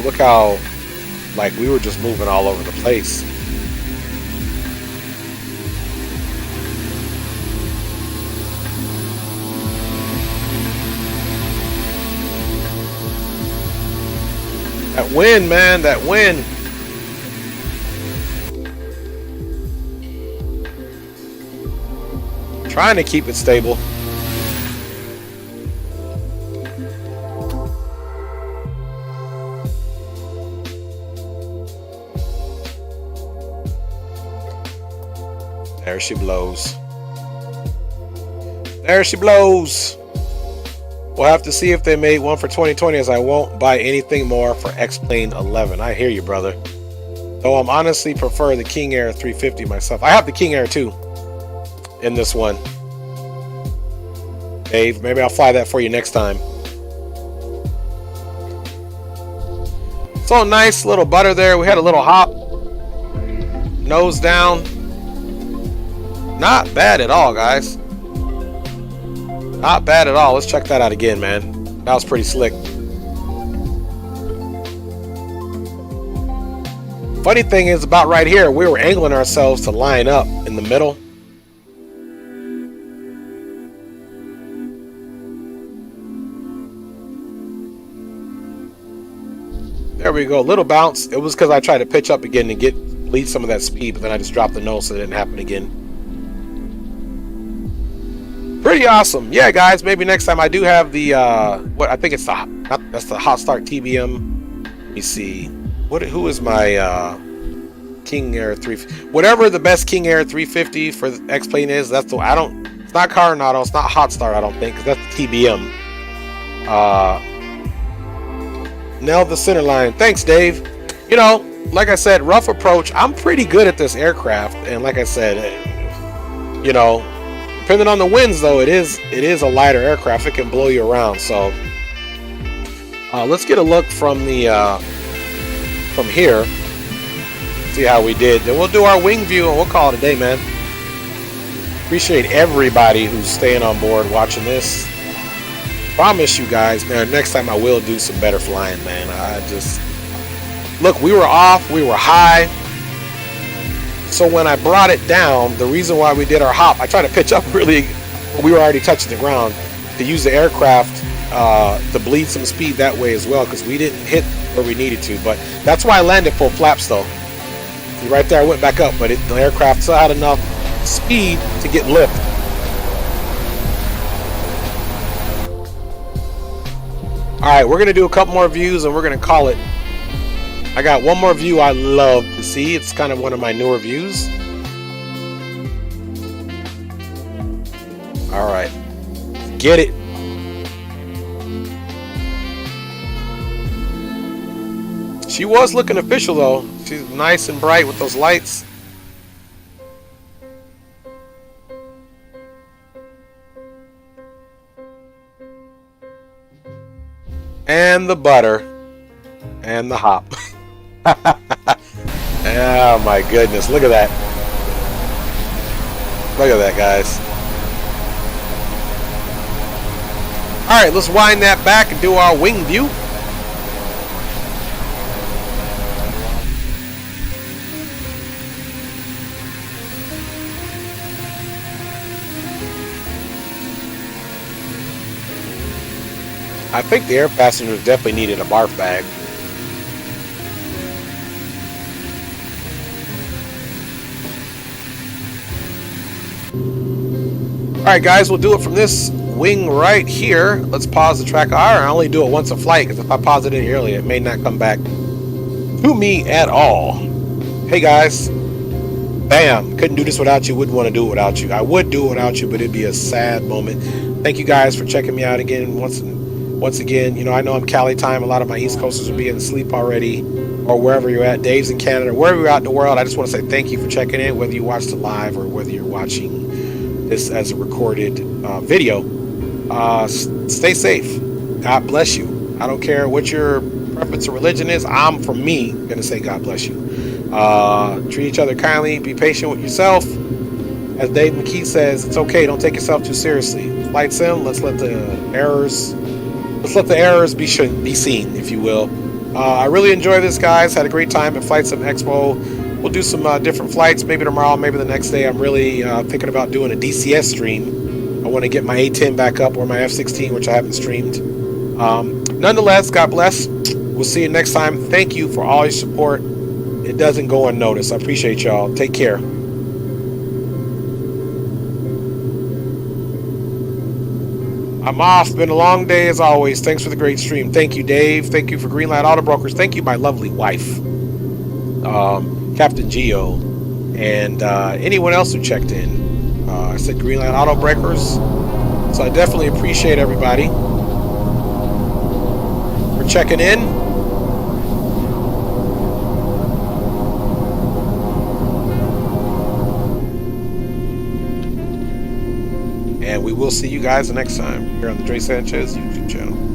Look how, like, we were just moving all over the place. That wind, man, that wind. Trying to keep it stable. There she blows. There she blows. We'll have to see if they made one for 2020, as I won't buy anything more for X-Plane 11. I hear you, brother. Though I'm honestly prefer the King Air 350 myself. I have the King Air too in this one. Dave. Maybe I'll fly that for you next time. So nice little butter there. We had a little hop. Nose down. Not bad at all, guys. Not bad at all. Let's check that out again, man. That was pretty slick. Funny thing is, about right here, we were angling ourselves to line up in the middle. There we go, little bounce. It was because I tried to pitch up again and bleed some of that speed, but then I just dropped the nose so it didn't happen again. Pretty awesome. Yeah, guys, maybe next time I do have the what I think it's that's the Hot Start TBM. Let me see. Who is my King Air 350? Whatever the best King Air 350 for the X-Plane is, that's the it's not Coronado, it's not Hot Start, I don't think, because that's the TBM. Nailed the center line. Thanks, Dave. You know, like I said, rough approach. I'm pretty good at this aircraft, and like I said, you know, depending on the winds, though, it is a lighter aircraft. It can blow you around. So let's get a look from the from here. See how we did. Then we'll do our wing view, and we'll call it a day, man. Appreciate everybody who's staying on board watching this. Promise you guys, man, next time I will do some better flying, man. Look, we were off, we were high. So when I brought it down, the reason why we did our hop, I tried to pitch up really, we were already touching the ground, to use the aircraft to bleed some speed that way as well, because we didn't hit where we needed to. But that's why I landed full flaps, though. See, right there, I went back up, but the aircraft still had enough speed to get lift. Alright, we're going to do a couple more views and we're going to call it. I got one more view I love to see. It's kind of one of my newer views. Alright, get it. She was looking official though. She's nice and bright with those lights. And the butter. And the hop. Oh my goodness. Look at that. Look at that, guys. Alright, let's wind that back and do our wing view. I think the air passengers definitely needed a barf bag. Alright guys, we'll do it from this wing right here. Let's pause the track. I only do it once a flight, because if I pause it in earlier, it may not come back to me at all. Hey guys. Bam. Couldn't do this without you. Wouldn't want to do it without you. I would do it without you, but it'd be a sad moment. Thank you guys for checking me out again. Once again, you know, I know I'm Cali time. A lot of my East Coasters will be asleep already, or wherever you're at. Dave's in Canada, wherever you're out in the world. I just want to say thank you for checking in, whether you watched it live or whether you're watching this as a recorded video. Stay safe. God bless you. I don't care what your preference or religion is. I'm, for me, going to say God bless you. Treat each other kindly. Be patient with yourself. As Dave McKee says, it's okay. Don't take yourself too seriously. Flight Sim, let's let the errors be seen, if you will. I really enjoy this, guys. Had a great time at Flight Sim Expo. We'll do some different flights, maybe tomorrow, maybe the next day. I'm really thinking about doing a DCS stream. I want to get my A10 back up, or my F16, which I haven't streamed. Nonetheless, God bless. We'll see you next time. Thank you for all your support. It doesn't go unnoticed. I appreciate y'all. Take care. I'm off. Been a long day as always. Thanks for the great stream. Thank you, Dave. Thank you for Greenlight Auto Brokers. Thank you, my lovely wife, Captain Geo, and anyone else who checked in. I said Greenlight Auto Breakers. So I definitely appreciate everybody for checking in. And we will will see you guys next time here on the Dre Sanchez YouTube channel.